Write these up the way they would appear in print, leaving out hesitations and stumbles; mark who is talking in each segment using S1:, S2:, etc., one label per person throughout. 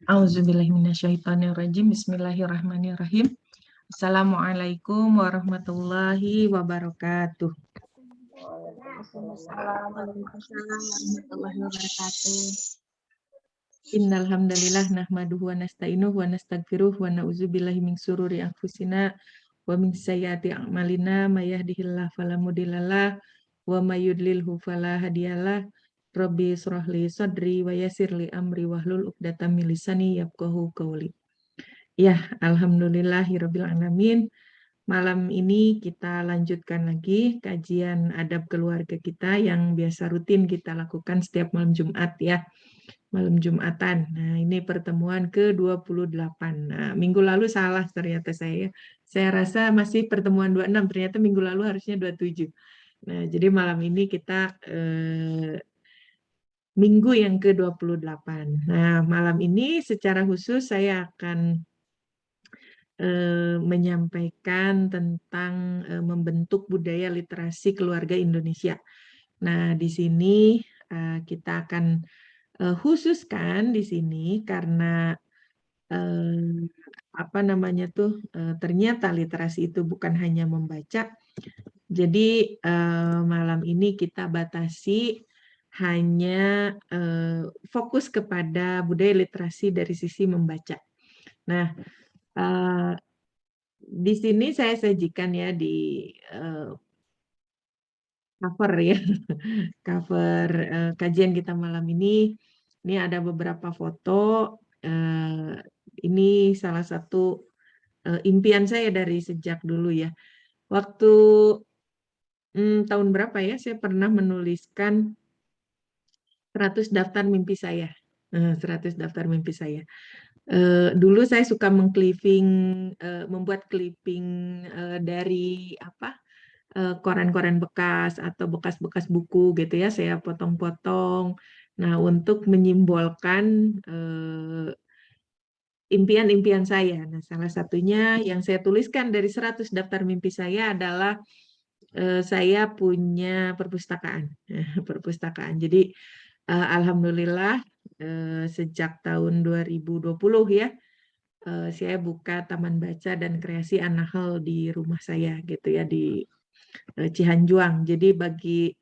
S1: Auzubillahiminasyaitonirrajim. Bismillahirrahmanirrahim. Assalamualaikum warahmatullahi wabarakatuh.
S2: Waalaikumsalam warahmatullahi wabarakatuh.
S1: Innal hamdalillah nahmaduhu wa nasta'inuhu wa nastaghfiruh wa na'udzubillahi min syururi anfusina wa min sayyiati a'malina may yahdihillahu fala mudhillalah wa may yudlilhu fala hadiyalah. Rabbi shrah li sadri wa yassir li amri wahlul 'uqdatam min lisani yafqahu qawli. Ya, alhamdulillahirabbil alamin. Malam ini kita lanjutkan lagi kajian adab keluarga kita yang biasa rutin kita lakukan setiap malam Jumat ya. Malam Jumatan. Nah, ini pertemuan ke-28. Nah, minggu lalu salah ternyata saya. Saya rasa masih pertemuan 26, ternyata minggu lalu harusnya 27. Nah, jadi malam ini kita minggu yang ke-28. Nah, malam ini secara khusus saya akan menyampaikan tentang membentuk budaya literasi keluarga Indonesia. Nah, di sini kita akan khususkan di sini karena ternyata literasi itu bukan hanya membaca. Jadi malam ini kita batasi hanya fokus kepada budaya literasi dari sisi membaca. Nah, di sini saya sajikan ya di cover ya, cover kajian kita malam ini. Ini ada beberapa foto. Ini salah satu impian saya dari sejak dulu ya. Waktu tahun berapa ya, saya pernah menuliskan 100 daftar mimpi saya. 100 daftar mimpi saya. Dulu saya suka membuat clipping dari koran-koran bekas atau bekas-bekas buku gitu ya, saya potong-potong. Nah, untuk menyimbolkan impian-impian saya. Nah, salah satunya yang saya tuliskan dari 100 daftar mimpi saya adalah saya punya perpustakaan. Perpustakaan. Jadi alhamdulillah sejak tahun 2020 ya, saya buka taman baca dan kreasi An-Nahl di rumah saya gitu ya, di Cihanjuang. Jadi bagi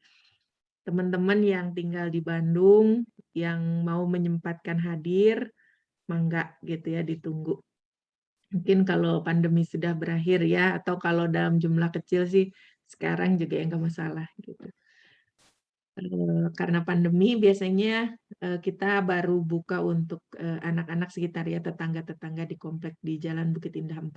S1: teman-teman yang tinggal di Bandung yang mau menyempatkan hadir, mangga gitu ya, ditunggu. Mungkin kalau pandemi sudah berakhir ya, atau kalau dalam jumlah kecil sih sekarang juga enggak masalah gitu. Karena pandemi biasanya kita baru buka untuk anak-anak sekitar ya, tetangga-tetangga di komplek di Jalan Bukit Indah 4.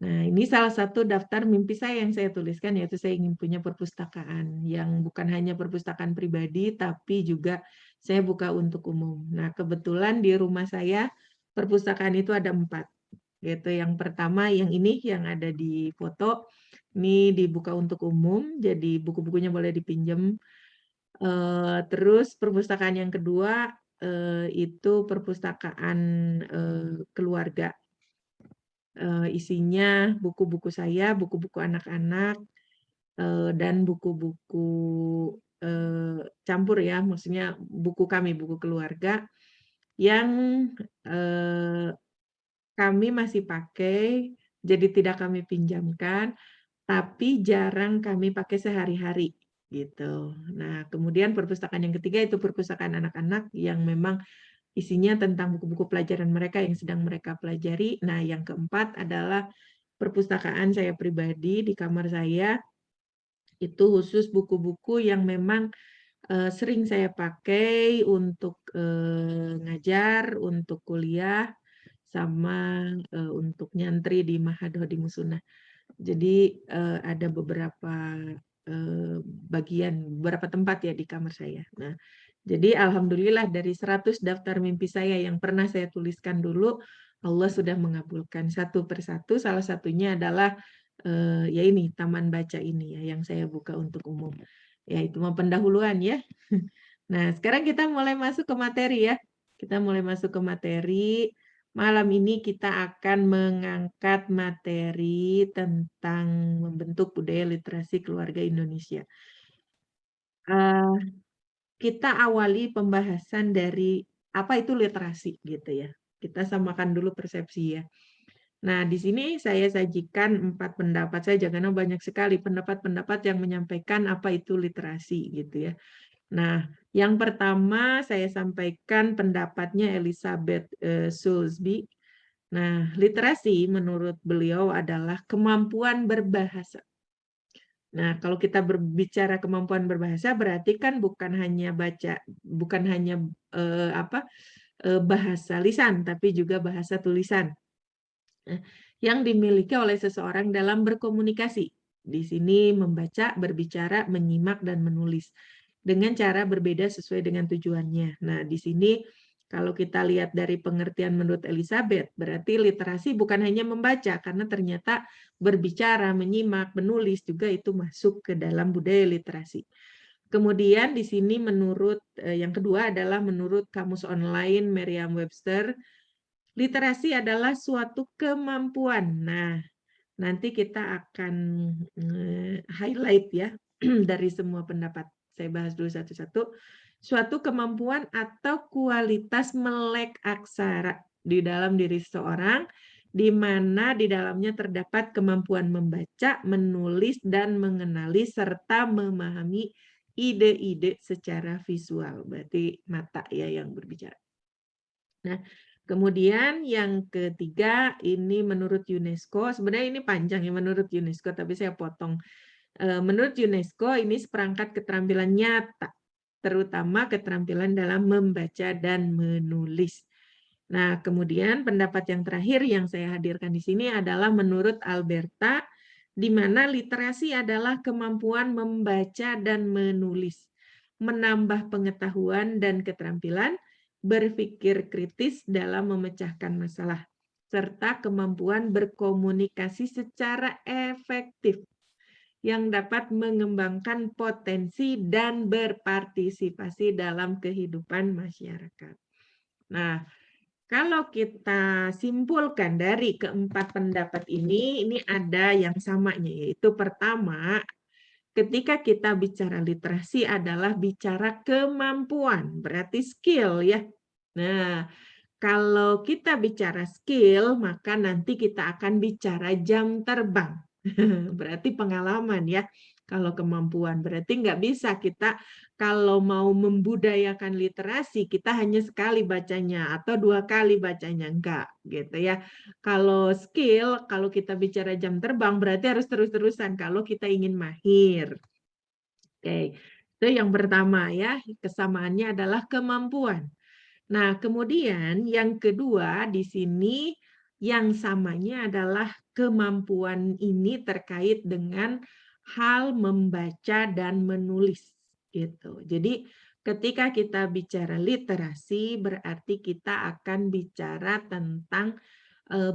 S1: Nah, ini salah satu daftar mimpi saya yang saya tuliskan, yaitu saya ingin punya perpustakaan yang bukan hanya perpustakaan pribadi, tapi juga saya buka untuk umum. Nah, kebetulan di rumah saya perpustakaan itu ada 4. Gitu. Yang pertama yang ini yang ada di foto, ini dibuka untuk umum, jadi buku-bukunya boleh dipinjam. Terus perpustakaan yang kedua itu perpustakaan keluarga. Isinya buku-buku saya, buku-buku anak-anak, dan buku-buku campur ya, maksudnya buku kami, buku keluarga yang kami masih pakai, jadi tidak kami pinjamkan, tapi jarang kami pakai sehari-hari gitu. Nah, kemudian perpustakaan yang ketiga itu perpustakaan anak-anak yang memang isinya tentang buku-buku pelajaran mereka yang sedang mereka pelajari. Nah, yang keempat adalah perpustakaan saya pribadi di kamar saya, itu khusus buku-buku yang memang sering saya pakai untuk ngajar, untuk kuliah, sama untuk nyantri di Ma'had Khodimah Sunnah. Jadi ada beberapa beberapa tempat ya di kamar saya. Nah, jadi alhamdulillah dari 100 daftar mimpi saya yang pernah saya tuliskan dulu, Allah sudah mengabulkan satu persatu. Salah satunya adalah ya ini taman baca ini ya yang saya buka untuk umum. Ya itu mau pendahuluan ya. Nah, sekarang kita mulai masuk ke materi ya. Kita mulai masuk ke materi. Malam ini kita akan mengangkat materi tentang membentuk budaya literasi keluarga Indonesia. Kita awali pembahasan dari apa itu literasi gitu ya. Kita samakan dulu persepsi ya. Nah, di sini saya sajikan 4 pendapat saja karena banyak sekali pendapat-pendapat yang menyampaikan apa itu literasi gitu ya. Nah, yang pertama saya sampaikan pendapatnya Elizabeth Soulsby. Nah, literasi menurut beliau adalah kemampuan berbahasa. Nah, kalau kita berbicara kemampuan berbahasa berarti kan bukan hanya baca, bukan hanya bahasa lisan, tapi juga bahasa tulisan. Nah, yang dimiliki oleh seseorang dalam berkomunikasi. Di sini membaca, berbicara, menyimak, dan menulis dengan cara berbeda sesuai dengan tujuannya. Nah, di sini kalau kita lihat dari pengertian menurut Elizabeth, berarti literasi bukan hanya membaca, karena ternyata berbicara, menyimak, menulis juga itu masuk ke dalam budaya literasi. Kemudian di sini menurut yang kedua adalah menurut kamus online Merriam-Webster, literasi adalah suatu kemampuan. Nah, nanti kita akan highlight ya dari semua pendapat. Saya bahas dulu satu-satu. Suatu kemampuan atau kualitas melek aksara di dalam diri seseorang, di mana di dalamnya terdapat kemampuan membaca, menulis, dan mengenali, serta memahami ide-ide secara visual. Berarti mata ya yang berbicara. Nah, kemudian yang ketiga ini menurut UNESCO, sebenarnya ini panjang ya menurut UNESCO, tapi saya potong. Menurut UNESCO ini seperangkat keterampilan nyata, terutama keterampilan dalam membaca dan menulis. Nah, kemudian pendapat yang terakhir yang saya hadirkan di sini adalah menurut Alberta, di mana literasi adalah kemampuan membaca dan menulis, menambah pengetahuan dan keterampilan, berpikir kritis dalam memecahkan masalah, serta kemampuan berkomunikasi secara efektif yang dapat mengembangkan potensi dan berpartisipasi dalam kehidupan masyarakat. Nah, kalau kita simpulkan dari keempat pendapat ini ada yang samanya, yaitu pertama, ketika kita bicara literasi adalah bicara kemampuan, berarti skill ya. Nah, kalau kita bicara skill, maka nanti kita akan bicara jam terbang. Berarti pengalaman ya. Kalau kemampuan, berarti nggak bisa kita kalau mau membudayakan literasi, kita hanya sekali bacanya atau 2 kali bacanya. Enggak, gitu ya. Kalau skill, kalau kita bicara jam terbang, berarti harus terus-terusan kalau kita ingin mahir. Oke, itu yang pertama ya, kesamaannya adalah kemampuan. Nah, kemudian yang kedua di sini yang samanya adalah kemampuan ini terkait dengan hal membaca dan menulis gitu. Jadi ketika kita bicara literasi berarti kita akan bicara tentang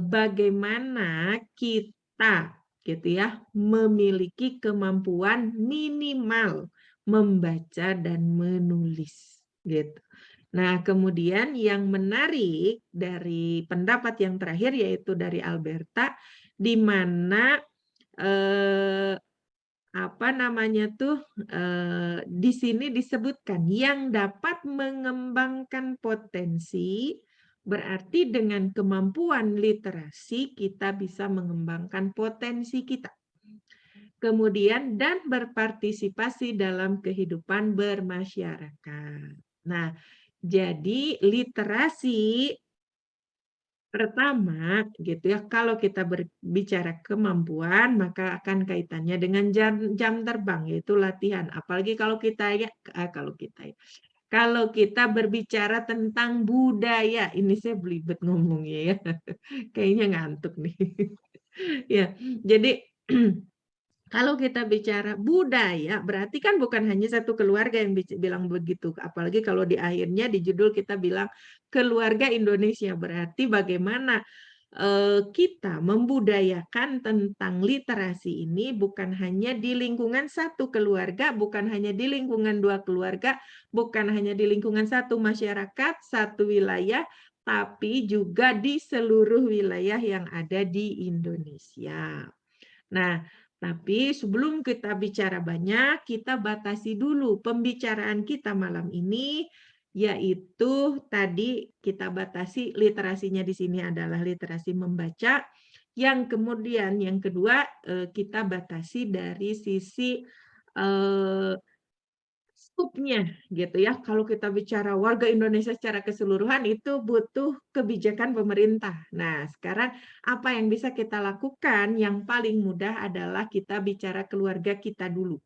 S1: bagaimana kita gitu ya memiliki kemampuan minimal membaca dan menulis gitu. Nah, kemudian yang menarik dari pendapat yang terakhir yaitu dari Alberta, di mana apa namanya tuh di sini disebutkan yang dapat mengembangkan potensi, berarti dengan kemampuan literasi kita bisa mengembangkan potensi kita. Kemudian dan berpartisipasi dalam kehidupan bermasyarakat. Nah, jadi literasi pertama gitu ya, kalau kita berbicara kemampuan maka akan kaitannya dengan jam terbang yaitu latihan. Apalagi kalau kita ya kalau kita berbicara tentang budaya, ini saya belibet ngomongnya ya. Kayaknya ngantuk nih. Ya, jadi kalau kita bicara budaya, berarti kan bukan hanya satu keluarga yang bilang begitu. Apalagi kalau di akhirnya di judul kita bilang keluarga Indonesia. Berarti bagaimana kita membudayakan tentang literasi ini bukan hanya di lingkungan satu keluarga, bukan hanya di lingkungan 2 keluarga, bukan hanya di lingkungan satu masyarakat, satu wilayah, tapi juga di seluruh wilayah yang ada di Indonesia. Nah, tapi sebelum kita bicara banyak, kita batasi dulu pembicaraan kita malam ini yaitu tadi kita batasi literasinya di sini adalah literasi membaca, yang kemudian yang kedua kita batasi dari sisi skupnya gitu ya. Kalau kita bicara warga Indonesia secara keseluruhan itu butuh kebijakan pemerintah. Nah, sekarang apa yang bisa kita lakukan? Yang paling mudah adalah kita bicara keluarga kita dulu.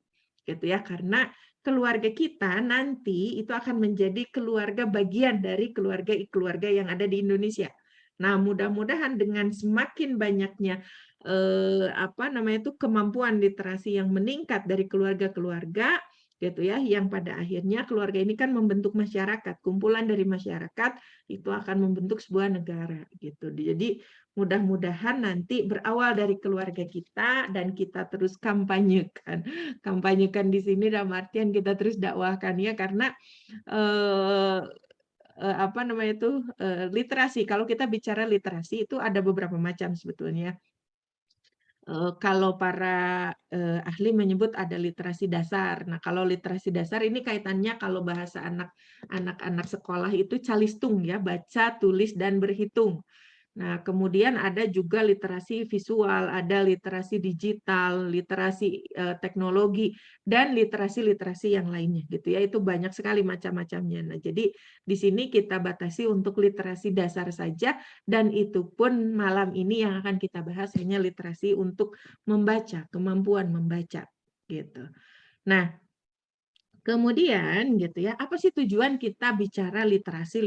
S1: Gitu ya, karena keluarga kita nanti itu akan menjadi keluarga bagian dari keluarga yang ada di Indonesia. Nah, mudah-mudahan dengan semakin banyaknya apa namanya itu kemampuan literasi yang meningkat dari keluarga-keluarga gitu ya, yang pada akhirnya keluarga ini kan membentuk masyarakat, kumpulan dari masyarakat itu akan membentuk sebuah negara gitu. Jadi mudah-mudahan nanti berawal dari keluarga kita dan kita terus kampanyekan. Kampanyekan di sini dalam artian kita terus dakwahkan ya, karena eh, apa namanya itu literasi. Kalau kita bicara literasi itu ada beberapa macam sebetulnya. Kalau para ahli menyebut ada literasi dasar. Nah, kalau literasi dasar ini kaitannya kalau bahasa anak-anak sekolah itu calistung ya, baca, tulis, dan berhitung. Nah, kemudian ada juga literasi visual, ada literasi digital, literasi teknologi, dan literasi-literasi yang lainnya gitu ya. Itu banyak sekali macam-macamnya. Nah, jadi di sini kita batasi untuk literasi dasar saja, dan itu pun malam ini yang akan kita bahas hanya literasi untuk membaca, kemampuan membaca gitu. Nah, kemudian gitu ya, apa sih tujuan kita bicara literasi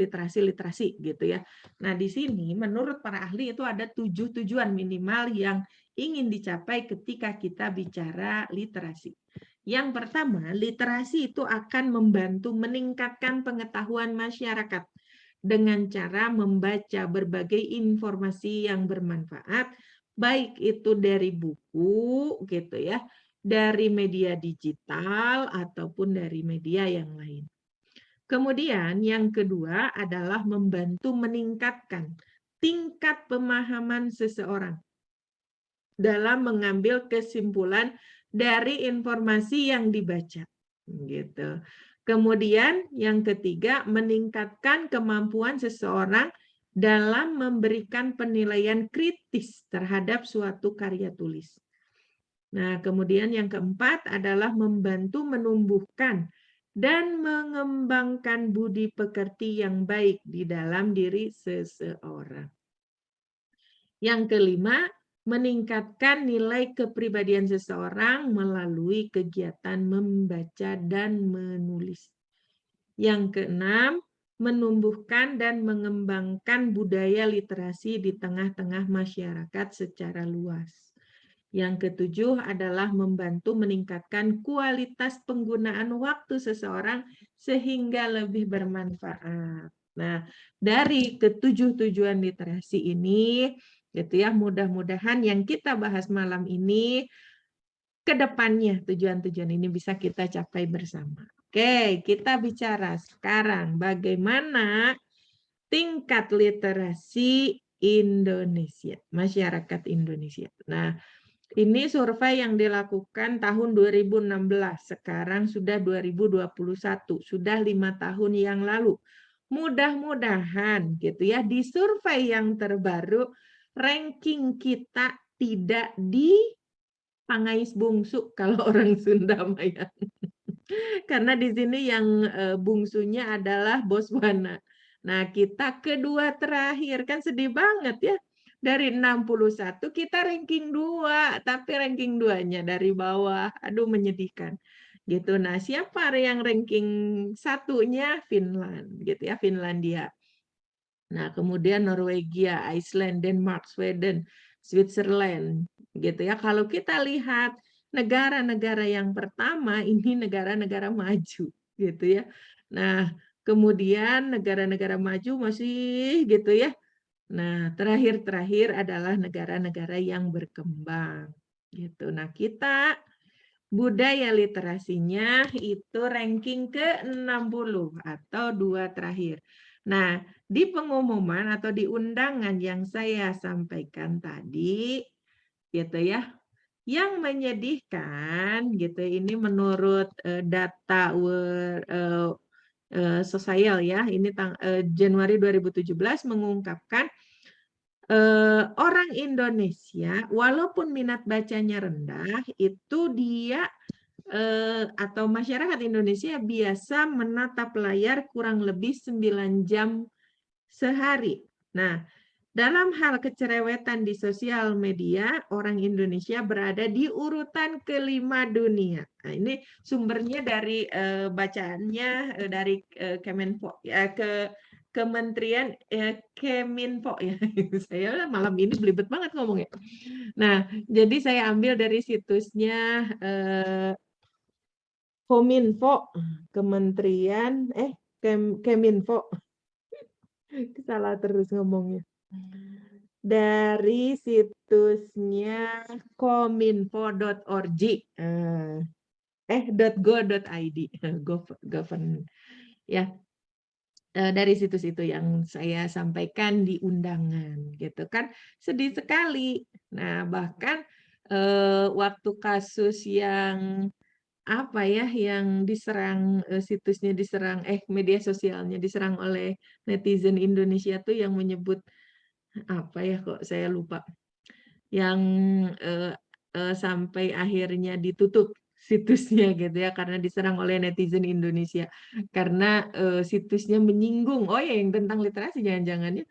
S1: gitu ya. Nah, di sini menurut para ahli itu ada 7 tujuan minimal yang ingin dicapai ketika kita bicara literasi. Yang pertama, literasi itu akan membantu meningkatkan pengetahuan masyarakat dengan cara membaca berbagai informasi yang bermanfaat, baik itu dari buku gitu ya, dari media digital ataupun dari media yang lain. Kemudian yang kedua adalah membantu meningkatkan tingkat pemahaman seseorang dalam mengambil kesimpulan dari informasi yang dibaca. Gitu. Kemudian yang ketiga, meningkatkan kemampuan seseorang dalam memberikan penilaian kritis terhadap suatu karya tulis. Nah, kemudian yang keempat adalah membantu menumbuhkan dan mengembangkan budi pekerti yang baik di dalam diri seseorang. Yang kelima, meningkatkan nilai kepribadian seseorang melalui kegiatan membaca dan menulis. Yang keenam, menumbuhkan dan mengembangkan budaya literasi di tengah-tengah masyarakat secara luas. Yang ketujuh adalah membantu meningkatkan kualitas penggunaan waktu seseorang sehingga lebih bermanfaat. Nah, dari ketujuh tujuan literasi ini, gitu ya, mudah-mudahan yang kita bahas malam ini ke depannya tujuan-tujuan ini bisa kita capai bersama. Oke, kita bicara sekarang bagaimana tingkat literasi Indonesia, masyarakat Indonesia. Nah, ini survei yang dilakukan tahun 2016, sekarang sudah 2021, sudah 5 tahun yang lalu. Mudah-mudahan gitu ya, di survei yang terbaru, ranking kita tidak di Pangais Bungsu kalau orang Sunda Maya. Karena di sini yang bungsunya adalah Botswana. Nah, kita kedua terakhir, kan sedih banget ya. Dari 61 kita ranking 2, tapi ranking 2-nya dari bawah. Aduh, menyedihkan. Gitu. Nah, siapa yang ranking satunya? Finland, gitu ya, Finlandia. Nah, kemudian Norwegia, Iceland, Denmark, Sweden, Switzerland, gitu ya. Kalau kita lihat negara-negara yang pertama ini negara-negara maju, gitu ya. Nah, kemudian negara-negara maju masih gitu ya. Nah, terakhir-terakhir adalah negara-negara yang berkembang, gitu. Nah, kita budaya literasinya itu ranking ke-60 atau 2 terakhir. Nah, di pengumuman atau di undangan yang saya sampaikan tadi, gitu ya, yang menyedihkan gitu ini menurut data Sosial ya, ini Januari 2017 mengungkapkan orang Indonesia walaupun minat bacanya rendah itu dia atau masyarakat Indonesia biasa menatap layar kurang lebih 9 jam sehari. Nah, dalam hal kecerewetan di sosial media, orang Indonesia berada di urutan kelima dunia. Nah, ini sumbernya dari bacaannya dari Kemenpo ke Kementerian Keminfo ya. Saya malam ini belibet banget ngomongnya. Nah, jadi saya ambil dari situsnya Kominfo, Kementerian Keminfo. Salah terus ngomongnya. Dari situsnya kominfo.org .go.id govern ya. Dari situs itu yang saya sampaikan di undangan gitu kan, sedih sekali. Nah, bahkan waktu kasus yang apa ya, yang diserang situsnya diserang media sosialnya diserang oleh netizen Indonesia tuh yang menyebut apa ya, kok saya lupa, yang sampai akhirnya ditutup situsnya gitu ya karena diserang oleh netizen Indonesia karena situsnya menyinggung yang tentang literasi jangan-jangan ya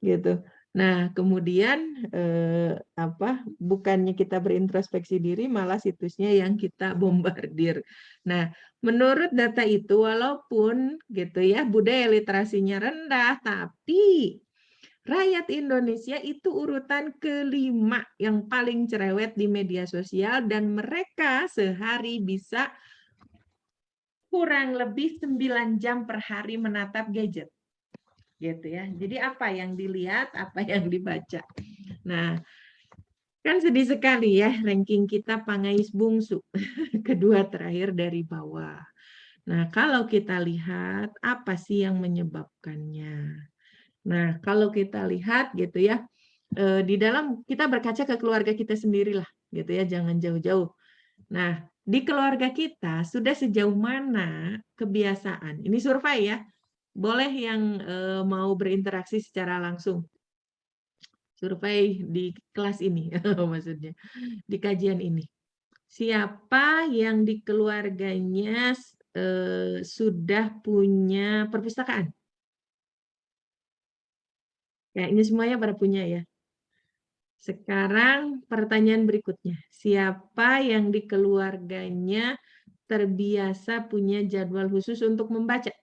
S1: gitu. Nah, kemudian bukannya kita berintrospeksi diri, malah situsnya yang kita bombardir. Nah, menurut data itu, walaupun gitu ya budaya literasinya rendah, tapi rakyat Indonesia itu urutan kelima yang paling cerewet di media sosial dan mereka sehari bisa kurang lebih 9 jam per hari menatap gadget. Gitu ya. Jadi apa yang dilihat, apa yang dibaca. Nah, kan sedih sekali ya ranking kita Pangais Bungsu, kedua terakhir dari bawah. Nah, kalau kita lihat apa sih yang menyebabkannya? Nah, kalau kita lihat gitu ya, di dalam kita berkaca ke keluarga kita sendirilah, gitu ya, jangan jauh-jauh. Nah, di keluarga kita sudah sejauh mana kebiasaan, ini survei ya, boleh yang mau berinteraksi secara langsung, survei di kelas ini, maksudnya, di kajian ini. Siapa yang di keluarganya sudah punya perpustakaan? Ya, ini semuanya pada punya ya. Sekarang pertanyaan berikutnya, siapa yang di keluarganya terbiasa punya jadwal khusus untuk membaca?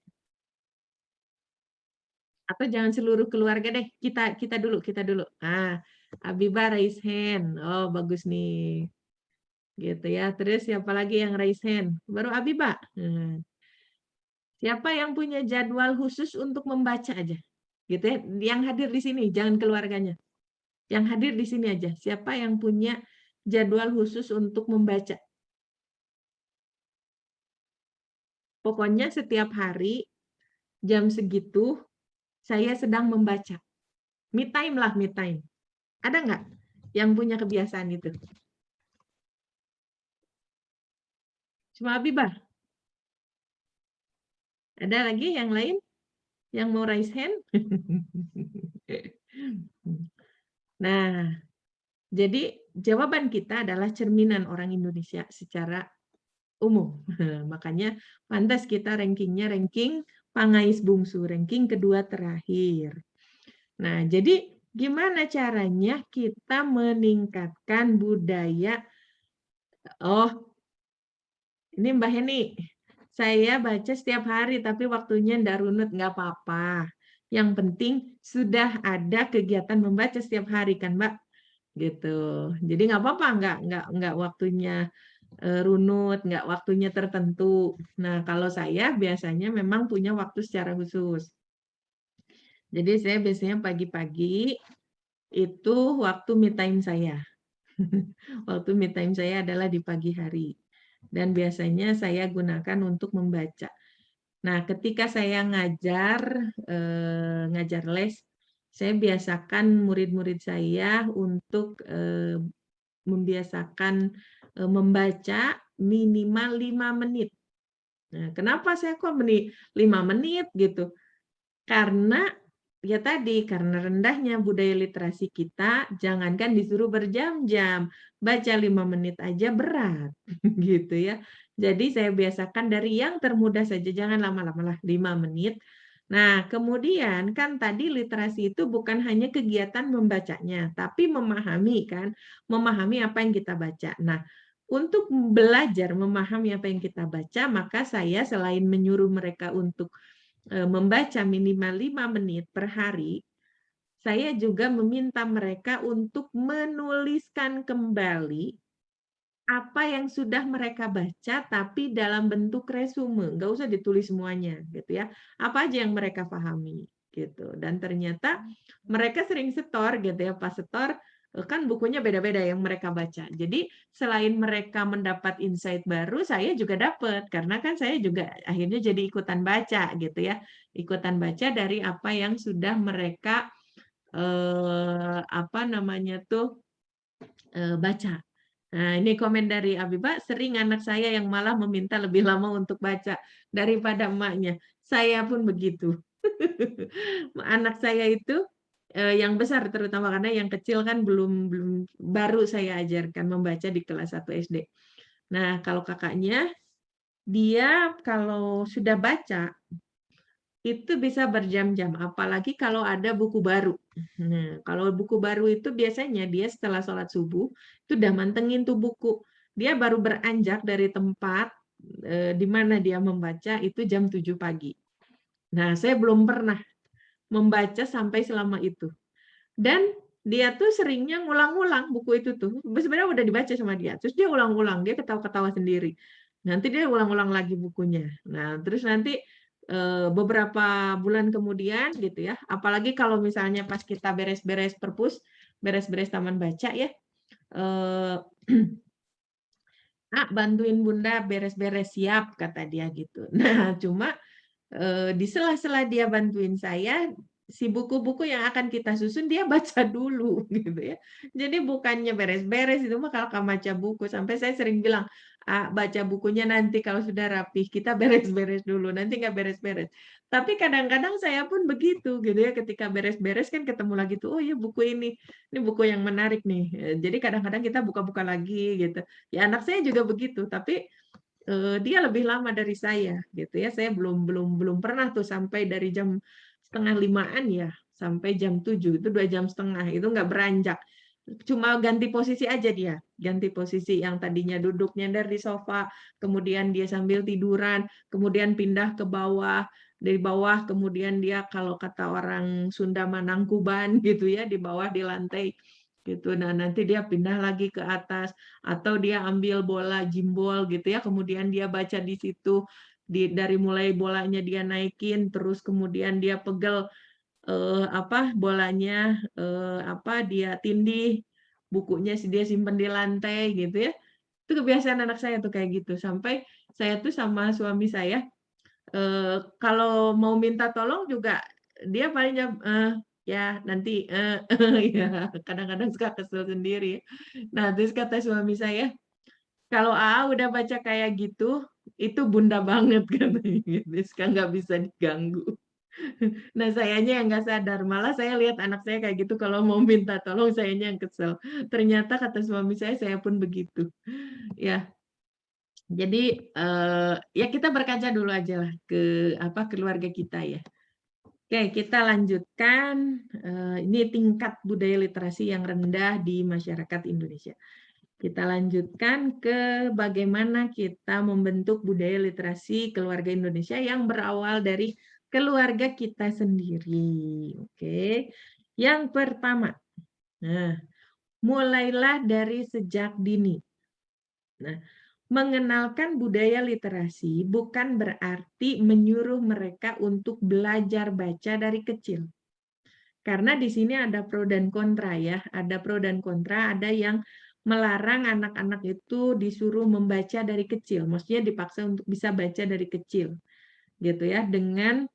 S1: Atau jangan seluruh keluarga deh, kita dulu. Abibah raise hand. Oh, bagus nih. Gitu ya. Terus siapa lagi yang raise hand? Baru Abibah. Siapa yang punya jadwal khusus untuk membaca aja? Gitu ya. Yang hadir di sini, jangan keluarganya. Yang hadir di sini aja. Siapa yang punya jadwal khusus untuk membaca? Pokoknya setiap hari jam segitu saya sedang membaca. Me time lah, me time. Ada nggak yang punya kebiasaan itu? Cuma Abibah? Ada lagi yang lain yang mau raise hand? Nah, jadi jawaban kita adalah cerminan orang Indonesia secara umum. Makanya pantas kita rankingnya ranking Pangais Bungsu, ranking kedua terakhir. Nah, jadi gimana caranya kita meningkatkan budaya? Ini Mbak Heni, saya baca setiap hari tapi waktunya ndak runut, nggak apa-apa. Yang penting sudah ada kegiatan membaca setiap hari kan Mbak? Gitu. Jadi nggak apa-apa, nggak waktunya runut, nggak waktunya tertentu. Nah, kalau saya biasanya memang punya waktu secara khusus. Jadi saya biasanya pagi-pagi itu waktu me time saya. Waktu me time saya adalah di pagi hari. Dan biasanya saya gunakan untuk membaca. Nah, ketika saya ngajar les, saya biasakan murid-murid saya untuk membiasakan membaca minimal 5 menit Nah, kenapa saya kok 5 menit gitu? Karena ya tadi, karena rendahnya budaya literasi kita, jangankan disuruh berjam-jam, baca 5 menit aja berat, gitu ya. Jadi saya biasakan dari yang termudah saja, jangan lama-lama lah, 5 menit. Nah, kemudian kan tadi literasi itu bukan hanya kegiatan membacanya, tapi memahami kan, memahami apa yang kita baca. Nah, untuk belajar memahami apa yang kita baca, maka saya selain menyuruh mereka untuk membaca minimal 5 menit per hari, saya juga meminta mereka untuk menuliskan kembali apa yang sudah mereka baca, tapi dalam bentuk resume, nggak usah ditulis semuanya, gitu ya. Apa aja yang mereka pahami, gitu. Dan ternyata mereka sering setor, gitu ya. Pas setor, kan bukunya beda-beda yang mereka baca. Jadi selain mereka mendapat insight baru, saya juga dapat, karena kan saya juga akhirnya jadi ikutan baca, gitu ya. Ikutan baca dari apa yang sudah mereka apa namanya tuh baca. Nah, ini komen dari Abiba, sering anak saya yang malah meminta lebih lama untuk baca daripada emaknya. Saya pun begitu. Anak saya itu yang besar terutama karena yang kecil kan belum belum baru saya ajarkan membaca di kelas 1 SD. Nah, kalau kakaknya dia kalau sudah baca itu bisa berjam-jam, apalagi kalau ada buku baru. Nah, kalau buku baru itu biasanya dia setelah sholat subuh, itu udah mantengin tuh buku. Dia baru beranjak dari tempat di mana dia membaca itu jam 7 pagi. Nah, saya belum pernah membaca sampai selama itu. Dan dia tuh seringnya ngulang-ulang buku itu tuh. Sebenarnya udah dibaca sama dia. Terus dia ulang-ulang, dia ketawa-ketawa sendiri. Nanti dia ulang-ulang lagi bukunya. Nah, terus nanti beberapa bulan kemudian gitu ya. Apalagi kalau misalnya pas kita beres-beres perpus, beres-beres taman baca ya. Eh, bantuin Bunda beres-beres, siap kata dia gitu. Nah, cuma di sela-sela dia bantuin saya, si buku-buku yang akan kita susun dia baca dulu gitu ya. Jadi bukannya beres-beres itu mah kalau baca buku, sampai saya sering bilang, baca bukunya nanti kalau sudah rapih, kita beres-beres dulu, nanti nggak beres-beres. Tapi kadang-kadang saya pun begitu gitu ya, ketika beres-beres kan ketemu lagi tuh, oh ya buku ini buku yang menarik nih. Jadi kadang-kadang kita buka-buka lagi gitu. Ya anak saya juga begitu, tapi dia lebih lama dari saya gitu ya. Saya belum pernah tuh sampai dari jam setengah 5-an ya sampai jam 7 itu 2 jam setengah itu nggak beranjak. Cuma ganti posisi aja dia, ganti posisi yang tadinya duduk nyender di sofa, kemudian dia sambil tiduran, kemudian pindah ke bawah, dari bawah kemudian dia kalau kata orang Sunda manangkuban gitu ya di bawah di lantai gitu. Nah, nanti dia pindah lagi ke atas atau dia ambil bola jimbol gitu ya, kemudian dia baca di situ dari mulai bolanya dia naikin terus kemudian dia pegel bolanya dia tindih, bukunya dia simpen di lantai gitu ya. Itu kebiasaan anak saya tuh kayak gitu. Sampai saya tuh sama suami saya kalau mau minta tolong juga dia paling jawab, ya nanti, ya kadang-kadang suka kesel sendiri. Nah, terus kata suami saya, "Kalau AA udah baca kayak gitu, itu bunda banget," katanya gitu, suka nggak bisa diganggu. Nah, sayanya yang nggak sadar, malah saya lihat anak saya kayak gitu kalau mau minta tolong sayanya yang kesel. Ternyata kata suami saya pun begitu. Ya, jadi, ya kita berkaca dulu aja lah ke keluarga kita ya. Oke, kita lanjutkan, ini tingkat budaya literasi yang rendah di masyarakat Indonesia. Kita lanjutkan ke bagaimana kita membentuk budaya literasi keluarga Indonesia yang berawal dari keluarga kita sendiri. Oke. Yang pertama, nah, mulailah dari sejak dini. Nah, mengenalkan budaya literasi bukan berarti menyuruh mereka untuk belajar baca dari kecil. Karena di sini ada pro dan kontra ya, ada pro dan kontra, ada yang melarang anak-anak itu disuruh membaca dari kecil, maksudnya dipaksa untuk bisa baca dari kecil, gitu ya, dengan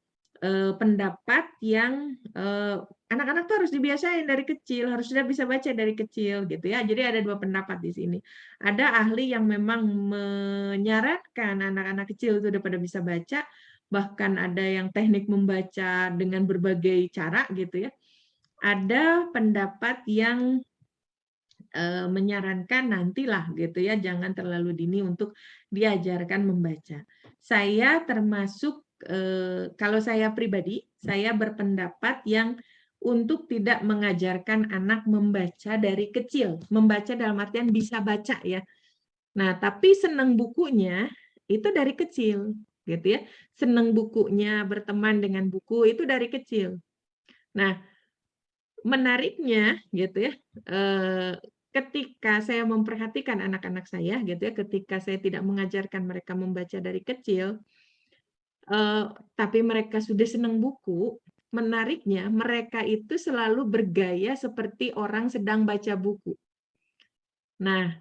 S1: pendapat yang anak-anak tuh harus dibiasain dari kecil, harus sudah bisa baca dari kecil gitu ya. Jadi ada 2 pendapat di sini. Ada ahli yang memang menyarankan anak-anak kecil itu udah pada bisa baca, bahkan ada yang teknik membaca dengan berbagai cara gitu ya. Ada pendapat yang menyarankan nantilah gitu ya, jangan terlalu dini untuk diajarkan membaca. Saya termasuk kalau saya pribadi, saya berpendapat yang untuk tidak mengajarkan anak membaca dari kecil. Membaca dalam artian bisa baca ya. Nah, tapi senang bukunya itu dari kecil, gitu ya. Senang bukunya, berteman dengan buku itu dari kecil. Nah, menariknya gitu ya, ketika saya memperhatikan anak-anak saya gitu ya, ketika saya tidak mengajarkan mereka membaca dari kecil, eee, tapi mereka sudah senang buku, menariknya mereka itu selalu bergaya seperti orang sedang baca buku. Nah,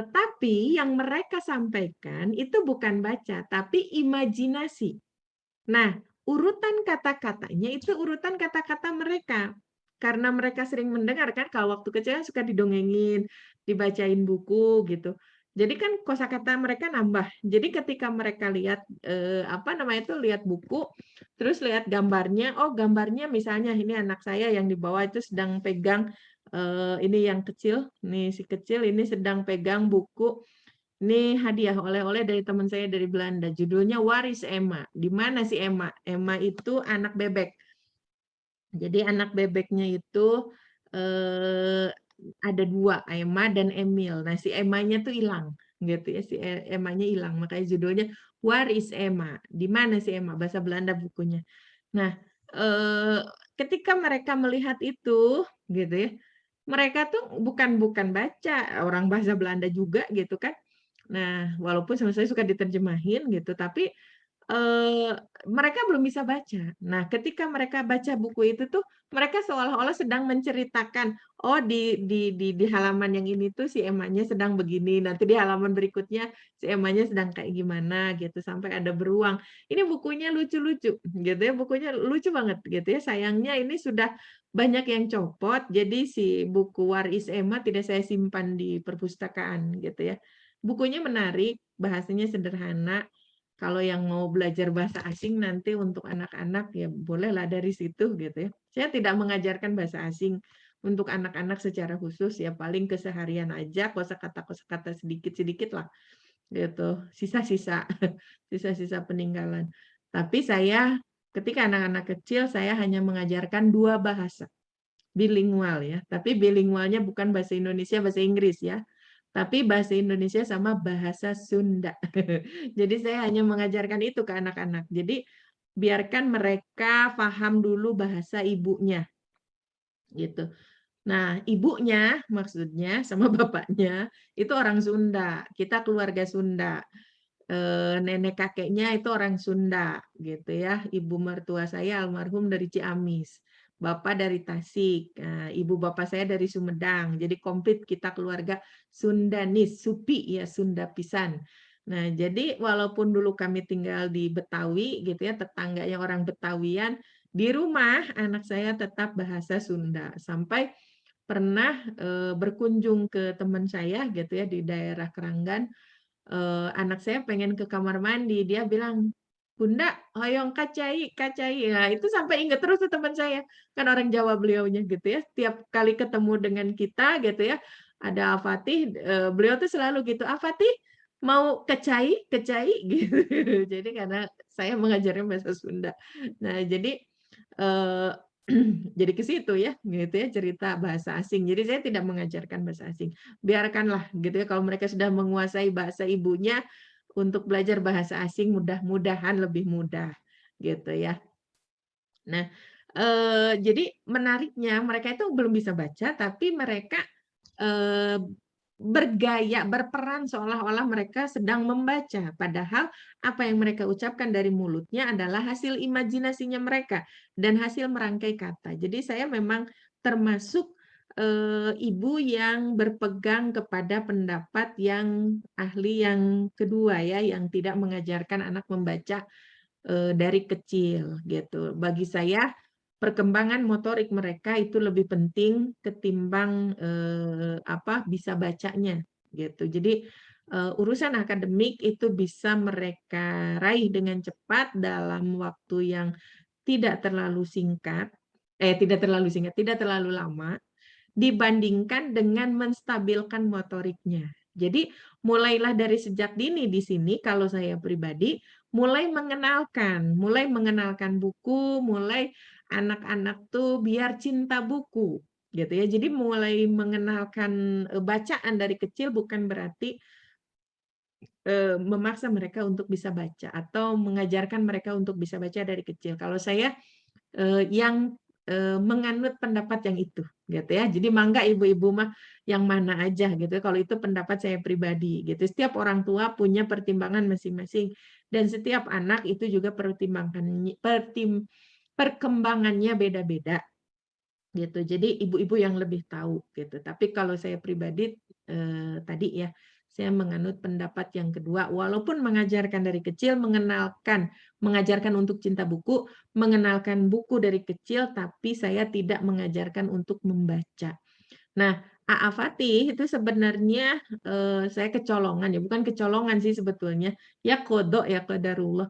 S1: tapi yang mereka sampaikan itu bukan baca, tapi imajinasi. Nah, urutan kata-katanya itu urutan kata-kata mereka. Karena mereka sering mendengar kan kalau waktu kecil kan suka didongengin, dibacain buku gitu. Jadi kan kosakata mereka nambah. Jadi ketika mereka lihat, apa namanya itu, lihat buku, terus lihat gambarnya, oh gambarnya misalnya ini anak saya yang di bawah itu sedang pegang, ini yang kecil, nih si kecil ini sedang pegang buku ini hadiah oleh-oleh dari teman saya dari Belanda, judulnya Waris Emma. Di mana si Emma? Emma itu anak bebek. Jadi anak bebeknya itu eh, ada 2, Emma dan Emil. Nah, si Emmanya tuh hilang, gitu ya. Si Emmanya hilang, makanya judulnya Where is Emma? Di mana si Emma? Bahasa Belanda bukunya. Nah, eh, ketika mereka melihat itu, gitu ya, mereka tuh bukan bukan baca orang bahasa Belanda juga gitu kan. Nah, walaupun sama saya suka diterjemahin gitu, tapi Eee, mereka belum bisa baca. Nah, ketika mereka baca buku itu tuh, mereka seolah-olah sedang menceritakan, "Oh, di halaman yang ini tuh si Emmanya sedang begini, nanti di halaman berikutnya si Emmanya sedang kayak gimana," gitu, sampai ada beruang. Ini bukunya lucu-lucu, gitu ya, bukunya lucu banget, gitu ya. Sayangnya ini sudah banyak yang copot, jadi si buku Waris Emma tidak saya simpan di perpustakaan, gitu ya. Bukunya menarik, bahasanya sederhana, kalau yang mau belajar bahasa asing nanti untuk anak-anak ya bolehlah dari situ gitu ya. Saya tidak mengajarkan bahasa asing untuk anak-anak secara khusus ya paling keseharian aja kosakata-kosakata sedikit-sedikit lah gitu. Sisa-sisa sisa-sisa peninggalan. Tapi saya ketika anak-anak kecil saya hanya mengajarkan 2 bahasa bilingual ya, tapi bilingualnya bukan bahasa Indonesia, bahasa Inggris ya. Tapi bahasa Indonesia sama bahasa Sunda. Jadi saya hanya mengajarkan itu ke anak-anak. Jadi biarkan mereka paham dulu bahasa ibunya, gitu. Nah, ibunya maksudnya sama bapaknya itu orang Sunda, kita keluarga Sunda. Nenek kakeknya itu orang Sunda gitu ya. Ibu mertua saya almarhum dari Ciamis, bapak dari Tasik, ibu bapak saya dari Sumedang. Jadi komplit kita keluarga Sundanis, Supi ya Sunda pisan. Nah, jadi walaupun dulu kami tinggal di Betawi gitu ya, tetangganya orang Betawian, di rumah anak saya tetap bahasa Sunda. Sampai pernah berkunjung ke teman saya gitu ya di daerah Keranggan, anak saya pengen ke kamar mandi, dia bilang, "Bunda, hoyong kacai kacai." Nah, itu sampai inget terus tuh teman saya, kan orang Jawa beliaunya gitu ya, tiap kali ketemu dengan kita gitu ya, ada Al-Fatih, beliau tuh selalu gitu, "Al-Fatih, mau kecai kecai?" Gitu. Jadi karena saya mengajarnya bahasa Sunda. Nah, jadi, eee, jadi ke situ ya, gitu ya, cerita bahasa asing. Jadi saya tidak mengajarkan bahasa asing. Biarkanlah gitu ya, kalau mereka sudah menguasai bahasa ibunya, untuk belajar bahasa asing mudah-mudahan lebih mudah, gitu ya. Nah, jadi menariknya mereka itu belum bisa baca, tapi mereka, eee, bergaya, berperan seolah-olah mereka sedang membaca, padahal apa yang mereka ucapkan dari mulutnya adalah hasil imajinasinya mereka dan hasil merangkai kata. Jadi saya memang termasuk, ibu yang berpegang kepada pendapat yang ahli yang kedua ya, yang tidak mengajarkan anak membaca dari kecil gitu. Bagi saya perkembangan motorik mereka itu lebih penting ketimbang bisa bacanya gitu. Jadi urusan akademik itu bisa mereka raih dengan cepat dalam waktu yang tidak terlalu singkat, tidak terlalu lama dibandingkan dengan menstabilkan motoriknya. Jadi mulailah dari sejak dini di sini kalau saya pribadi mulai mengenalkan buku, mulai anak-anak tuh biar cinta buku gitu ya. Jadi mulai mengenalkan bacaan dari kecil bukan berarti memaksa mereka untuk bisa baca atau mengajarkan mereka untuk bisa baca dari kecil. Kalau saya yang menganut pendapat yang itu gitu ya. Jadi mangga ibu-ibu mah yang mana aja gitu. Kalau itu pendapat saya pribadi gitu. Setiap orang tua punya pertimbangan masing-masing dan setiap anak itu juga perkembangannya beda-beda gitu. Jadi ibu-ibu yang lebih tahu gitu. Tapi kalau saya pribadi tadi ya saya menganut pendapat yang kedua, walaupun mengajarkan dari kecil, mengajarkan untuk cinta buku, mengenalkan buku dari kecil, tapi saya tidak mengajarkan untuk membaca. Nah, A.A. Fatih itu sebenarnya saya kecolongan ya, bukan kecolongan sih sebetulnya, ya kodok ya qadarullah.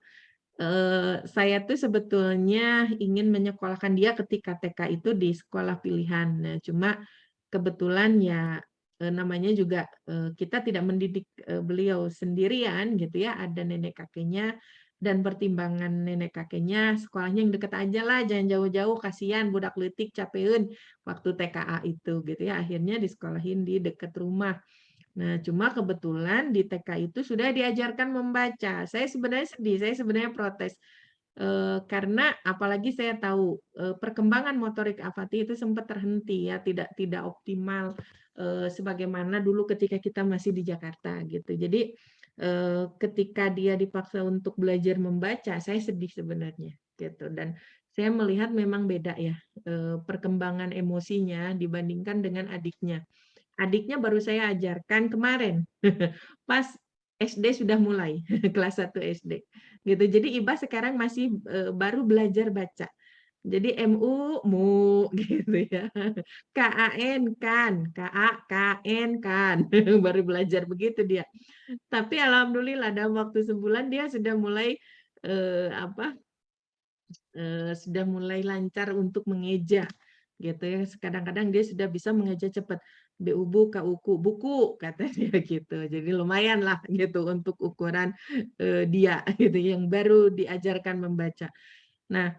S1: Saya tuh sebetulnya ingin menyekolahkan dia ketika TK itu di sekolah pilihan. Nah, cuma kebetulan ya namanya juga kita tidak mendidik beliau sendirian gitu ya, ada nenek kakeknya dan pertimbangan nenek kakeknya sekolahnya yang deket aja lah, jangan jauh-jauh, kasihan budak leutik capeun waktu TKA itu gitu ya. Akhirnya disekolahin di dekat rumah. Nah, cuma kebetulan di TK itu sudah diajarkan membaca. Saya sebenarnya sedih, saya sebenarnya protes. Karena apalagi saya tahu perkembangan motorik Afati itu sempat terhenti ya, tidak optimal sebagaimana dulu ketika kita masih di Jakarta gitu. Jadi ketika dia dipaksa untuk belajar membaca, saya sedih sebenarnya gitu. Dan saya melihat memang beda ya perkembangan emosinya dibandingkan dengan adiknya. Adiknya baru saya ajarkan kemarin, pas SD sudah mulai, kelas 1 SD. Gitu. Jadi Iba sekarang masih baru belajar baca. Jadi MU mu gitu ya. KAN kan, KAKN kan. Baru belajar begitu dia. Tapi alhamdulillah dalam waktu sebulan dia sudah mulai eh, apa sudah mulai lancar untuk mengeja gitu ya. Kadang-kadang dia sudah bisa mengeja cepat. BUBU KUKU buku kata dia gitu. Jadi lumayan lah gitu untuk ukuran dia gitu yang baru diajarkan membaca. Nah,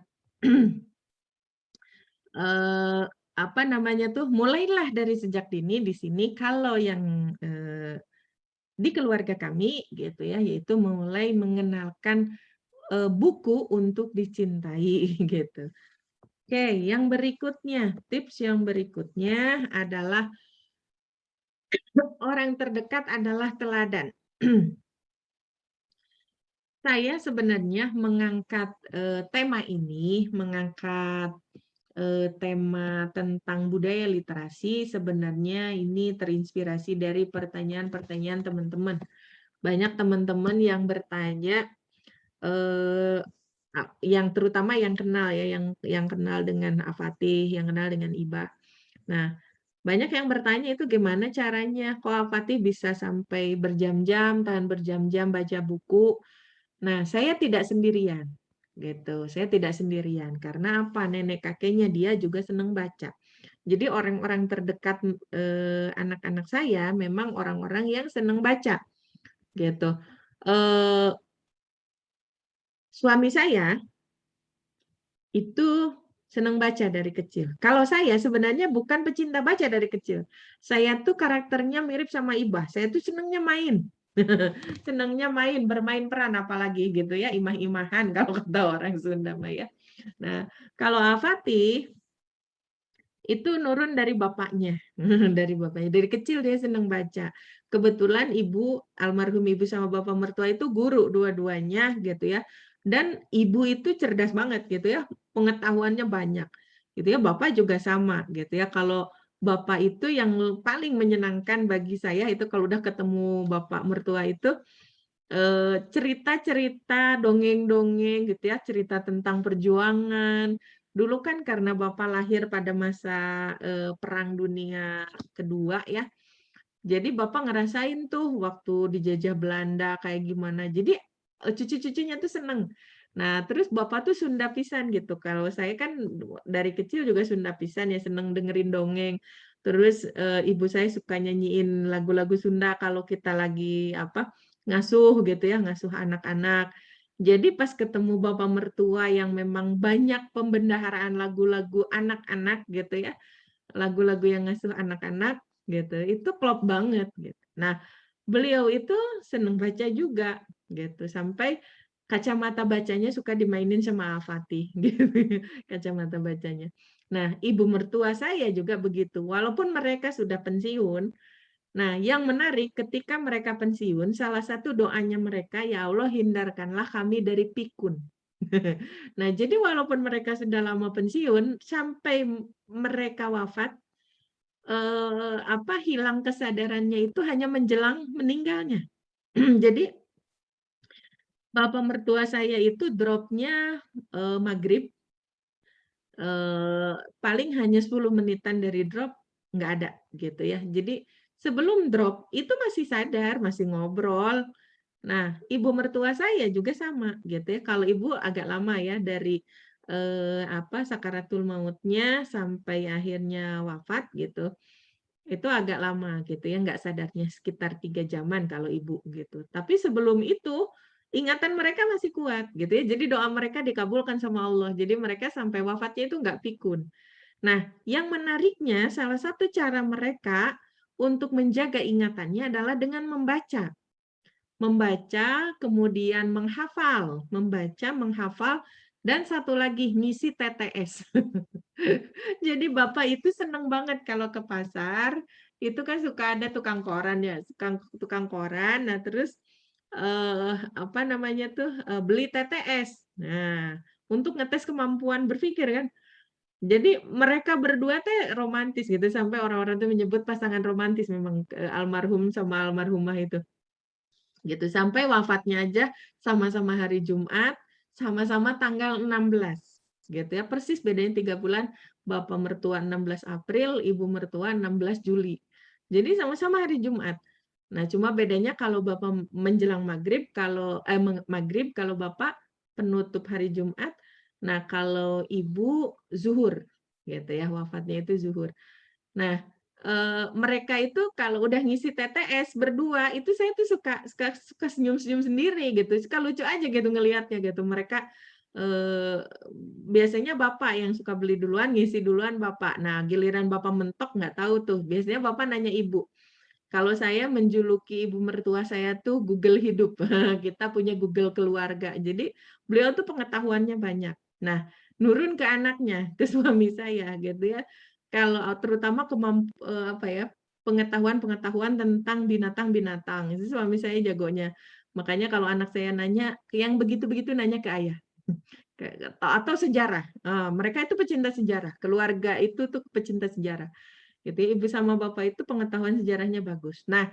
S1: apa namanya tuh mulailah dari sejak dini di sini kalau yang di keluarga kami gitu ya yaitu mulai mengenalkan buku untuk dicintai gitu. Oke, yang berikutnya, tips yang berikutnya adalah orang terdekat adalah teladan. Saya sebenarnya mengangkat tema ini, mengangkat tema tentang budaya literasi, sebenarnya ini terinspirasi dari pertanyaan-pertanyaan teman-teman. Banyak teman-teman yang bertanya, yang terutama yang kenal ya, yang kenal dengan Afatih, yang kenal dengan Iba. Nah, banyak yang bertanya itu gimana caranya kok Al-Fatih bisa sampai berjam-jam, tahan berjam-jam baca buku. Nah, saya tidak sendirian. Gitu. Saya tidak sendirian karena apa? Nenek kakeknya dia juga senang baca. Jadi orang-orang terdekat anak-anak saya memang orang-orang yang senang baca. Gitu. Suami saya itu senang baca dari kecil. Kalau saya sebenarnya bukan pecinta baca dari kecil. Saya tuh karakternya mirip sama Ibah. Saya tuh senangnya main. Senangnya main, bermain peran apalagi gitu ya, imah-imahan kalau kata orang Sunda mah ya. Nah, kalau Al-Fatih itu nurun dari bapaknya. Dari bapaknya. Dari kecil dia senang baca. Kebetulan ibu, almarhum ibu sama bapak mertua itu guru dua-duanya gitu ya. Dan ibu itu cerdas banget gitu ya, pengetahuannya banyak. Gitu ya, bapak juga sama gitu ya. Kalau bapak itu yang paling menyenangkan bagi saya itu kalau udah ketemu bapak mertua itu cerita-cerita, dongeng-dongeng gitu ya, cerita tentang perjuangan. Dulu kan karena Bapak lahir pada masa, Perang Dunia Kedua ya, jadi Bapak ngerasain tuh waktu dijajah Belanda kayak gimana. Jadi, cucu-cucunya tuh seneng. Nah, terus Bapak tuh Sunda pisan gitu. Kalau saya kan dari kecil juga Sunda pisan ya, seneng dengerin dongeng. Terus, ibu saya suka nyanyiin lagu-lagu Sunda kalau kita lagi apa, ngasuh gitu ya, ngasuh anak-anak. Jadi pas ketemu bapak mertua yang memang banyak pembendaharaan lagu-lagu anak-anak gitu ya, lagu-lagu yang ngasuh anak-anak gitu, itu klop banget gitu. Nah, beliau itu seneng baca juga gitu, sampai kacamata bacanya suka dimainin sama Al-Fatih gitu, kacamata bacanya. Nah, ibu mertua saya juga begitu, walaupun mereka sudah pensiun. Nah, yang menarik ketika mereka pensiun, salah satu doanya mereka, "Ya Allah, hindarkanlah kami dari pikun." Nah, jadi walaupun mereka sudah lama pensiun, sampai mereka wafat, hilang kesadarannya itu hanya menjelang meninggalnya. Jadi bapak mertua saya itu drop-nya, maghrib, paling hanya 10 menitan dari drop, nggak ada, gitu ya. Jadi sebelum drop, itu masih sadar, masih ngobrol. Nah, ibu mertua saya juga sama, gitu ya. Kalau ibu agak lama ya, dari, sakaratul mautnya sampai akhirnya wafat, gitu. Itu agak lama gitu ya, nggak sadarnya sekitar 3 jaman kalau ibu gitu. Tapi sebelum itu, ingatan mereka masih kuat gitu ya, jadi doa mereka dikabulkan sama Allah. Jadi mereka sampai wafatnya itu nggak pikun. Nah, yang menariknya salah satu cara mereka untuk menjaga ingatannya adalah dengan membaca. Membaca, kemudian menghafal, membaca, menghafal, dan satu lagi ngisi TTS. Jadi bapak itu seneng banget kalau ke pasar, itu kan suka ada tukang koran ya, tukang tukang koran, nah terus, apa namanya tuh, beli TTS. Nah, untuk ngetes kemampuan berpikir kan. Jadi mereka berdua teh romantis gitu, sampai orang-orang tuh menyebut pasangan romantis memang, almarhum sama almarhumah itu. Gitu, sampai wafatnya aja sama-sama hari Jumat, sama-sama tanggal 16 gitu ya, persis bedanya 3 bulan, bapak mertua 16 April, ibu mertua 16 Juli. Jadi sama-sama hari Jumat. Nah, cuma bedanya kalau bapak menjelang maghrib, kalau maghrib, kalau bapak penutup hari Jumat. Nah, kalau ibu zuhur, gitu ya, wafatnya itu zuhur. Nah, mereka itu kalau udah ngisi TTS berdua, itu saya tuh suka suka suka senyum-senyum sendiri gitu, suka lucu aja gitu ngelihatnya gitu. Mereka, biasanya bapak yang suka beli duluan, ngisi duluan bapak. Nah, giliran bapak mentok nggak tahu tuh, biasanya bapak nanya ibu. Kalau saya menjuluki ibu mertua saya tuh Google hidup, kita punya Google keluarga. Jadi beliau tuh pengetahuannya banyak. Nah, nurun ke anaknya, ke suami saya gitu ya. Kalau terutama pengetahuan-pengetahuan tentang binatang-binatang, itu suami saya jagonya. Makanya kalau anak saya nanya, yang begitu-begitu nanya ke ayah. Atau sejarah, mereka itu pecinta sejarah, keluarga itu tuh pecinta sejarah. Gitu ya, ibu sama bapak itu pengetahuan sejarahnya bagus. Nah,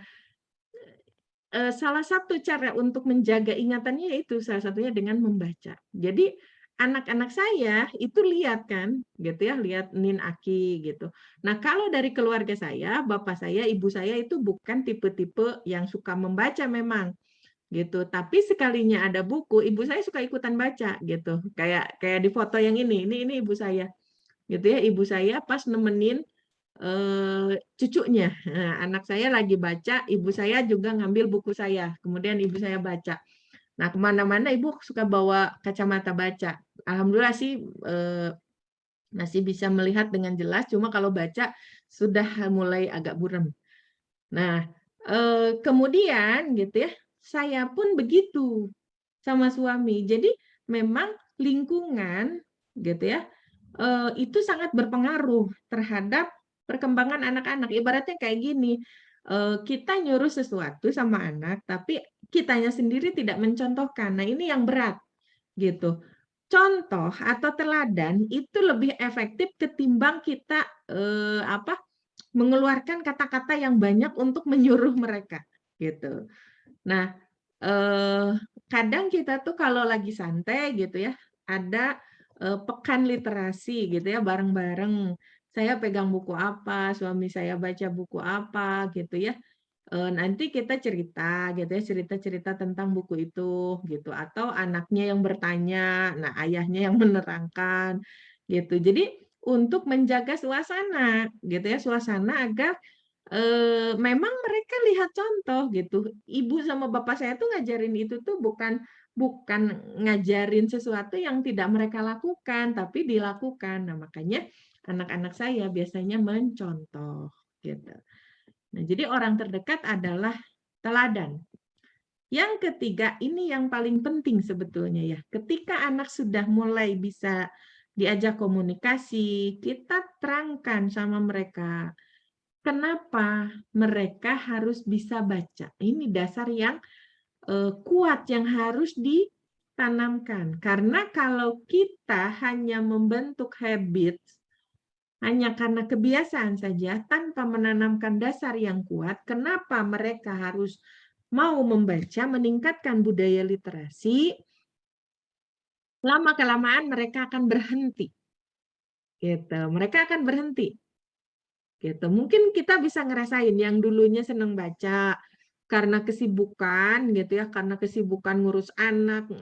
S1: salah satu cara untuk menjaga ingatannya yaitu salah satunya dengan membaca. Jadi anak-anak saya itu lihat kan, gitu ya, lihat Nin Aki gitu. Nah, kalau dari keluarga saya, bapak saya, ibu saya itu bukan tipe-tipe yang suka membaca memang, gitu. Tapi sekalinya ada buku, ibu saya suka ikutan baca gitu. Kayak kayak di foto yang ini ibu saya, gitu ya. Ibu saya pas nemenin cucunya. Nah, anak saya lagi baca, ibu saya juga ngambil buku saya, kemudian ibu saya baca. Nah, kemana-mana ibu suka bawa kacamata baca. Alhamdulillah sih, masih bisa melihat dengan jelas, cuma kalau baca sudah mulai agak buram. Nah, kemudian gitu ya, saya pun begitu sama suami. Jadi memang lingkungan gitu ya, itu sangat berpengaruh terhadap perkembangan anak-anak. Ibaratnya kayak gini, kita nyuruh sesuatu sama anak, tapi kitanya sendiri tidak mencontohkan. Nah, ini yang berat gitu. Contoh atau teladan itu lebih efektif ketimbang kita, mengeluarkan kata-kata yang banyak untuk menyuruh mereka, gitu. Nah, eee, kadang kita tuh kalau lagi santai gitu ya, ada, pekan literasi gitu ya, bareng-bareng. Saya pegang buku apa, suami saya baca buku apa gitu ya. Nanti kita cerita gitu ya, cerita-cerita tentang buku itu gitu, atau anaknya yang bertanya, nah ayahnya yang menerangkan gitu. Jadi untuk menjaga suasana gitu ya, suasana agar, memang mereka lihat contoh gitu. Ibu sama bapak saya tuh ngajarin itu tuh bukan bukan ngajarin sesuatu yang tidak mereka lakukan, tapi dilakukan. Nah makanya anak-anak saya biasanya mencontoh gitu. Nah, jadi orang terdekat adalah teladan. Yang ketiga, ini yang paling penting sebetulnya ya. Ketika anak sudah mulai bisa diajak komunikasi, kita terangkan sama mereka kenapa mereka harus bisa baca. Ini dasar yang kuat yang harus ditanamkan. Karena kalau kita hanya membentuk habit hanya karena kebiasaan saja tanpa menanamkan dasar yang kuat, kenapa mereka harus mau membaca, meningkatkan budaya literasi, lama-kelamaan mereka akan berhenti, gitu. Mereka akan berhenti, gitu. Mungkin kita bisa ngerasain yang dulunya senang baca, karena kesibukan gitu ya, karena kesibukan ngurus anak,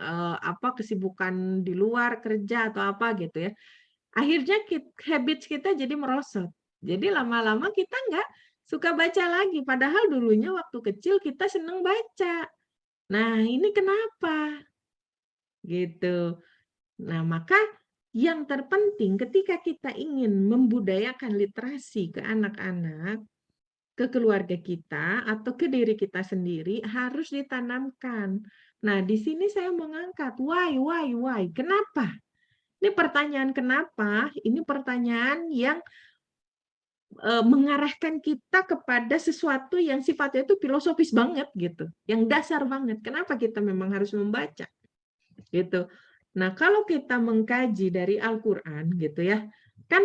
S1: kesibukan di luar kerja atau apa gitu ya. Akhirnya habits kita jadi merosot. Jadi lama-lama kita nggak suka baca lagi, padahal dulunya waktu kecil kita seneng baca. Nah, ini kenapa? Gitu. Nah, maka yang terpenting ketika kita ingin membudayakan literasi ke anak-anak, ke keluarga kita atau ke diri kita sendiri harus ditanamkan. Nah, di sini saya mengangkat why? Kenapa? Ini pertanyaan kenapa, ini pertanyaan yang mengarahkan kita kepada sesuatu yang sifatnya itu filosofis banget gitu, yang dasar banget. Kenapa kita memang harus membaca, gitu. Nah, kalau kita mengkaji dari Al-Qur'an gitu ya, kan,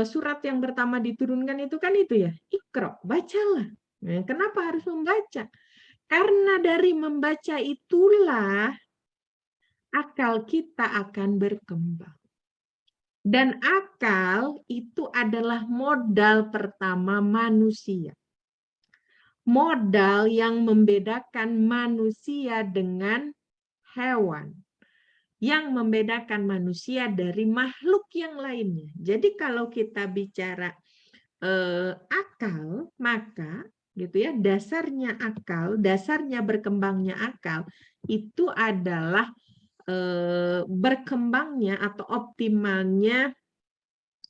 S1: surat yang pertama diturunkan itu kan itu ya, "Iqra", bacalah. Nah, kenapa harus membaca? Karena dari membaca itulah akal kita akan berkembang. Dan akal itu adalah modal pertama manusia. Modal yang membedakan manusia dengan hewan. Yang membedakan manusia dari makhluk yang lainnya. Jadi kalau kita bicara akal, maka gitu ya, dasarnya akal, dasarnya berkembangnya akal itu adalah berkembangnya atau optimalnya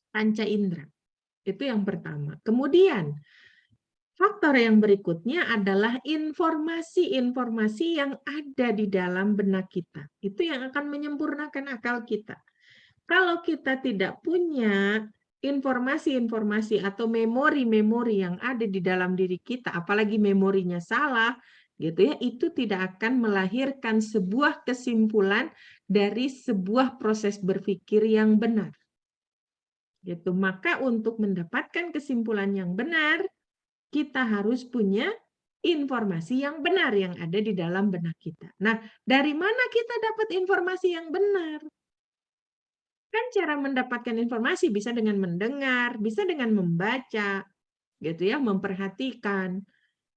S1: panca indera. Itu yang pertama. Kemudian, faktor yang berikutnya adalah informasi-informasi yang ada di dalam benak kita. Itu yang akan menyempurnakan akal kita. Kalau kita tidak punya informasi-informasi atau memori-memori yang ada di dalam diri kita, apalagi memorinya salah, gitu ya, itu tidak akan melahirkan sebuah kesimpulan dari sebuah proses berpikir yang benar. Gitu. Maka untuk mendapatkan kesimpulan yang benar, kita harus punya informasi yang benar yang ada di dalam benak kita. Nah, dari mana kita dapat informasi yang benar? Kan cara mendapatkan informasi bisa dengan mendengar, bisa dengan membaca, gitu ya, memperhatikan.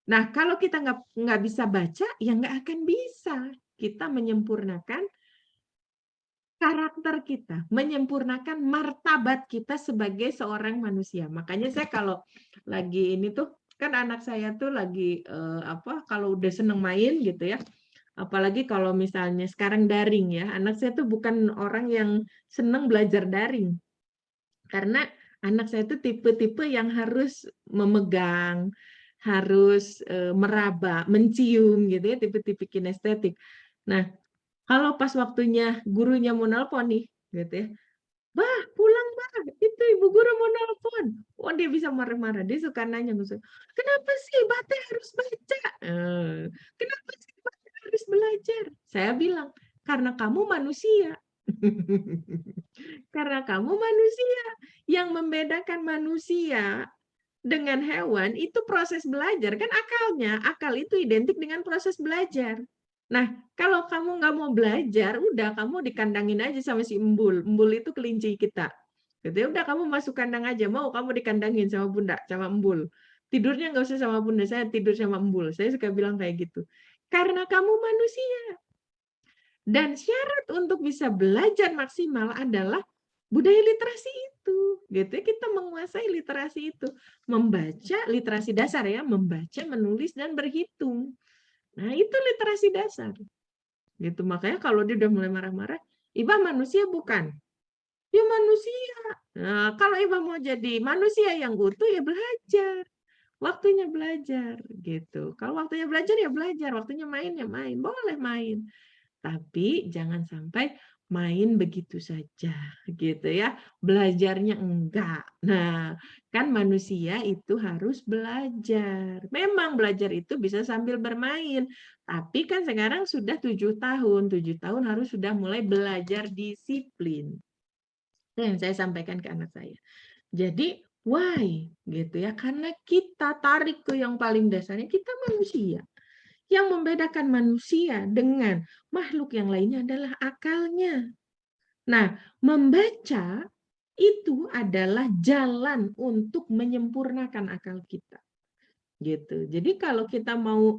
S1: Nah, kalau kita nggak bisa baca, ya nggak akan bisa kita menyempurnakan karakter kita, menyempurnakan martabat kita sebagai seorang manusia. Makanya saya kalau lagi ini tuh, kan anak saya tuh lagi, kalau udah seneng main gitu ya, apalagi kalau misalnya sekarang daring ya, anak saya tuh bukan orang yang seneng belajar daring. Karena anak saya tuh tipe-tipe yang harus memegang, harus, meraba, mencium gitu ya, tipe-tipe kinestetik. Nah, kalau pas waktunya gurunya mau nelpon nih, gitu ya, "Bah, pulang Bah, itu ibu guru mau nelpon." Oh, dia bisa marah-marah, dia suka nanya sama saya, "Kenapa sih Bah teh harus baca?" "Kenapa sih Bah teh harus belajar?" Saya bilang, "Karena kamu manusia." Karena kamu manusia. Yang membedakan manusia dengan hewan itu proses belajar, kan akalnya, akal itu identik dengan proses belajar. Nah, kalau kamu nggak mau belajar, udah kamu dikandangin aja sama si embul. Embul itu kelinci kita. Gitu ya, udah kamu masuk kandang aja, mau kamu dikandangin sama bunda, sama embul. Tidurnya nggak usah sama bunda, saya tidur sama embul. Saya suka bilang kayak gitu. Karena kamu manusia. Dan syarat untuk bisa belajar maksimal adalah budaya literasi itu. Gitu ya, kita menguasai literasi itu. Membaca, literasi dasar ya, membaca, menulis, dan berhitung. Nah, itu literasi dasar. Gitu. Makanya kalau dia udah mulai marah-marah, Ibah manusia bukan? Ya manusia. Nah, kalau Ibah mau jadi manusia yang utuh ya belajar. Waktunya belajar gitu. Kalau waktunya belajar ya belajar, waktunya main ya main. Boleh main. Tapi jangan sampai main begitu saja gitu ya. Belajarnya enggak. Nah, kan manusia itu harus belajar. Memang belajar itu bisa sambil bermain. Tapi kan sekarang sudah 7 tahun. 7 tahun harus sudah mulai belajar disiplin. Itu yang saya sampaikan ke anak saya. Jadi, why? Gitu ya. Karena kita tarik ke yang paling dasarnya, kita manusia. Yang membedakan manusia dengan makhluk yang lainnya adalah akalnya. Nah, membaca itu adalah jalan untuk menyempurnakan akal kita. Gitu. Jadi kalau kita mau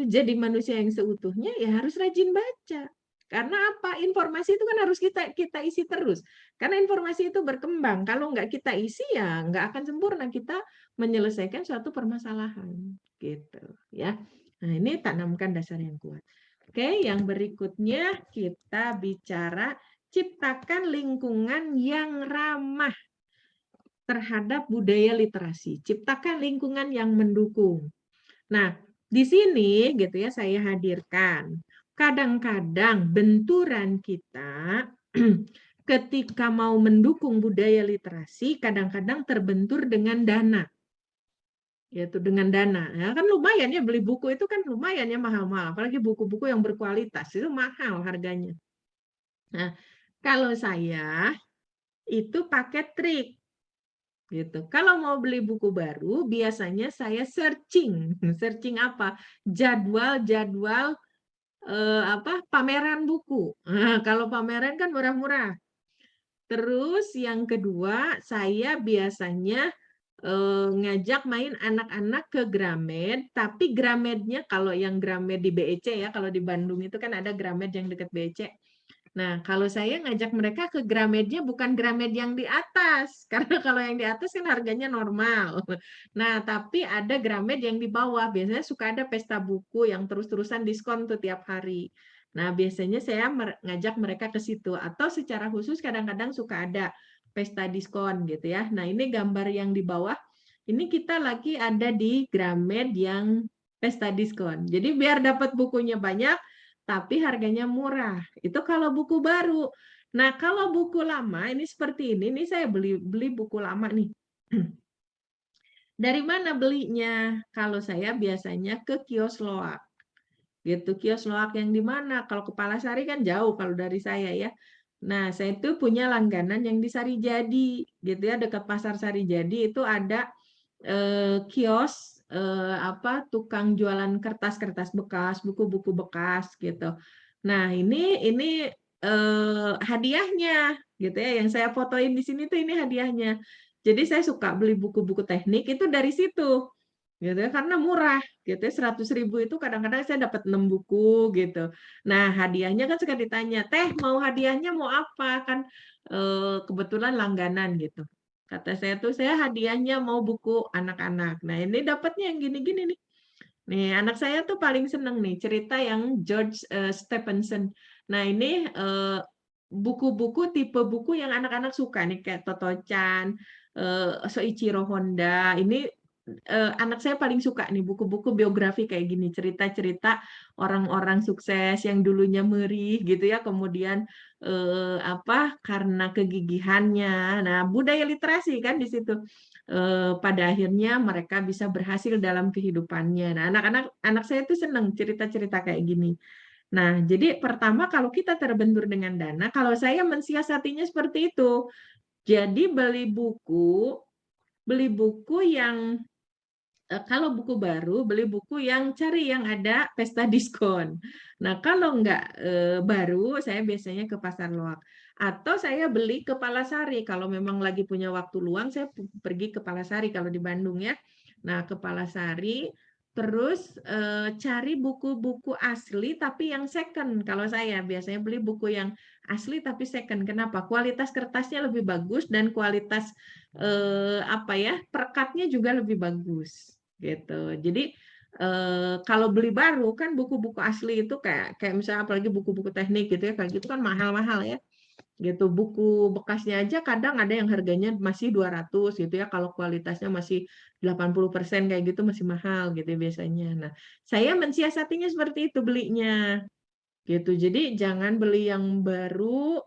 S1: jadi manusia yang seutuhnya ya harus rajin baca. Karena apa? Informasi itu kan harus kita isi terus. Karena informasi itu berkembang. Kalau nggak kita isi ya nggak akan sempurna kita menyelesaikan suatu permasalahan. Gitu ya. Nah, ini tanamkan dasar yang kuat. Oke, yang berikutnya kita bicara ciptakan lingkungan yang ramah terhadap budaya literasi. Ciptakan lingkungan yang mendukung. Nah, di sini gitu ya saya hadirkan. Kadang-kadang benturan kita ketika mau mendukung budaya literasi kadang-kadang terbentur dengan dana. Yaitu dengan dana. Ya, kan lumayan ya beli buku itu kan lumayan ya mahal-mahal, apalagi buku-buku yang berkualitas itu mahal harganya. Nah, kalau saya itu pakai trik gitu. Kalau mau beli buku baru, biasanya saya searching. Searching apa? Jadwal-jadwal pameran buku. Nah, kalau pameran kan murah-murah. Terus yang kedua, saya biasanya ngajak main anak-anak ke Gramed, tapi Gramednya kalau yang Gramed di BEC ya, kalau di Bandung itu kan ada Gramed yang dekat BEC. Nah, kalau saya ngajak mereka ke Gramednya bukan Gramed yang di atas, karena kalau yang di atas kan harganya normal. Nah, tapi ada Gramed yang di bawah. Biasanya suka ada pesta buku yang terus-terusan diskon tuh tiap hari. Nah, biasanya saya ngajak mereka ke situ. Atau secara khusus kadang-kadang suka ada pesta diskon gitu ya. Nah, ini gambar yang di bawah. Ini kita lagi ada di Gramed yang pesta diskon. Jadi biar dapat bukunya banyak, tapi harganya murah. Itu kalau buku baru. Nah, kalau buku lama ini seperti ini saya beli buku lama nih. Dari mana belinya? Kalau saya biasanya ke kios loak. Gitu, kios loak yang di mana? Kalau Kepalasari kan jauh kalau dari saya ya. Nah, saya itu punya langganan yang di Sarijadi, gitu ya, dekat Pasar Sarijadi itu ada kios tukang jualan kertas-kertas bekas, buku-buku bekas gitu. Nah, ini hadiahnya gitu ya, yang saya fotoin di sini tuh ini hadiahnya. Jadi saya suka beli buku-buku teknik itu dari situ. Gitu ya, karena murah gitu ya, 100.000 itu kadang-kadang saya dapat 6 buku gitu. Nah, hadiahnya kan suka ditanya, "Teh, mau hadiahnya mau apa?" Kan kebetulan langganan gitu. Kata saya tuh, "Saya hadiahnya mau buku anak-anak." Nah, ini dapatnya yang gini-gini nih. Nih, anak saya tuh paling seneng nih cerita yang George Stephenson. Nah, ini buku-buku tipe buku yang anak-anak suka nih kayak Toto-chan, Soichiro Honda. Ini anak saya paling suka nih buku-buku biografi kayak gini, cerita-cerita orang-orang sukses yang dulunya merih gitu ya, kemudian karena kegigihannya. Nah, budaya literasi kan di situ. Pada akhirnya mereka bisa berhasil dalam kehidupannya. Nah, anak saya itu senang cerita-cerita kayak gini. Nah, jadi pertama kalau kita terbentur dengan dana, kalau saya mensiasatinya seperti itu. Jadi beli buku yang kalau buku baru, beli buku yang cari yang ada pesta diskon. Nah, kalau nggak baru, saya biasanya ke Pasar Loak. Atau saya beli ke Palasari. Kalau memang lagi punya waktu luang, saya pergi ke Palasari kalau di Bandung ya. Nah, ke Palasari, terus cari buku-buku asli tapi yang second. Kalau saya biasanya beli buku yang asli tapi second. Kenapa? Kualitas kertasnya lebih bagus dan kualitas apa ya, perekatnya juga lebih bagus gitu. Jadi kalau beli baru kan buku-buku asli itu kayak kayak misalnya apalagi buku-buku teknik gitu ya, kayak gitu kan mahal-mahal ya. Gitu. Buku bekasnya aja kadang ada yang harganya masih 200 gitu ya, kalau kualitasnya masih 80% kayak gitu masih mahal gitu ya biasanya. Nah, saya mensiasatinya seperti itu belinya gitu. Jadi jangan beli yang baru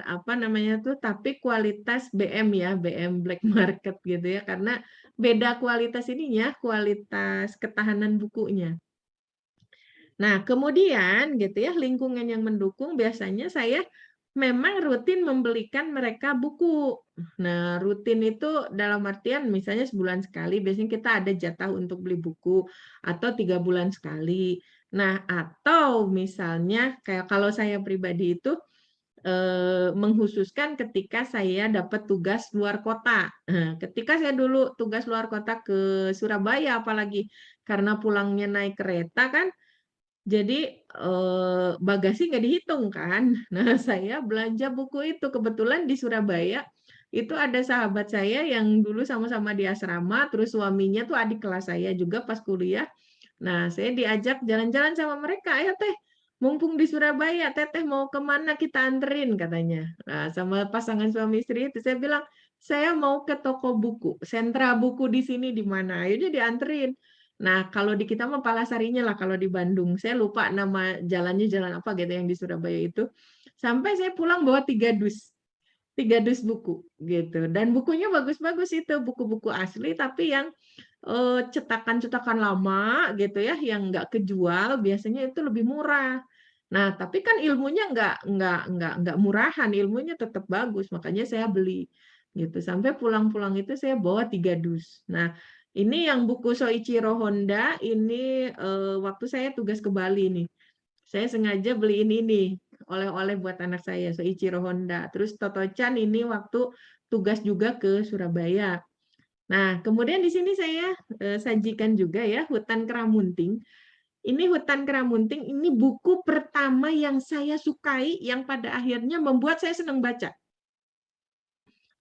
S1: apa namanya tuh tapi kualitas BM ya, BM black market gitu ya, karena beda kualitas ininya, kualitas ketahanan bukunya. Nah, kemudian gitu ya, lingkungan yang mendukung biasanya saya memang rutin membelikan mereka buku. Nah, rutin itu dalam artian misalnya sebulan sekali, biasanya kita ada jatah untuk beli buku, atau 3 bulan sekali. Nah, atau misalnya kayak kalau saya pribadi itu menghususkan ketika saya dapat tugas luar kota. Nah, ketika saya dulu tugas luar kota ke Surabaya apalagi karena pulangnya naik kereta kan, jadi bagasi nggak dihitung kan. Nah, saya belanja buku itu kebetulan di Surabaya itu ada sahabat saya yang dulu sama-sama di asrama, terus suaminya tuh adik kelas saya juga pas kuliah. Nah, saya diajak jalan-jalan sama mereka, ayo teh, mumpung di Surabaya, teteh mau kemana kita anterin katanya. Nah, sama pasangan suami istri itu saya bilang, saya mau ke toko buku, sentra buku di sini di mana, akhirnya dianterin. Nah, kalau di kita mah Palasarinya lah, kalau di Bandung. Saya lupa nama jalannya jalan apa gitu yang di Surabaya itu. Sampai saya pulang bawa 3 dus buku gitu. Dan bukunya bagus-bagus itu, buku-buku asli tapi yang cetakan-cetakan lama gitu ya, yang nggak kejual, biasanya itu lebih murah. Nah, tapi kan ilmunya nggak murahan, ilmunya tetap bagus, makanya saya beli gitu. Sampai pulang-pulang itu saya bawa 3 dus. Nah, ini yang buku Soichiro Honda ini waktu saya tugas ke Bali nih. Saya sengaja beli ini nih, oleh-oleh buat anak saya, Soichiro Honda. Terus Toto-chan ini waktu tugas juga ke Surabaya. Nah, kemudian di sini saya sajikan juga ya Hutan Keramunting. Ini Hutan Keramunting ini buku pertama yang saya sukai yang pada akhirnya membuat saya senang baca.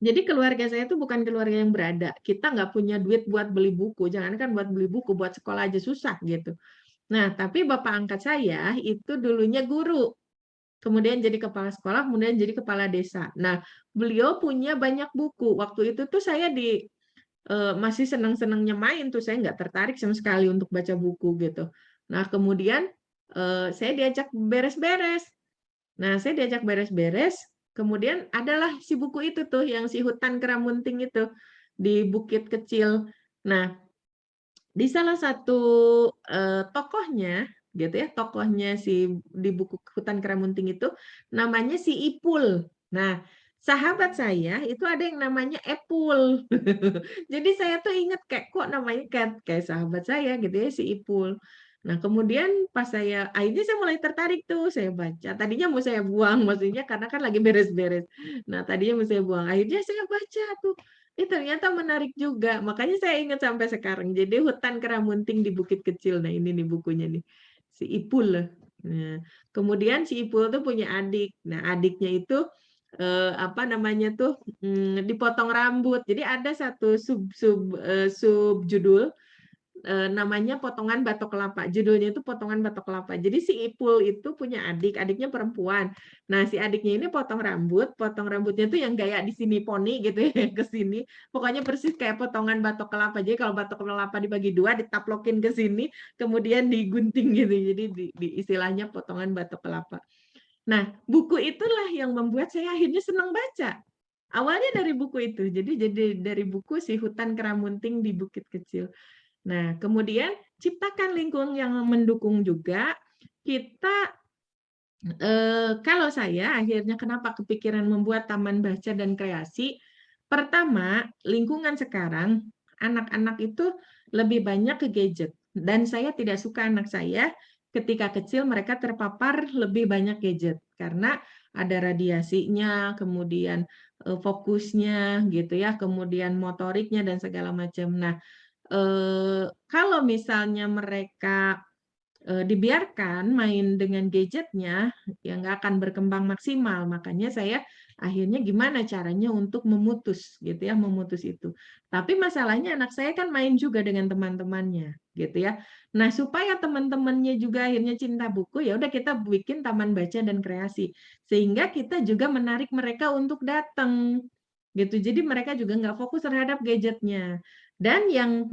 S1: Jadi keluarga saya itu bukan keluarga yang berada. Kita nggak punya duit buat beli buku. Jangankan buat beli buku, buat sekolah aja susah gitu. Nah, tapi bapak angkat saya itu dulunya guru. Kemudian jadi kepala sekolah, kemudian jadi kepala desa. Nah, beliau punya banyak buku. Waktu itu tuh saya masih senang-senangnya main tuh, saya nggak tertarik sama sekali untuk baca buku gitu. Nah, kemudian saya diajak beres-beres. Nah, saya diajak beres-beres, kemudian adalah si buku itu tuh, yang si Hutan Keramunting itu, di Bukit Kecil. Nah, di salah satu tokohnya, gitu ya, tokohnya si di buku Hutan Keramunting itu, namanya si Ipul. Nah, sahabat saya itu ada yang namanya Epul. Jadi saya tuh inget kayak kok namanya kayak sahabat saya gitu ya si Ipul. Nah, kemudian pas akhirnya saya mulai tertarik tuh, saya baca. Tadinya mau saya buang, maksudnya karena kan lagi beres-beres. Nah, tadinya mau saya buang. Akhirnya saya baca tuh. Ternyata menarik juga. Makanya saya ingat sampai sekarang. Jadi Hutan Keramunting di Bukit Kecil. Nah, ini nih bukunya nih. Si Ipul. Nah, kemudian si Ipul tuh punya adik. Nah, adiknya itu apa namanya tuh dipotong rambut. Jadi ada satu sub judul namanya Potongan Batok Kelapa. Judulnya itu Potongan Batok Kelapa. Jadi si Ipul itu punya adik, adiknya perempuan. Nah, si adiknya ini potong rambutnya tuh yang gaya di sini poni gitu ya, ke sini. Pokoknya persis kayak potongan batok kelapa. Jadi kalau batok kelapa dibagi dua, ditaplokin ke sini, kemudian digunting gitu. Jadi istilahnya potongan batok kelapa. Nah, buku itulah yang membuat saya akhirnya senang baca. Awalnya dari buku itu. Jadi dari buku si Hutan Keramunting di Bukit Kecil. Nah, kemudian ciptakan lingkungan yang mendukung juga. Kita, kalau saya akhirnya kenapa kepikiran membuat taman baca dan kreasi, pertama, lingkungan sekarang anak-anak itu lebih banyak ke gadget. Dan saya tidak suka anak saya ketika kecil mereka terpapar lebih banyak gadget karena ada radiasinya, kemudian fokusnya gitu ya, kemudian motoriknya dan segala macam. Nah, kalau misalnya mereka dibiarkan main dengan gadgetnya, ya nggak akan berkembang maksimal. Makanya saya akhirnya gimana caranya untuk memutus gitu ya, memutus itu. Tapi masalahnya anak saya kan main juga dengan teman-temannya gitu ya. Nah, supaya teman-temannya juga akhirnya cinta buku, ya udah kita bikin taman baca dan kreasi. Sehingga kita juga menarik mereka untuk datang gitu. Jadi mereka juga nggak fokus terhadap gadgetnya. Dan yang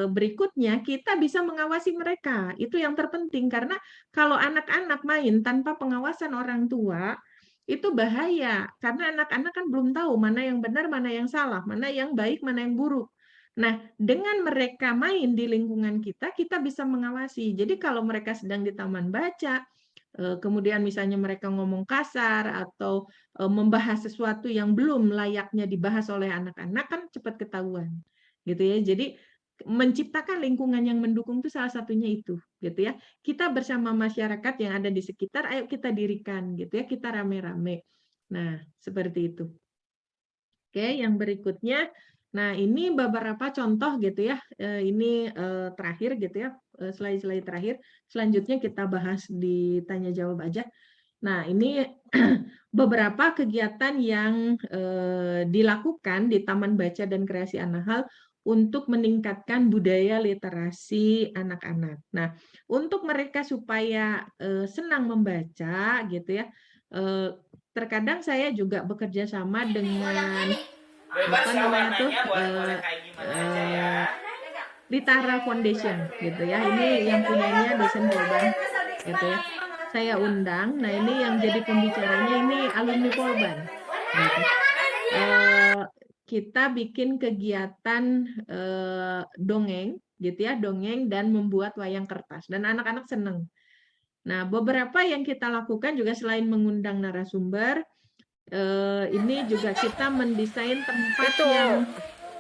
S1: berikutnya kita bisa mengawasi mereka. Itu yang terpenting karena kalau anak-anak main tanpa pengawasan orang tua itu bahaya karena anak-anak kan belum tahu mana yang benar, mana yang salah, mana yang baik, mana yang buruk. Nah, dengan mereka main di lingkungan kita, kita bisa mengawasi. Jadi kalau mereka sedang di taman baca, kemudian misalnya mereka ngomong kasar atau membahas sesuatu yang belum layaknya dibahas oleh anak-anak kan cepat ketahuan gitu ya. Jadi menciptakan lingkungan yang mendukung itu salah satunya itu gitu ya. Kita bersama masyarakat yang ada di sekitar ayo kita dirikan gitu ya, kita rame-rame. Nah, seperti itu. Oke, yang berikutnya nah ini beberapa contoh gitu ya. Ini terakhir gitu ya, slide-slide terakhir. Selanjutnya kita bahas di tanya jawab aja. Nah, ini beberapa kegiatan yang dilakukan di Taman Baca dan Kreasi Anahal untuk meningkatkan budaya literasi anak-anak. Nah, untuk mereka supaya senang membaca gitu ya, terkadang saya juga bekerja sama dengan apa namanya tuh Litara Foundation gitu ya. Ini yang punyanya dosen Polban gitu ya. Saya undang. Nah, ini yang jadi pembicaranya ini alumni Polban. Gitu. Kita bikin kegiatan dongeng gitu ya, dongeng dan membuat wayang kertas dan anak-anak seneng. Nah, beberapa yang kita lakukan juga selain mengundang narasumber, ini juga kita mendesain tempat yang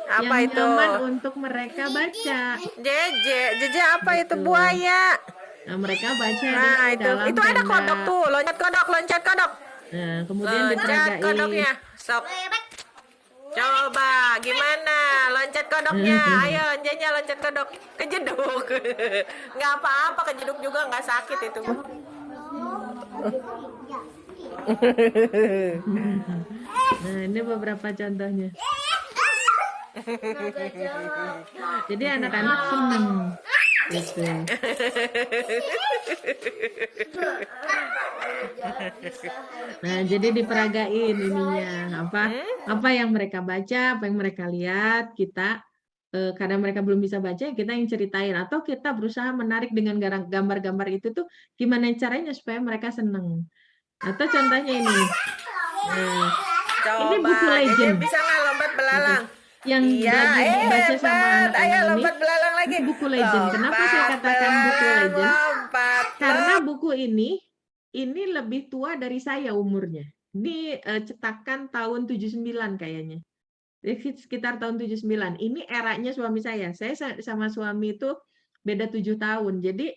S3: Apa itu?
S1: nyaman untuk mereka baca.
S3: Jeje apa itu
S1: Gitu.
S3: buaya?
S1: Nah, mereka baca
S3: Nah,
S1: di dalam
S3: itu ada
S1: tenda.
S3: kodok tuh, loncat kodok.
S1: Nah, kemudian
S3: Loncat
S1: diperagain.
S3: kodoknya. Sok. Coba gimana loncat kodoknya? Ayo, Jenya loncat kodok. Kejeduk. Nggak apa-apa, kejeduk juga nggak sakit itu.
S1: Nah, ini beberapa contohnya. Jadi anak-anak seneng gitu. Nah, jadi diperagain ininya apa yang mereka baca, apa yang mereka lihat, kita karena mereka belum bisa baca, kita yang ceritain atau kita berusaha menarik dengan gambar-gambar itu tuh gimana caranya supaya mereka seneng. Atau contohnya ini nih. Nah, ini buku
S3: Coba, Jeje
S1: legend.
S3: bisa nggak lompat belalang?
S1: Yang
S3: Iya,
S1: lagi dibaca sama
S3: hebat. Ayo
S1: anak-anak ini,
S3: lompat belalang lagi.
S1: ini buku legend. Kenapa saya katakan buku legend?
S3: Lompat.
S1: Karena buku ini lebih tua dari saya umurnya. Ini cetakan tahun 79 kayaknya. Sekitar tahun 79. Ini eranya suami saya. Saya sama suami itu beda 7 tahun. Jadi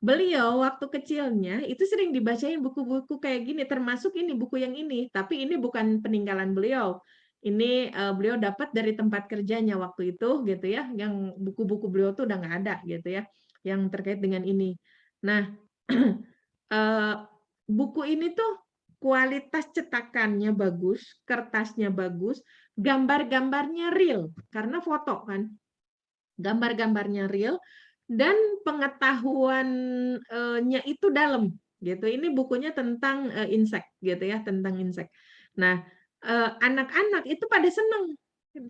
S1: beliau waktu kecilnya itu sering dibacain buku-buku kayak gini, termasuk ini buku yang ini. Tapi ini bukan peninggalan beliau. Ini beliau dapat dari tempat kerjanya waktu itu gitu ya. Yang buku-buku beliau tuh udah nggak ada gitu ya. Yang terkait dengan ini. Nah, buku ini tuh kualitas cetakannya bagus, kertasnya bagus, gambar-gambarnya real karena foto kan. Gambar-gambarnya real dan pengetahuannya itu dalam gitu. Ini bukunya tentang insek gitu ya, tentang insek. Nah, anak-anak itu pada seneng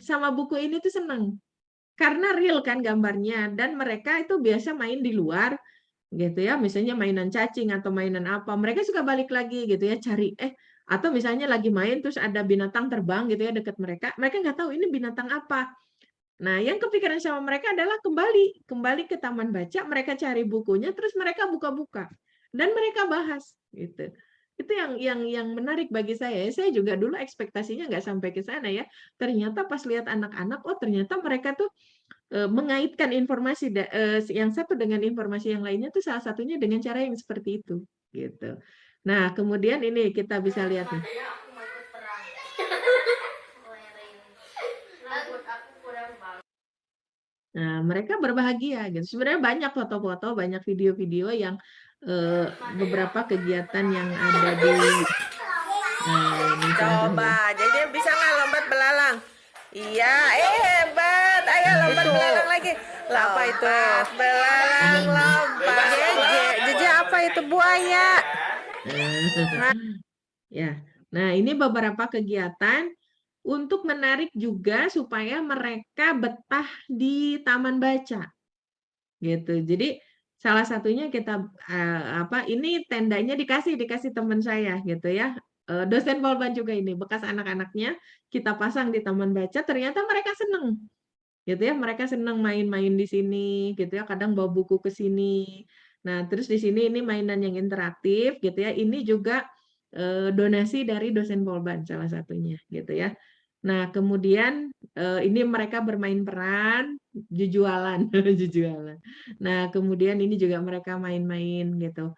S1: sama buku ini tuh seneng karena real kan gambarnya dan mereka itu biasa main di luar gitu ya, misalnya mainan cacing atau mainan apa, mereka suka balik lagi gitu ya cari atau misalnya lagi main terus ada binatang terbang gitu ya dekat mereka, mereka nggak tahu ini binatang apa. Nah, yang kepikiran sama mereka adalah kembali ke taman baca, mereka cari bukunya, terus mereka buka-buka dan mereka bahas gitu. Itu yang menarik bagi saya. Saya juga dulu ekspektasinya nggak sampai ke sana ya. Ternyata pas lihat anak-anak, oh ternyata mereka tuh mengaitkan informasi yang satu dengan informasi yang lainnya tuh salah satunya dengan cara yang seperti itu gitu. Nah, kemudian ini kita bisa lihat nih. Nah, mereka berbahagia gitu. Sebenarnya banyak foto-foto, banyak video-video yang beberapa kegiatan yang ada di ini contohnya.
S3: Coba, jadi bisa nggak lompat belalang? Iya, hebat. Ayo lompat belalang lagi. Apa itu? Belalang lompat. Jeje, jeje apa itu buaya?
S1: Ya. Nah, ini beberapa kegiatan untuk menarik juga supaya mereka betah di taman baca. Gitu. Jadi salah satunya kita ini tendanya dikasih teman saya gitu ya. Dosen Polban juga ini bekas anak-anaknya kita pasang di taman baca, ternyata mereka seneng gitu ya, mereka seneng main-main di sini gitu ya, kadang bawa buku ke sini. Nah, terus di sini ini mainan yang interaktif gitu ya, ini juga donasi dari dosen Polban salah satunya gitu ya. Nah, kemudian ini mereka bermain peran, jujualan, jujualan. Nah, kemudian ini juga mereka main-main gitu.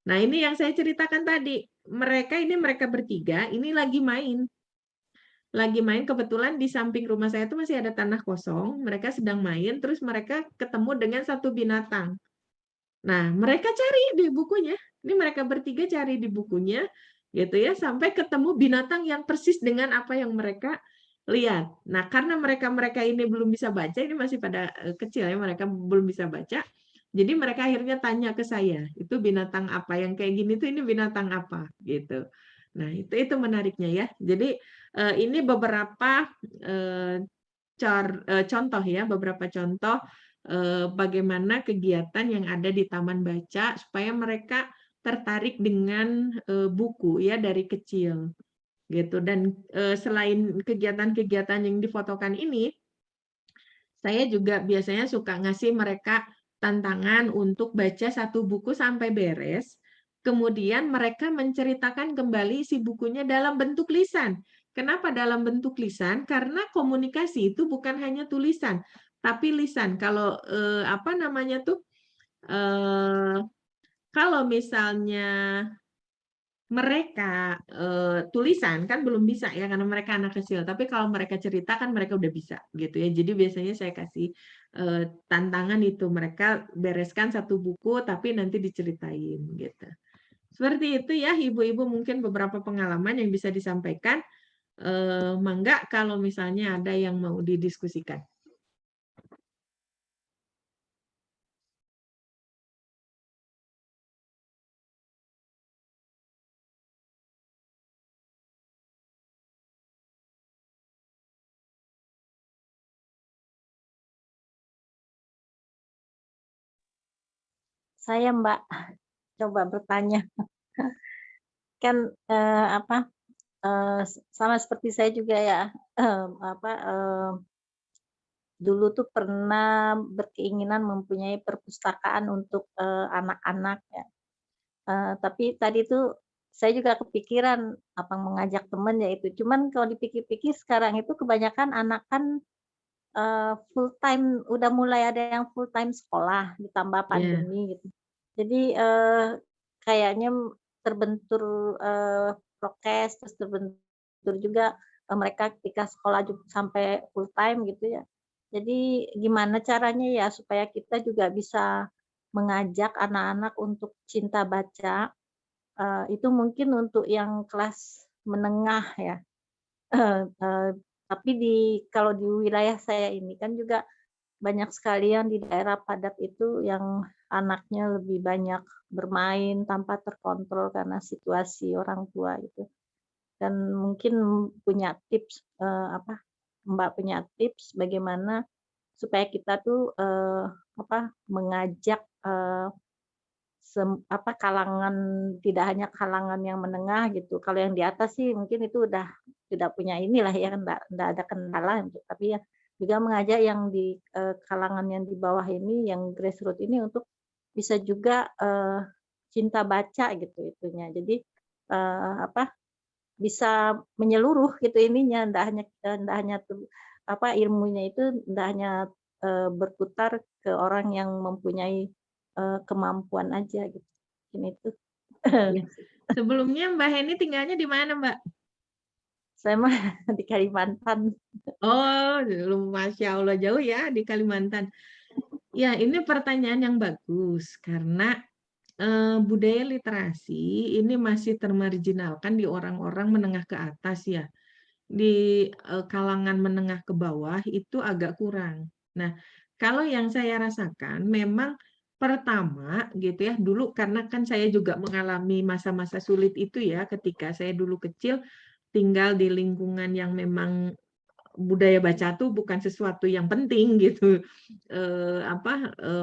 S1: Nah, ini yang saya ceritakan tadi. Mereka bertiga, ini lagi main. Lagi main, kebetulan di samping rumah saya itu masih ada tanah kosong. Mereka sedang main, terus mereka ketemu dengan satu binatang. Nah, mereka cari di bukunya. Ini mereka bertiga cari di bukunya, gitu ya, sampai ketemu binatang yang persis dengan apa yang mereka lihat. Nah, karena mereka ini belum bisa baca, ini masih pada kecil ya, mereka belum bisa baca. Jadi mereka akhirnya tanya ke saya, itu binatang apa yang kayak gini tuh ini binatang apa gitu. Nah, itu menariknya ya. Jadi ini beberapa contoh ya, beberapa contoh bagaimana kegiatan yang ada di taman baca supaya mereka tertarik dengan buku ya dari kecil gitu. Dan selain kegiatan-kegiatan yang difotokan ini, saya juga biasanya suka ngasih mereka tantangan untuk baca satu buku sampai beres. Kemudian mereka menceritakan kembali isi bukunya dalam bentuk lisan. Kenapa dalam bentuk lisan? Karena komunikasi itu bukan hanya tulisan, tapi lisan. Kalau apa namanya tuh? Kalau misalnya mereka tulisan kan belum bisa ya karena mereka anak kecil. Tapi kalau mereka cerita kan mereka udah bisa gitu ya. Jadi biasanya saya kasih tantangan itu mereka bereskan satu buku tapi nanti diceritain gitu. Seperti itu ya ibu-ibu mungkin beberapa pengalaman yang bisa disampaikan. Mangga kalau misalnya ada yang mau didiskusikan.
S2: Saya Mbak, coba bertanya. Kan sama seperti saya juga ya, dulu tuh pernah berkeinginan mempunyai perpustakaan untuk anak-anak ya. Tapi tadi tuh saya juga kepikiran apa mengajak teman ya itu. Cuman kalau dipikir-pikir sekarang itu kebanyakan anak kan full time, udah mulai ada yang full time sekolah ditambah
S1: Ya,
S2: pandemi gitu. Jadi kayaknya terbentur prokes, terus terbentur juga mereka ketika sekolah sampai full time gitu ya. Jadi gimana caranya ya supaya kita juga bisa mengajak anak-anak untuk cinta baca, itu mungkin untuk yang kelas menengah ya. Tapi kalau di wilayah saya ini kan juga banyak sekali yang di daerah padat itu yang anaknya lebih banyak bermain tanpa terkontrol karena situasi orang tua itu. Dan mungkin punya tips, Mbak punya tips bagaimana supaya kita tuh, mengajak, kalangan, tidak hanya kalangan yang menengah gitu. Kalau yang di atas sih mungkin itu udah tidak punya inilah ya, enggak ada kendala untuk, tapi ya juga mengajak yang di kalangan yang di bawah ini, yang grassroots ini untuk bisa juga cinta baca gitu itunya. Jadi bisa menyeluruh gitu ininya, enggak hanya ilmunya itu enggak hanya berputar ke orang yang mempunyai, kemampuan aja gitu. Ini tuh
S1: Ya. Sebelumnya Mbak Heni tinggalnya di mana, Mbak?
S2: saya mah di Kalimantan.
S1: Oh, Masya Allah jauh ya di Kalimantan. Ya, ini pertanyaan yang bagus karena budaya literasi ini masih termarginalkan di orang-orang menengah ke atas ya. Di kalangan menengah ke bawah itu agak kurang. Nah, kalau yang saya rasakan memang pertama gitu ya, dulu karena kan saya juga mengalami masa-masa sulit itu ya ketika saya dulu kecil tinggal di lingkungan yang memang budaya baca tuh bukan sesuatu yang penting gitu.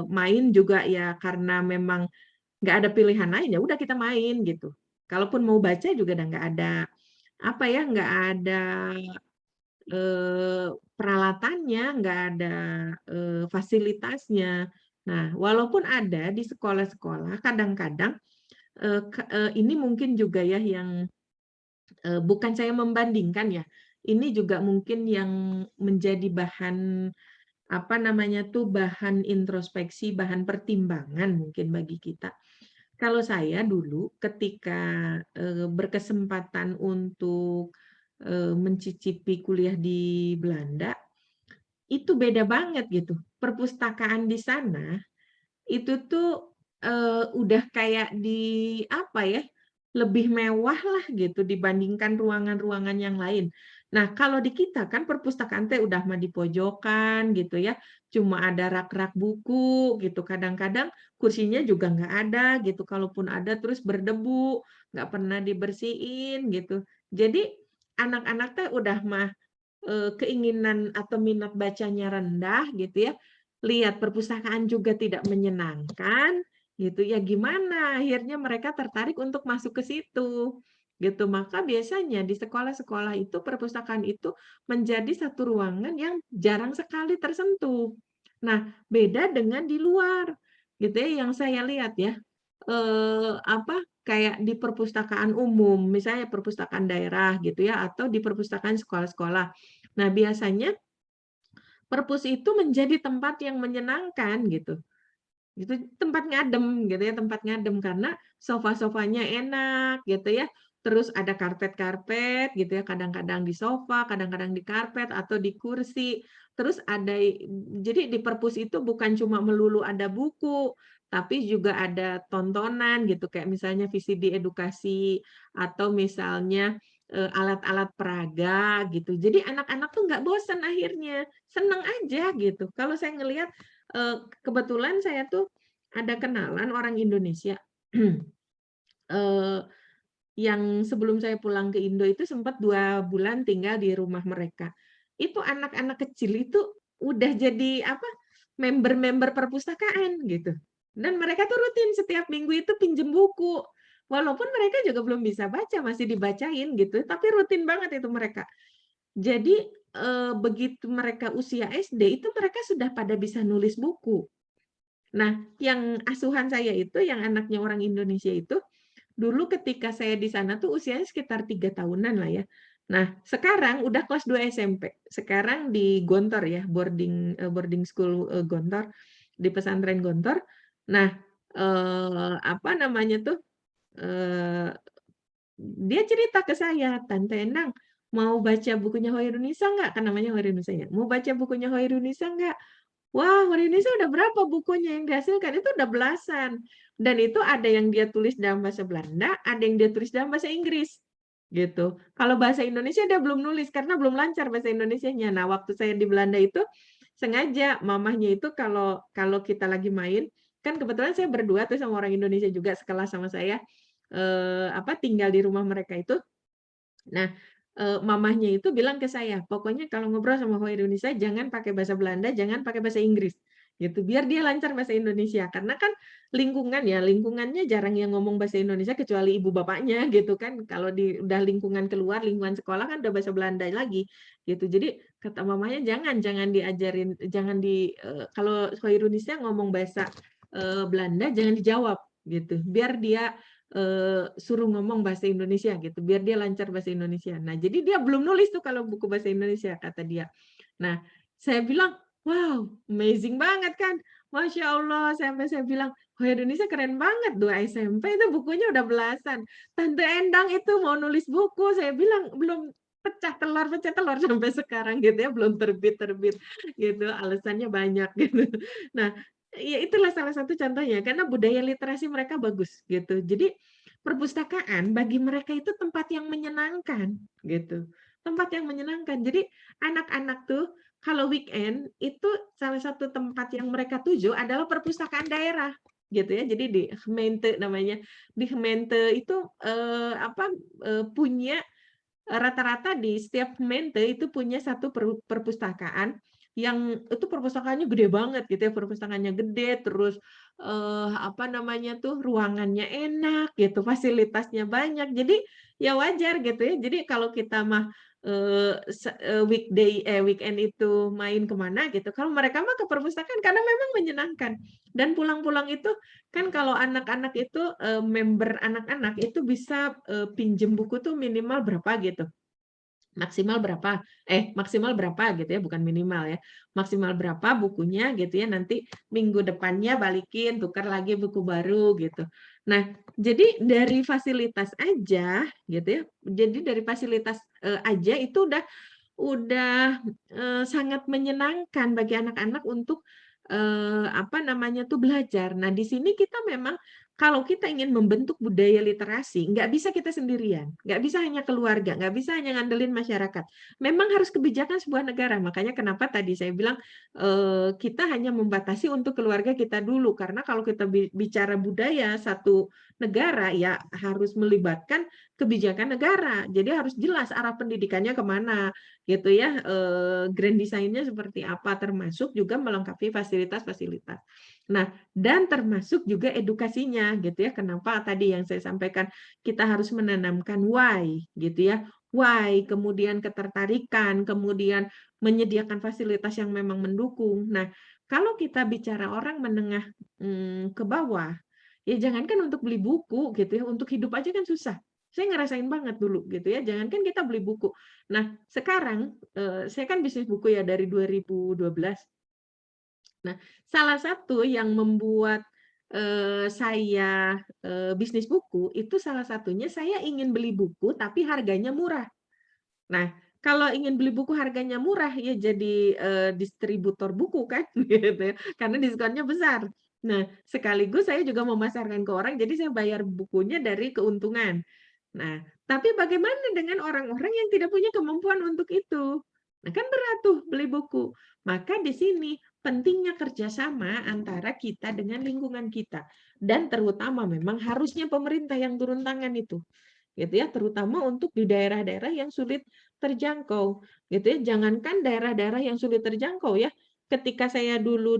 S1: Main juga ya karena memang nggak ada pilihan lain ya udah kita main gitu. Kalaupun mau baca juga udah nggak ada nggak ada peralatannya, nggak ada fasilitasnya. Nah, walaupun ada di sekolah-sekolah, kadang-kadang ini mungkin juga ya yang bukan saya membandingkan ya. Ini juga mungkin yang menjadi bahan apa namanya tuh bahan introspeksi, bahan pertimbangan mungkin bagi kita. Kalau saya dulu ketika berkesempatan untuk mencicipi kuliah di Belanda, itu beda banget gitu. Perpustakaan di sana itu tuh udah kayak di apa ya, lebih mewah lah gitu dibandingkan ruangan-ruangan yang lain. Nah, kalau di kita kan perpustakaan teh udah mah di pojokan gitu ya, cuma ada rak-rak buku gitu. Kadang-kadang kursinya juga nggak ada gitu. Kalaupun ada terus berdebu, nggak pernah dibersihin gitu. Jadi anak-anak teh udah mah keinginan atau minat bacanya rendah gitu ya, lihat perpustakaan juga tidak menyenangkan gitu ya, gimana akhirnya mereka tertarik untuk masuk ke situ gitu. Maka biasanya di sekolah-sekolah itu perpustakaan itu menjadi satu ruangan yang jarang sekali tersentuh. Nah, beda dengan di luar gitu ya yang saya lihat ya. Kayak di perpustakaan umum, misalnya perpustakaan daerah gitu ya, atau di perpustakaan sekolah-sekolah. Nah, biasanya perpus itu menjadi tempat yang menyenangkan gitu. Itu tempat ngadem gitu ya, tempat ngadem karena sofa-sofanya enak gitu ya. Terus ada karpet-karpet gitu ya, kadang-kadang di sofa, kadang-kadang di karpet atau di kursi. Terus ada jadi di perpus itu bukan cuma melulu ada buku, tapi juga ada tontonan gitu kayak misalnya VCD edukasi atau misalnya alat-alat peraga gitu. Jadi anak-anak tuh nggak bosan akhirnya, seneng aja gitu. Kalau saya ngelihat kebetulan saya tuh ada kenalan orang Indonesia yang sebelum saya pulang ke Indo itu sempat 2 bulan tinggal di rumah mereka. Itu anak-anak kecil itu udah jadi member-member perpustakaan gitu. Dan mereka tuh rutin setiap minggu itu pinjem buku. Walaupun mereka juga belum bisa baca, masih dibacain gitu, tapi rutin banget itu mereka. Jadi begitu mereka usia SD itu mereka sudah pada bisa nulis buku. Nah, yang asuhan saya itu, yang anaknya orang Indonesia itu, dulu ketika saya di sana tuh usianya sekitar 3 tahunan lah ya. Nah, sekarang udah kelas 2 SMP. Sekarang di Gontor ya, boarding school Gontor, di pesantren Gontor. Nah, apa namanya tuh, eee, dia cerita ke saya, "Tante Endang, mau baca bukunya Hoirunisa nggak?" Kan namanya Hoirunisa ya. "Mau baca bukunya Hoirunisa nggak?" Wah, Indonesia udah berapa bukunya yang dihasilkan? Itu udah belasan. Dan itu ada yang dia tulis dalam bahasa Belanda, ada yang dia tulis dalam bahasa Inggris. Gitu. Kalau bahasa Indonesia dia belum nulis karena belum lancar bahasa Indonesianya. Nah, waktu saya di Belanda itu sengaja mamahnya itu kalau kalau kita lagi main, kan kebetulan saya berdua tuh sama orang Indonesia juga sekelas sama saya, tinggal di rumah mereka itu. Nah, mamahnya itu bilang ke saya, "Pokoknya kalau ngobrol sama orang Indonesia jangan pakai bahasa Belanda, jangan pakai bahasa Inggris." Gitu, biar dia lancar bahasa Indonesia. Karena kan lingkungannya jarang yang ngomong bahasa Indonesia kecuali ibu bapaknya gitu kan. Kalau udah lingkungan keluar, lingkungan sekolah kan udah bahasa Belanda lagi, gitu. Jadi kata mamanya, "Jangan diajarin, jangan kalau Indonesia ngomong bahasa, Belanda jangan dijawab." Gitu. Biar dia suruh ngomong bahasa Indonesia gitu, biar dia lancar bahasa Indonesia. Nah, jadi dia belum nulis tuh kalau buku bahasa Indonesia, kata dia. Nah, saya bilang, Wow, amazing banget kan. Masya Allah, sampai saya bilang, "Oh, Indonesia keren banget, 2 SMP itu bukunya udah belasan. Tante Endang itu mau nulis buku," saya bilang, "belum pecah telur sampai sekarang," gitu ya, "belum terbit-terbit," gitu, alasannya banyak gitu. Nah, ya itulah salah satu contohnya, karena budaya literasi mereka bagus gitu. Jadi, perpustakaan bagi mereka itu tempat yang menyenangkan gitu, tempat yang menyenangkan. Jadi, anak-anak tuh kalau weekend itu salah satu tempat yang mereka tuju adalah perpustakaan daerah, gitu ya. Jadi di Gemeente namanya. Di Gemeente itu, punya rata-rata di setiap gemeente itu punya satu perpustakaan yang itu perpustakaannya gede banget gitu ya, perpustakaannya gede, terus, ruangannya enak gitu, fasilitasnya banyak. Jadi ya wajar gitu ya. Jadi kalau kita mah, weekend itu main kemana gitu, kalau mereka mah ke perpustakaan karena memang menyenangkan. Dan pulang-pulang itu kan kalau anak-anak itu, member anak-anak itu bisa, pinjem buku tuh minimal berapa gitu, maksimal berapa gitu ya, bukan minimal ya, maksimal berapa bukunya gitu ya, nanti minggu depannya balikin, tukar lagi buku baru gitu. Nah, jadi dari fasilitas aja gitu ya, jadi dari fasilitas, aja itu udah sangat menyenangkan bagi anak-anak untuk, belajar. Nah, di sini kita memang kalau kita ingin membentuk budaya literasi, nggak bisa kita sendirian, nggak bisa hanya keluarga, nggak bisa hanya ngandelin masyarakat. Memang harus kebijakan sebuah negara, makanya kenapa tadi saya bilang, kita hanya membatasi untuk keluarga kita dulu, karena kalau kita bicara budaya satu negara, ya harus melibatkan kebijakan negara. Jadi harus jelas arah pendidikannya kemana gitu ya, grand design-nya seperti apa, termasuk juga melengkapi fasilitas-fasilitas. Nah, dan termasuk juga edukasinya gitu ya, kenapa tadi yang saya sampaikan, kita harus menanamkan why gitu ya, why, kemudian ketertarikan, kemudian menyediakan fasilitas yang memang mendukung. Nah, kalau kita bicara orang menengah, ke bawah, ya jangankan untuk beli buku gitu ya, untuk hidup aja kan susah. Saya ngerasain banget dulu gitu ya, jangankan kita beli buku. Nah, sekarang, saya kan bisnis buku ya dari 2012. Nah, salah satu yang membuat, saya, bisnis buku, itu salah satunya saya ingin beli buku tapi harganya murah. Nah, kalau ingin beli buku harganya murah, ya jadi, distributor buku kan, gitu ya, karena diskonnya besar. Nah, sekaligus saya juga memasarkan ke orang, jadi saya bayar bukunya dari keuntungan. Nah, tapi bagaimana dengan orang-orang yang tidak punya kemampuan untuk itu? Nah, kan berat tuh beli buku. Maka di sini pentingnya kerjasama antara kita dengan lingkungan kita. Dan terutama memang harusnya pemerintah yang turun tangan itu. Gitu ya, terutama untuk di daerah-daerah yang sulit terjangkau. Gitu ya, jangankan daerah-daerah yang sulit terjangkau ya. Ketika saya dulu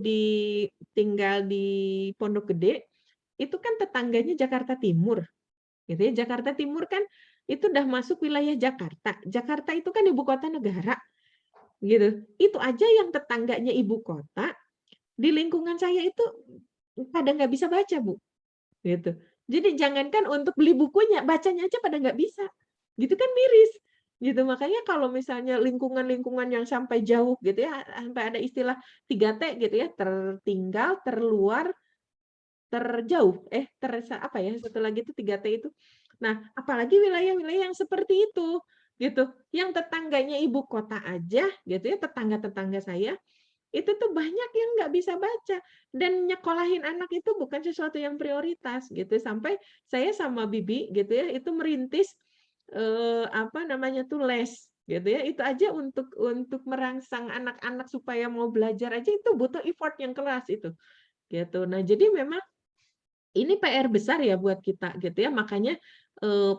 S1: tinggal di Pondok Gede, itu kan tetangganya Jakarta Timur. Gitu ya. Jakarta Timur kan itu udah masuk wilayah Jakarta. Jakarta itu kan ibu kota negara, gitu. Itu aja yang tetangganya ibu kota, di lingkungan saya itu pada nggak bisa baca, Bu. Gitu. Jadi jangankan untuk beli bukunya, bacanya aja pada nggak bisa. Gitu kan miris. Gitu. Makanya kalau misalnya lingkungan-lingkungan yang sampai jauh gitu ya, sampai ada istilah 3T gitu ya, tertinggal, terluar, terjauh, apa ya, satu lagi itu 3T itu. Nah, apalagi wilayah-wilayah yang seperti itu, gitu, yang tetangganya ibu kota aja, gitu ya, tetangga-tetangga saya, itu tuh banyak yang nggak bisa baca, dan nyekolahin anak itu bukan sesuatu yang prioritas, gitu. Sampai saya sama bibi, gitu ya, itu merintis, les, gitu ya. Itu aja untuk merangsang anak-anak supaya mau belajar aja itu butuh effort yang keras itu, gitu. Nah, jadi memang ini PR besar ya buat kita gitu ya, makanya,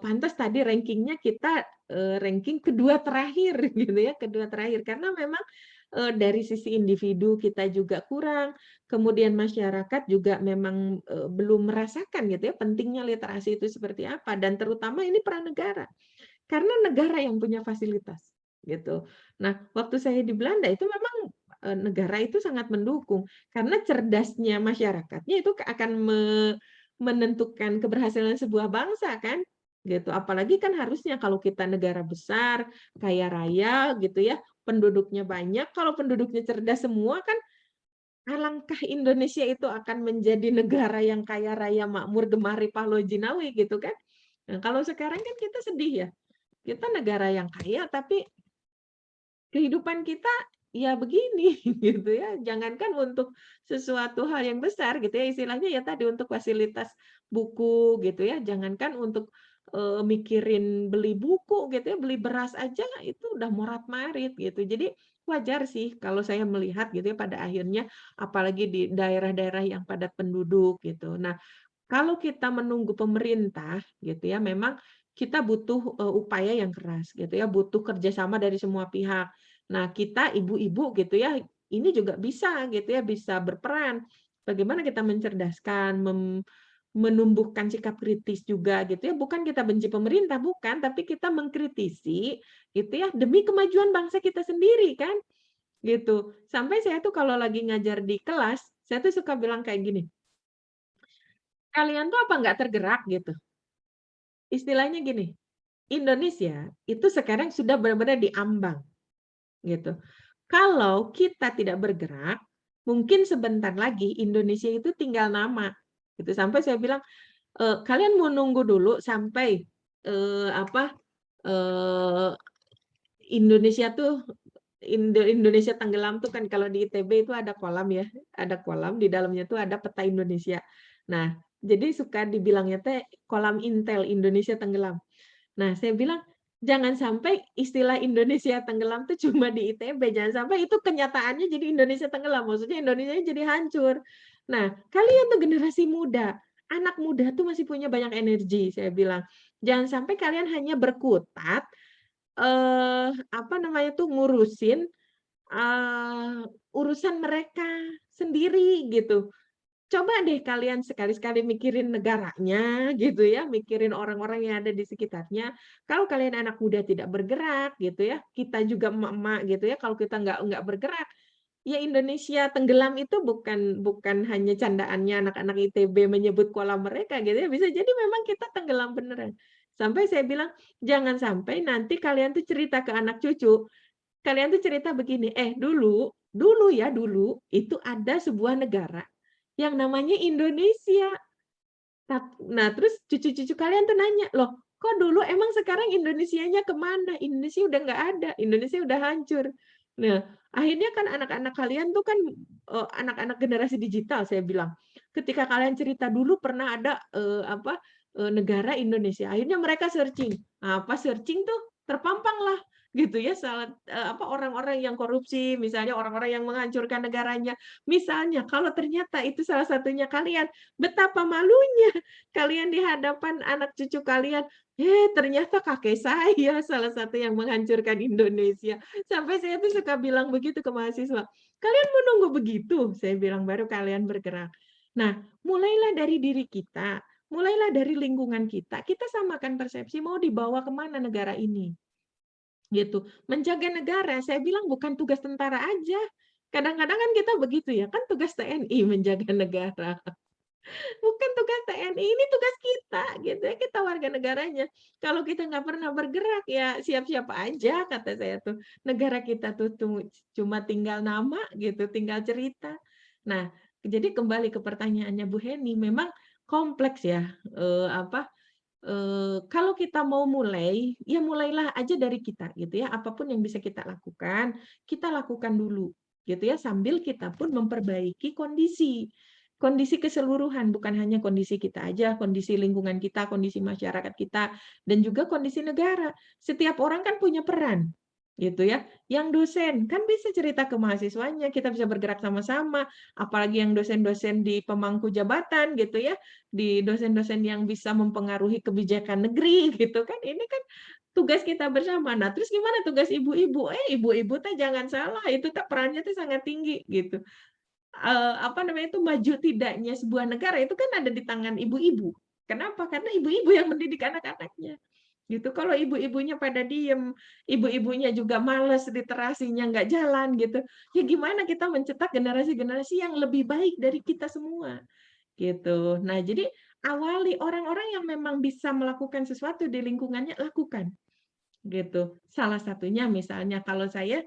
S1: pantas tadi rankingnya kita, ranking kedua terakhir gitu ya, kedua terakhir. Karena memang, dari sisi individu kita juga kurang, kemudian masyarakat juga memang, belum merasakan gitu ya pentingnya literasi itu seperti apa, dan terutama ini peran negara. Karena negara yang punya fasilitas, gitu. Nah, waktu saya di Belanda itu memang, negara itu sangat mendukung, karena cerdasnya masyarakatnya itu akan menentukan keberhasilan sebuah bangsa kan. gitu. Apalagi kan harusnya kalau kita negara besar, kaya raya gitu ya, penduduknya banyak, kalau penduduknya cerdas semua kan alangkah Indonesia itu akan menjadi negara yang kaya raya, makmur, gemari, pahlaw, jinawi gitu kan. Nah, kalau sekarang kan kita sedih ya. Kita negara yang kaya tapi kehidupan kita ya begini gitu ya. Jangankan untuk sesuatu hal yang besar gitu ya, istilahnya ya tadi untuk fasilitas buku gitu ya. Jangankan untuk mikirin beli buku gitu ya, beli beras aja itu udah morat-marit gitu. Jadi wajar sih kalau saya melihat gitu ya pada akhirnya apalagi di daerah-daerah yang padat penduduk gitu. Nah, kalau kita menunggu pemerintah gitu ya, memang kita butuh, upaya yang keras gitu ya, butuh kerjasama dari semua pihak. Nah, kita ibu-ibu gitu ya, ini juga bisa gitu ya, bisa berperan. Bagaimana kita mencerdaskan, menumbuhkan sikap kritis juga gitu ya, bukan kita benci pemerintah, bukan, tapi kita mengkritisi gitu ya, demi kemajuan bangsa kita sendiri kan, gitu. Sampai saya tuh kalau lagi ngajar di kelas, saya tuh suka bilang kayak gini, "Kalian tuh apa nggak tergerak?" Gitu. Istilahnya gini, Indonesia itu sekarang sudah benar-benar diambang, gitu. Kalau kita tidak bergerak, mungkin sebentar lagi Indonesia itu tinggal nama, gitu. Sampai saya bilang, "Kalian mau nunggu dulu sampai, apa, eee, Indonesia tuh Indonesia tenggelam tuh kan kalau di ITB itu ada kolam ya, ada kolam di dalamnya tuh ada peta Indonesia. Nah, jadi suka dibilangnya teh kolam intel Indonesia tenggelam. Nah, saya bilang, jangan sampai istilah Indonesia tenggelam tuh cuma di ITB, jangan sampai itu kenyataannya jadi Indonesia tenggelam, maksudnya Indonesia jadi hancur. Nah, kalian tuh generasi muda, anak muda tuh masih punya banyak energi, saya bilang. Jangan sampai kalian hanya berkutat, apa namanya tuh, ngurusin, urusan mereka sendiri gitu. Coba deh kalian sekali-sekali mikirin negaranya gitu ya, mikirin orang-orang yang ada di sekitarnya. Kalau kalian anak muda tidak bergerak gitu ya, kita juga emak-emak gitu ya, kalau kita nggak bergerak, ya Indonesia tenggelam itu bukan hanya candaannya anak-anak ITB menyebut kolam mereka gitu ya, bisa jadi memang kita tenggelam beneran. Sampai saya bilang, "Jangan sampai nanti kalian tuh cerita ke anak cucu, kalian tuh cerita begini, dulu itu ada sebuah negara yang namanya Indonesia. Nah, terus cucu-cucu kalian tuh nanya, "Loh, kok dulu emang sekarang Indonesianya kemana? Indonesia udah nggak ada, Indonesia udah hancur." Nah, akhirnya kan anak-anak kalian tuh kan, anak-anak generasi digital saya bilang, ketika kalian cerita dulu pernah ada, negara Indonesia, akhirnya mereka searching. Nah, pas searching tuh terpampanglah gitu ya orang-orang yang korupsi, misalnya orang-orang yang menghancurkan negaranya. Misalnya kalau ternyata itu salah satunya kalian, betapa malunya kalian di hadapan anak cucu kalian, ternyata kakek saya salah satu yang menghancurkan Indonesia. Sampai saya tuh suka bilang begitu ke mahasiswa, "Kalian mau nunggu begitu?" Saya bilang, "Baru kalian bergerak." Nah, mulailah dari diri kita, mulailah dari lingkungan kita, kita samakan persepsi mau dibawa kemana negara ini. Gitu. Menjaga negara, saya bilang bukan tugas tentara aja. Kadang-kadang kan kita begitu ya, kan tugas TNI menjaga negara. Bukan tugas TNI, ini tugas kita gitu ya, kita warga negaranya. Kalau kita nggak pernah bergerak ya siap-siap aja kata saya tuh. Negara kita tuh cuma tinggal nama gitu, tinggal cerita. Nah, jadi kembali ke pertanyaannya Bu Heni, memang kompleks ya, kalau kita mau mulai, ya mulailah aja dari kita gitu ya, apapun yang bisa kita lakukan dulu gitu ya, sambil kita pun memperbaiki kondisi. Kondisi keseluruhan, bukan hanya kondisi kita aja, kondisi lingkungan kita, kondisi masyarakat kita, dan juga kondisi negara. Setiap orang kan punya peran, gitu ya. Yang dosen kan bisa cerita ke mahasiswanya, kita bisa bergerak sama-sama, apalagi yang dosen-dosen di pemangku jabatan gitu ya, di dosen-dosen yang bisa mempengaruhi kebijakan negeri gitu kan, ini kan tugas kita bersama. Nah, terus gimana tugas ibu-ibu? Ibu-ibu teh jangan salah, itu teh perannya tuh sangat tinggi gitu. Apa namanya itu, maju tidaknya sebuah negara itu kan ada di tangan ibu-ibu. Kenapa? Karena ibu-ibu yang mendidik anak-anaknya. Gitu. Kalau ibu-ibunya pada diem, ibu-ibunya juga males, literasinya nggak jalan gitu, ya gimana kita mencetak generasi-generasi yang lebih baik dari kita semua, gitu. Nah, jadi awali orang-orang yang memang bisa melakukan sesuatu di lingkungannya, lakukan, gitu. Salah satunya misalnya kalau saya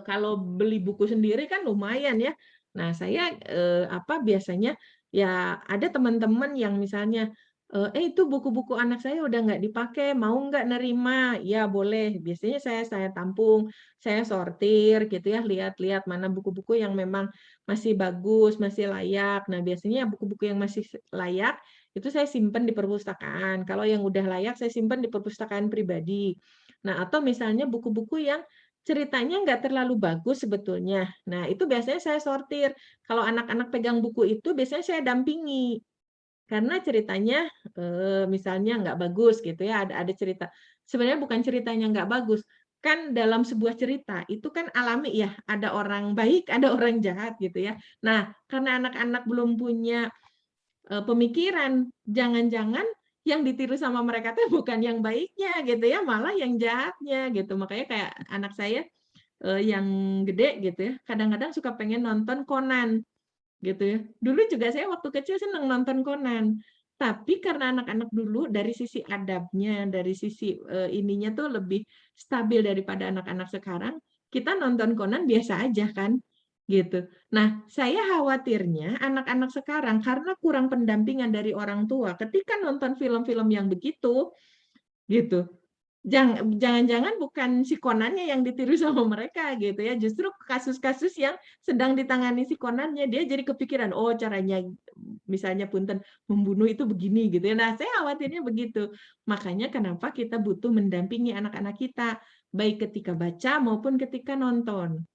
S1: kalau beli buku sendiri kan lumayan ya. Nah, saya, biasanya ya ada teman-teman yang misalnya, itu buku-buku anak saya udah nggak dipakai, mau nggak nerima?" "Ya boleh." Biasanya saya tampung, saya sortir gitu ya, lihat-lihat mana buku-buku yang memang masih bagus, masih layak. Nah, biasanya buku-buku yang masih layak, itu saya simpen di perpustakaan. Kalau yang udah layak, saya simpen di perpustakaan pribadi. Nah, atau misalnya buku-buku yang ceritanya nggak terlalu bagus sebetulnya. Nah, itu biasanya saya sortir. Kalau anak-anak pegang buku itu biasanya saya dampingi. Karena ceritanya, misalnya nggak bagus gitu ya, ada cerita. Sebenarnya bukan ceritanya nggak bagus, kan dalam sebuah cerita itu kan alami ya, ada orang baik, ada orang jahat gitu ya. Nah, karena anak-anak belum punya pemikiran, jangan-jangan yang ditiru sama mereka tuh bukan yang baiknya gitu ya, malah yang jahatnya gitu. Makanya kayak anak saya yang gede gitu ya, kadang-kadang suka pengen nonton Conan, gitu ya. Dulu juga saya waktu kecil seneng nonton Conan, tapi karena anak-anak dulu dari sisi adabnya, dari sisi, ininya tuh lebih stabil daripada anak-anak sekarang, kita nonton Conan biasa aja kan, gitu. Nah, saya khawatirnya anak-anak sekarang karena kurang pendampingan dari orang tua ketika nonton film-film yang begitu, gitu, jangan-jangan bukan si Conan-nya yang ditiru sama mereka gitu ya, justru kasus-kasus yang sedang ditangani si Conan-nya, dia jadi kepikiran, "Oh caranya misalnya punten, membunuh itu begini," gitu ya. Nah, saya khawatirnya begitu. Makanya kenapa kita butuh mendampingi anak-anak kita, baik ketika baca maupun ketika nonton,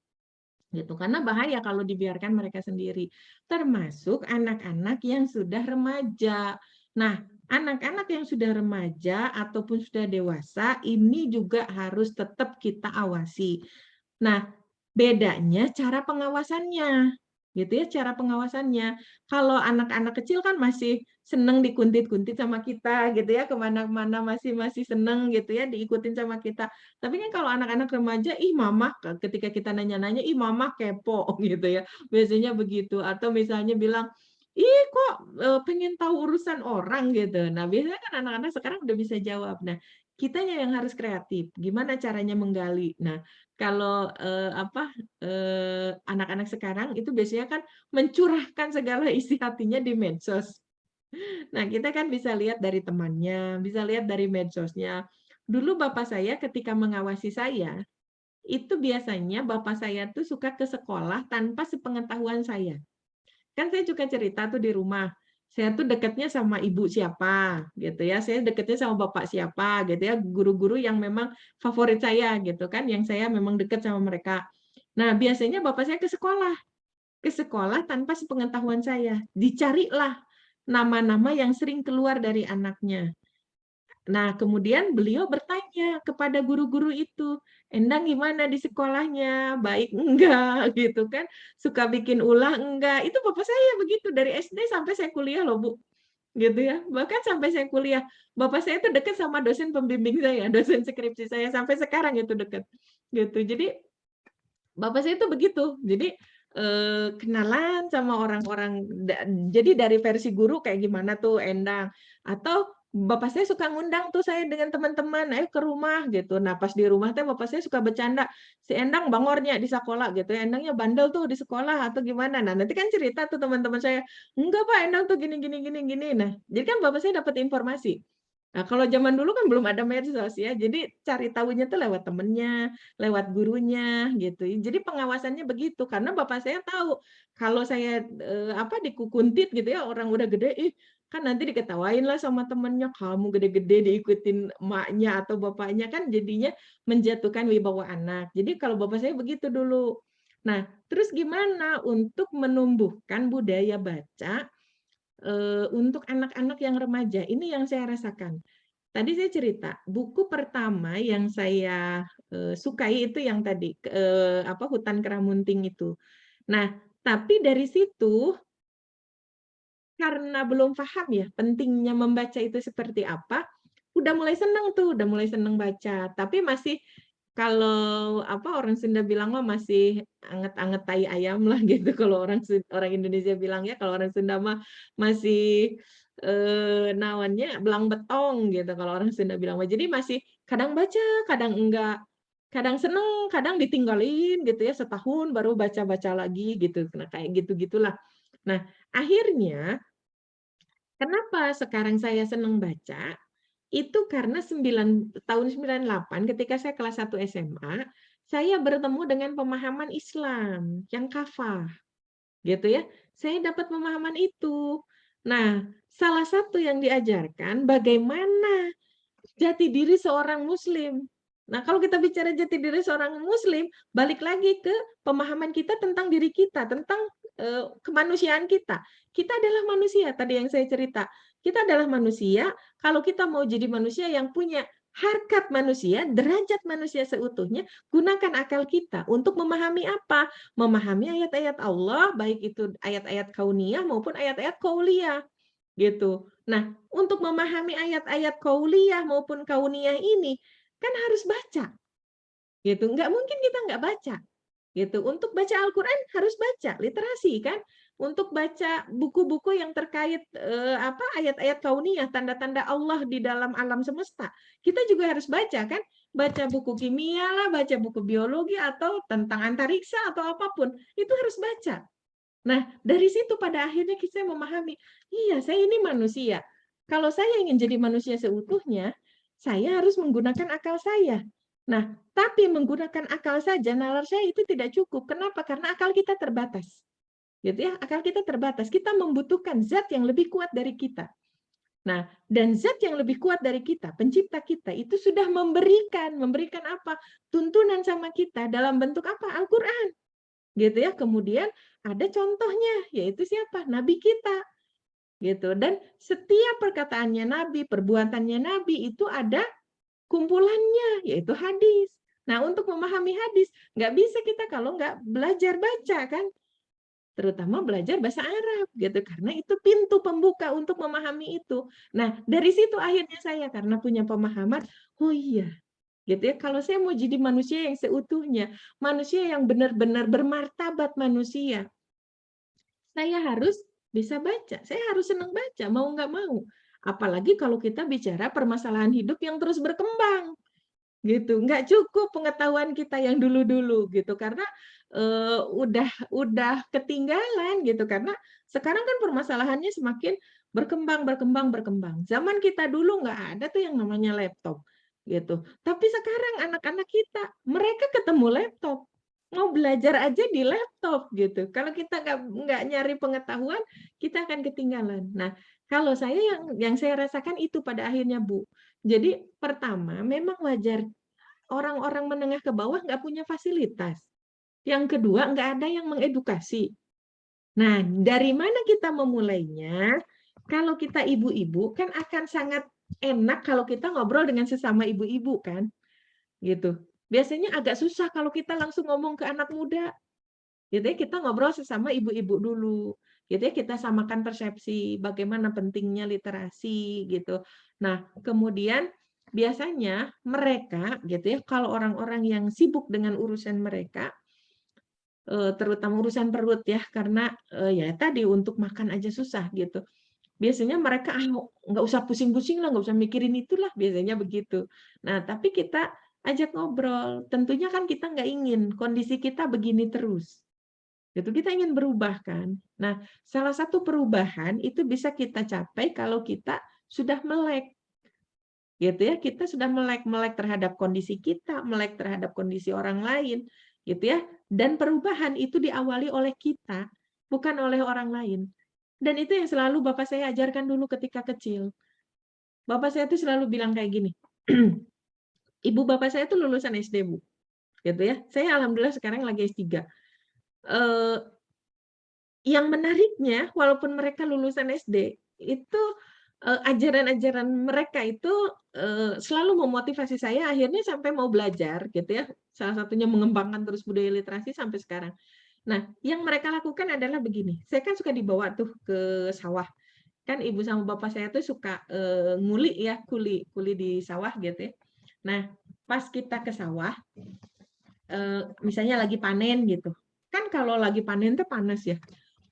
S1: gitu. Karena bahaya kalau dibiarkan mereka sendiri, termasuk anak-anak yang sudah remaja. Nah, anak-anak yang sudah remaja ataupun sudah dewasa, ini juga harus tetap kita awasi. Nah, bedanya cara pengawasannya, gitu ya, cara pengawasannya. Kalau anak-anak kecil kan masih seneng dikuntit-kuntit sama kita gitu ya, kemana-mana masih masih seneng gitu ya, diikutin sama kita. Tapi kan kalau anak-anak remaja, "Ih mama," ketika kita nanya-nanya, "Ih mama kepo," gitu ya, biasanya begitu. Atau misalnya bilang, "Ih kok, pengen tahu urusan orang?" Gitu. Nah, biasanya kan anak-anak sekarang udah bisa jawab. Nah, kitanya yang harus kreatif, gimana caranya menggali. Nah, kalau, anak-anak sekarang itu biasanya kan mencurahkan segala isi hatinya di medsos. Nah, kita kan bisa lihat dari temannya, bisa lihat dari medsosnya. Dulu bapak saya ketika mengawasi saya, itu biasanya bapak saya tuh suka ke sekolah tanpa sepengetahuan saya. Kan saya juga cerita tuh di rumah, saya tuh dekatnya sama ibu siapa, gitu ya, saya dekatnya sama bapak siapa, gitu ya, guru-guru yang memang favorit saya, gitu kan, yang saya memang dekat sama mereka. Nah, biasanya bapak saya ke sekolah tanpa sepengetahuan saya, dicarilah nama-nama yang sering keluar dari anaknya. Nah, kemudian beliau bertanya kepada guru-guru itu, "Endang gimana di sekolahnya? Baik enggak?" Gitu kan. "Suka bikin ulah enggak?" Itu bapak saya begitu, dari SD sampai saya kuliah loh, Bu, gitu ya. Bahkan sampai saya kuliah, bapak saya itu dekat sama dosen pembimbing saya, dosen skripsi saya, sampai sekarang itu dekat, gitu. Jadi bapak saya itu begitu. Jadi, kenalan sama orang-orang jadi dari versi guru kayak gimana tuh Endang, atau bapak saya suka ngundang tuh saya dengan teman-teman, "Ayo ke rumah," gitu. Nah, pas di rumah teh bapak saya suka bercanda, "Si Endang bangornya di sekolah," gitu, "Endangnya bandel tuh di sekolah," atau gimana. Nah, nanti kan cerita tuh teman-teman saya, "Enggak Pak, Endang tuh gini gini gini gini." Nah, jadi kan bapak saya dapat informasi. Nah, kalau zaman dulu kan belum ada medsos ya, jadi cari tahunya tuh lewat temennya, lewat gurunya gitu. Jadi pengawasannya begitu, karena bapak saya tahu kalau saya, dikukuntit gitu ya, orang udah gede, ih kan nanti diketawain lah sama temennya, "Kamu gede-gede diikutin emaknya atau bapaknya," kan jadinya menjatuhkan wibawa anak. Jadi kalau bapak saya begitu dulu. Nah, terus gimana untuk menumbuhkan budaya baca, untuk anak-anak yang remaja? Ini yang saya rasakan. Tadi saya cerita, buku pertama yang saya, sukai itu yang tadi, Hutan Keramunting itu. Nah, tapi dari situ, karena belum paham ya pentingnya membaca itu seperti apa, udah mulai seneng tuh, udah mulai seneng baca. Tapi masih kalau, orang Sunda bilang mah masih anget-anget tai ayam lah gitu, kalau orang Indonesia bilang ya, kalau orang Sunda mah masih namanya belang betong gitu kalau orang Sunda bilang. Jadi masih kadang baca, kadang enggak. Kadang seneng, kadang ditinggalin gitu ya, setahun baru baca-baca lagi gitu. Nah, kayak gitu-gitulah. Nah, akhirnya kenapa sekarang saya seneng baca? Itu karena tahun 98 ketika saya kelas 1 SMA, saya bertemu dengan pemahaman Islam yang kafah, gitu ya. Saya dapat pemahaman itu. Nah, salah satu yang diajarkan bagaimana jati diri seorang muslim. Nah, kalau kita bicara jati diri seorang muslim, balik lagi ke pemahaman kita tentang diri kita, tentang kemanusiaan kita. Kita adalah manusia, tadi yang saya cerita. Kita adalah manusia, kalau kita mau jadi manusia yang punya harkat manusia, derajat manusia seutuhnya, gunakan akal kita untuk memahami apa? Memahami ayat-ayat Allah, baik itu ayat-ayat kauniyah maupun ayat-ayat qauliyah. Gitu. Nah, untuk memahami ayat-ayat qauliyah maupun kauniyah ini, kan harus baca. Gitu. Nggak mungkin kita nggak baca. Gitu. Untuk baca Al-Quran harus baca, literasi kan. Untuk baca buku-buku yang terkait ayat-ayat kauniyah, tanda-tanda Allah di dalam alam semesta. Kita juga harus baca kan. Baca buku kimia lah, baca buku biologi atau tentang antariksa atau apapun. Itu harus baca. Nah, dari situ pada akhirnya kita memahami, iya saya ini manusia. Kalau saya ingin jadi manusia seutuhnya, saya harus menggunakan akal saya. Nah, tapi menggunakan akal saja, nalar saya itu tidak cukup. Kenapa? Karena akal kita terbatas. Gitu ya, akal kita terbatas. Kita membutuhkan zat yang lebih kuat dari kita. Nah, dan zat yang lebih kuat dari kita, pencipta kita, itu sudah memberikan apa? Tuntunan sama kita dalam bentuk apa? Al-Quran. Gitu ya. Kemudian ada contohnya, yaitu siapa? Nabi kita. Gitu. Dan setiap perkataannya Nabi, perbuatannya Nabi itu ada kumpulannya, yaitu hadis. Nah, untuk memahami hadis, nggak bisa kita kalau nggak belajar baca kan, terutama belajar bahasa Arab gitu, karena itu pintu pembuka untuk memahami itu. Nah, dari situ akhirnya saya karena punya pemahaman, oh iya, gitu ya. Kalau saya mau jadi manusia yang seutuhnya, manusia yang benar-benar bermartabat manusia, saya harus bisa baca, saya harus senang baca, mau nggak mau. Apalagi kalau kita bicara permasalahan hidup yang terus berkembang, gitu. Nggak cukup pengetahuan kita yang dulu-dulu, gitu. Karena udah ketinggalan, gitu. Karena sekarang kan permasalahannya semakin berkembang. Zaman kita dulu nggak ada tuh yang namanya laptop, gitu. Tapi sekarang anak-anak kita, mereka ketemu laptop. Mau belajar aja di laptop gitu. Kalau kita nggak nyari pengetahuan, kita akan ketinggalan. Nah, kalau saya yang saya rasakan itu pada akhirnya, Bu. Jadi pertama, memang wajar orang-orang menengah ke bawah nggak punya fasilitas. Yang kedua, nggak ada yang mengedukasi. Nah, dari mana kita memulainya? Kalau kita ibu-ibu, kan akan sangat enak kalau kita ngobrol dengan sesama ibu-ibu kan, gitu. Biasanya agak susah kalau kita langsung ngomong ke anak muda. Gitu ya, kita ngobrol sesama ibu-ibu dulu. Gitu ya, kita samakan persepsi bagaimana pentingnya literasi gitu. Nah, kemudian biasanya mereka gitu ya, kalau orang-orang yang sibuk dengan urusan mereka, terutama urusan perut ya, karena ya tadi untuk makan aja susah gitu. Biasanya mereka nggak usah pusing-pusing lah, nggak usah mikirin itulah, biasanya begitu. Nah, tapi kita ajak ngobrol. Tentunya kan kita nggak ingin kondisi kita begini terus. Gitu, kita ingin berubah kan. Nah, salah satu perubahan itu bisa kita capai kalau kita sudah melek. Gitu ya, kita sudah melek terhadap kondisi kita, melek terhadap kondisi orang lain, gitu ya. Dan perubahan itu diawali oleh kita, bukan oleh orang lain. Dan itu yang selalu Bapak saya ajarkan dulu ketika kecil. Bapak saya itu selalu bilang kayak gini. Ibu Bapak saya itu lulusan SD, Bu. Gitu ya. Saya alhamdulillah sekarang lagi S3. Yang menariknya, walaupun mereka lulusan SD, itu ajaran-ajaran mereka itu selalu memotivasi saya akhirnya sampai mau belajar gitu ya. Salah satunya mengembangkan terus budaya literasi sampai sekarang. Nah, yang mereka lakukan adalah begini. Saya kan suka dibawa tuh ke sawah. Kan ibu sama bapak saya tuh suka nguli ya, kuli di sawah gitu ya. Nah, pas kita ke sawah, misalnya lagi panen gitu. Kan kalau lagi panen tuh panas ya.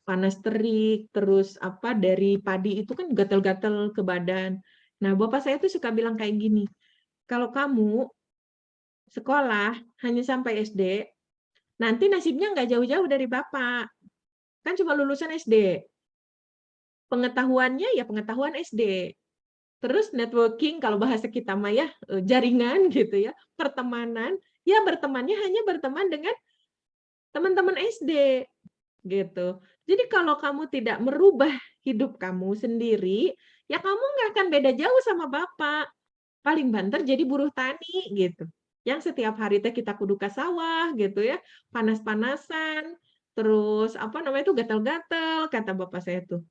S1: panas terik, terus apa dari padi itu kan gatal-gatal ke badan. Nah, bapak saya tuh suka bilang kayak gini, kalau kamu sekolah hanya sampai SD, nanti nasibnya nggak jauh-jauh dari bapak. Kan cuma lulusan SD. Pengetahuannya ya pengetahuan SD. Terus networking, kalau bahasa kita mah ya, jaringan gitu ya, pertemanan, ya bertemannya hanya berteman dengan teman-teman SD, gitu. Jadi kalau kamu tidak merubah hidup kamu sendiri, ya kamu nggak akan beda jauh sama bapak. Paling banter jadi buruh tani, gitu. Yang setiap hari teh kita kudu ka sawah, gitu ya, panas-panasan, terus apa namanya itu gatal-gatal, kata bapak saya tuh.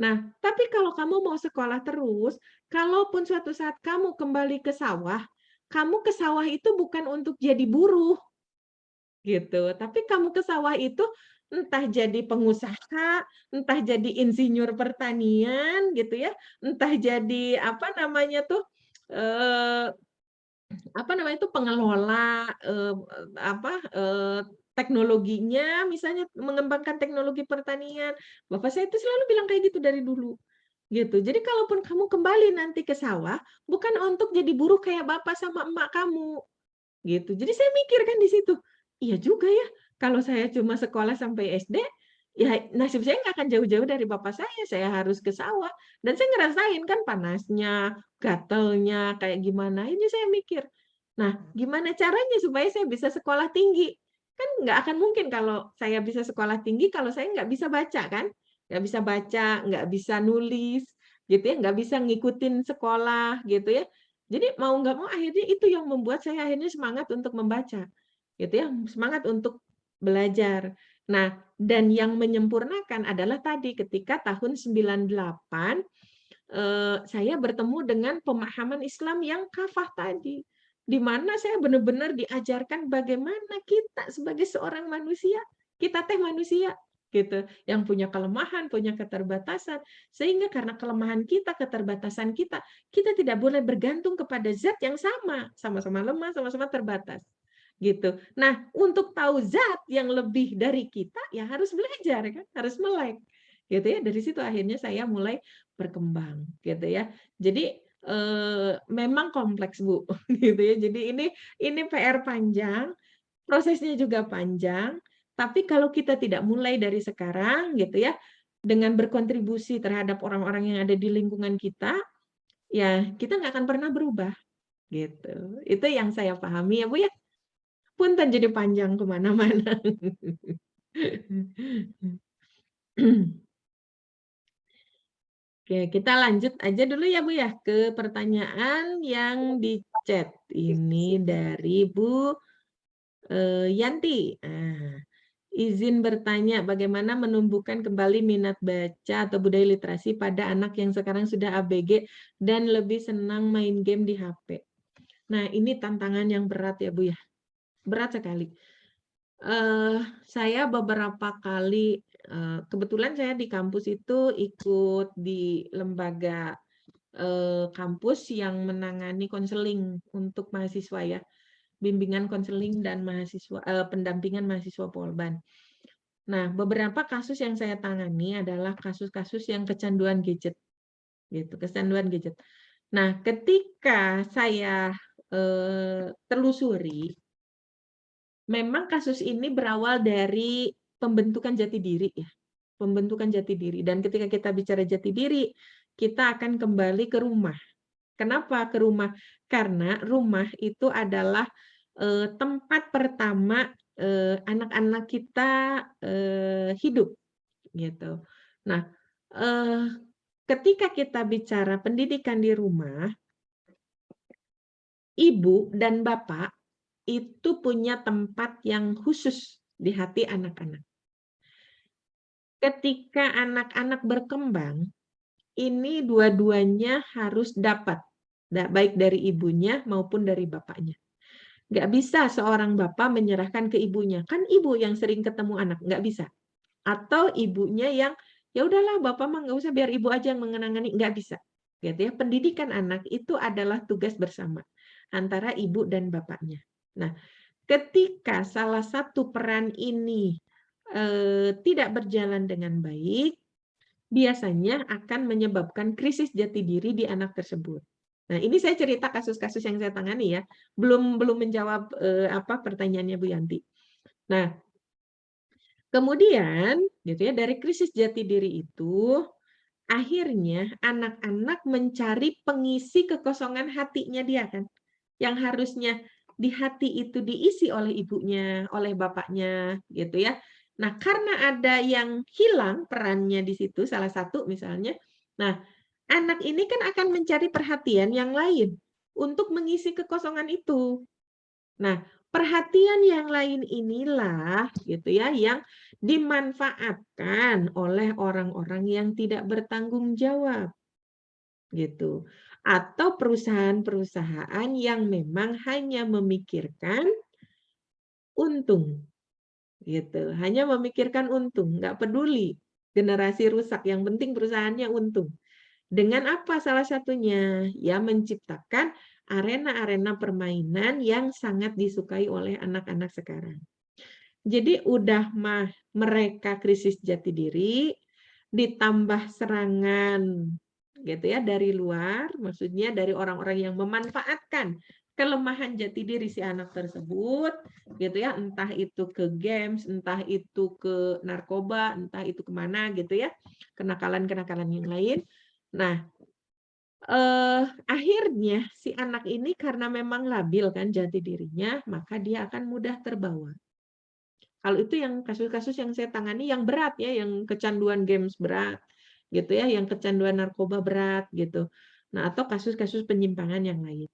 S1: Nah, tapi kalau kamu mau sekolah terus, kalaupun suatu saat kamu kembali ke sawah, kamu ke sawah itu bukan untuk jadi buruh, gitu. Tapi kamu ke sawah itu entah jadi pengusaha, entah jadi insinyur pertanian, gitu ya, entah jadi apa namanya tuh, eee, apa namanya itu, pengelola, apa, teknologinya, misalnya mengembangkan teknologi pertanian. Bapak saya itu selalu bilang kayak gitu dari dulu. Gitu. Jadi kalaupun kamu kembali nanti ke sawah, bukan untuk jadi buruh kayak bapak sama emak kamu, gitu. Jadi saya mikir kan di situ, iya juga ya, kalau saya cuma sekolah sampai SD, ya nasib saya nggak akan jauh-jauh dari bapak saya harus ke sawah. Dan saya ngerasain kan panasnya, gatelnya, kayak gimana. Ini saya mikir, nah gimana caranya supaya saya bisa sekolah tinggi? Kan nggak akan mungkin kalau saya bisa sekolah tinggi, kalau saya nggak bisa baca kan? Nggak bisa baca, nggak bisa nulis, gitu ya, nggak bisa ngikutin sekolah, gitu ya. Jadi mau nggak mau akhirnya itu yang membuat saya akhirnya semangat untuk membaca, gitu ya, semangat untuk belajar. Nah, dan yang menyempurnakan adalah tadi ketika tahun 98, saya bertemu dengan pemahaman Islam yang kafah tadi, di mana saya benar-benar diajarkan bagaimana kita sebagai seorang manusia, kita teh manusia, gitu, yang punya kelemahan, punya keterbatasan, sehingga karena kelemahan kita, keterbatasan kita, kita tidak boleh bergantung kepada zat yang sama, sama-sama lemah, sama-sama terbatas, gitu. Nah, untuk tahu zat yang lebih dari kita, ya harus belajar kan, harus melek, gitu ya. Dari situ akhirnya saya mulai berkembang, gitu ya. Jadi, memang kompleks, Bu, gitu ya. Jadi ini PR panjang, prosesnya juga panjang, tapi kalau kita tidak mulai dari sekarang gitu ya, dengan berkontribusi terhadap orang-orang yang ada di lingkungan kita, ya kita nggak akan pernah berubah, gitu. Itu yang saya pahami ya, Bu, ya. Punten jadi panjang ke mana-mana. Oke, kita lanjut aja dulu ya, Bu, ya, ke pertanyaan yang di chat. Ini dari Bu, Yanti. Izin bertanya, bagaimana menumbuhkan kembali minat baca atau budaya literasi pada anak yang sekarang sudah ABG dan lebih senang main game di HP? Nah, ini tantangan yang berat ya, Bu, ya. Berat sekali. Saya beberapa kali, kebetulan saya di kampus itu ikut di lembaga, kampus yang menangani konseling untuk mahasiswa ya, bimbingan konseling dan mahasiswa pendampingan mahasiswa Polban. Nah, beberapa kasus yang saya tangani adalah kasus-kasus yang kecanduan gadget, gitu, kecanduan gadget. Nah, ketika saya telusuri, memang kasus ini berawal dari pembentukan jati diri ya, pembentukan jati diri. Dan ketika kita bicara jati diri, kita akan kembali ke rumah. Kenapa ke rumah? Karena rumah itu adalah tempat pertama anak-anak kita hidup, gitu. Nah, eh, ketika kita bicara pendidikan di rumah, ibu dan bapak itu punya tempat yang khusus di hati anak-anak. Ketika anak-anak berkembang, ini dua-duanya harus dapat, baik dari ibunya maupun dari bapaknya. Nggak bisa seorang bapak menyerahkan ke ibunya, kan ibu yang sering ketemu anak, nggak bisa. Atau ibunya yang, ya udahlah bapak mah nggak usah, biar ibu aja yang mengenangani, nggak bisa. Gitu ya. Pendidikan anak itu adalah tugas bersama antara ibu dan bapaknya. Nah, ketika salah satu peran ini tidak berjalan dengan baik, biasanya akan menyebabkan krisis jati diri di anak tersebut. Nah, ini saya cerita kasus-kasus yang saya tangani ya, belum menjawab pertanyaannya Bu Yanti. Nah, kemudian gitu ya, dari krisis jati diri itu akhirnya anak-anak mencari pengisi kekosongan hatinya dia kan, yang harusnya di hati itu diisi oleh ibunya, oleh bapaknya, gitu ya. Nah, karena ada yang hilang perannya di situ, salah satu misalnya, nah, anak ini kan akan mencari perhatian yang lain untuk mengisi kekosongan itu. Nah, perhatian yang lain inilah gitu ya yang dimanfaatkan oleh orang-orang yang tidak bertanggung jawab gitu. Atau perusahaan-perusahaan yang memang hanya memikirkan untung gitu. Hanya memikirkan untung, nggak peduli generasi rusak, yang penting perusahaannya untung. Dengan apa salah satunya? Ya menciptakan arena-arena permainan yang sangat disukai oleh anak-anak sekarang. Jadi udah mereka krisis jati diri, ditambah serangan gitu ya dari luar, maksudnya dari orang-orang yang memanfaatkan kelemahan jati diri si anak tersebut, gitu ya, entah itu ke games, entah itu ke narkoba, entah itu kemana gitu ya, kenakalan-kenakalan yang lain. Nah, akhirnya si anak ini karena memang labil kan jati dirinya, maka dia akan mudah terbawa. Kalau itu yang kasus-kasus yang saya tangani yang berat ya, yang kecanduan games berat, gitu ya, yang kecanduan narkoba berat gitu. Nah, atau kasus-kasus penyimpangan yang lain.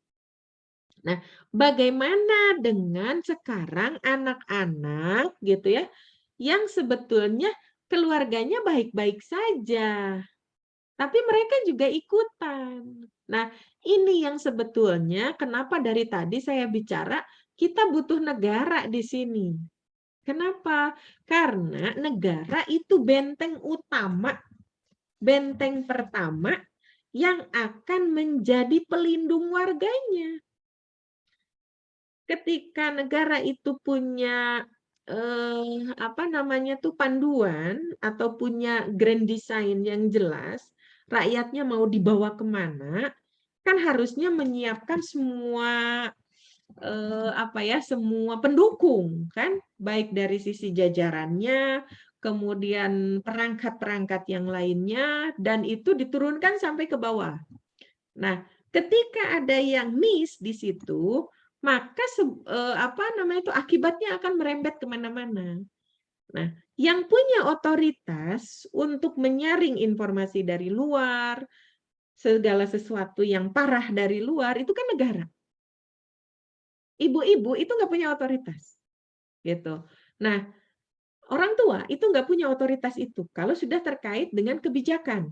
S1: Nah, bagaimana dengan sekarang anak-anak gitu ya, yang sebetulnya keluarganya baik-baik saja, tapi mereka juga ikutan. Nah, ini yang sebetulnya kenapa dari tadi saya bicara kita butuh negara di sini. Kenapa? Karena negara itu benteng utama, benteng pertama yang akan menjadi pelindung warganya. Ketika negara itu punya panduan atau punya grand design yang jelas, rakyatnya mau dibawa kemana, kan harusnya menyiapkan semua semua pendukung kan, baik dari sisi jajarannya, kemudian perangkat-perangkat yang lainnya, dan itu diturunkan sampai ke bawah. Nah, ketika ada yang miss di situ, maka akibatnya akan merembet kemana-mana. Nah, yang punya otoritas untuk menyaring informasi dari luar, segala sesuatu yang parah dari luar, itu kan negara. Ibu-ibu itu nggak punya otoritas, gitu. Nah, orang tua itu nggak punya otoritas itu kalau sudah terkait dengan kebijakan.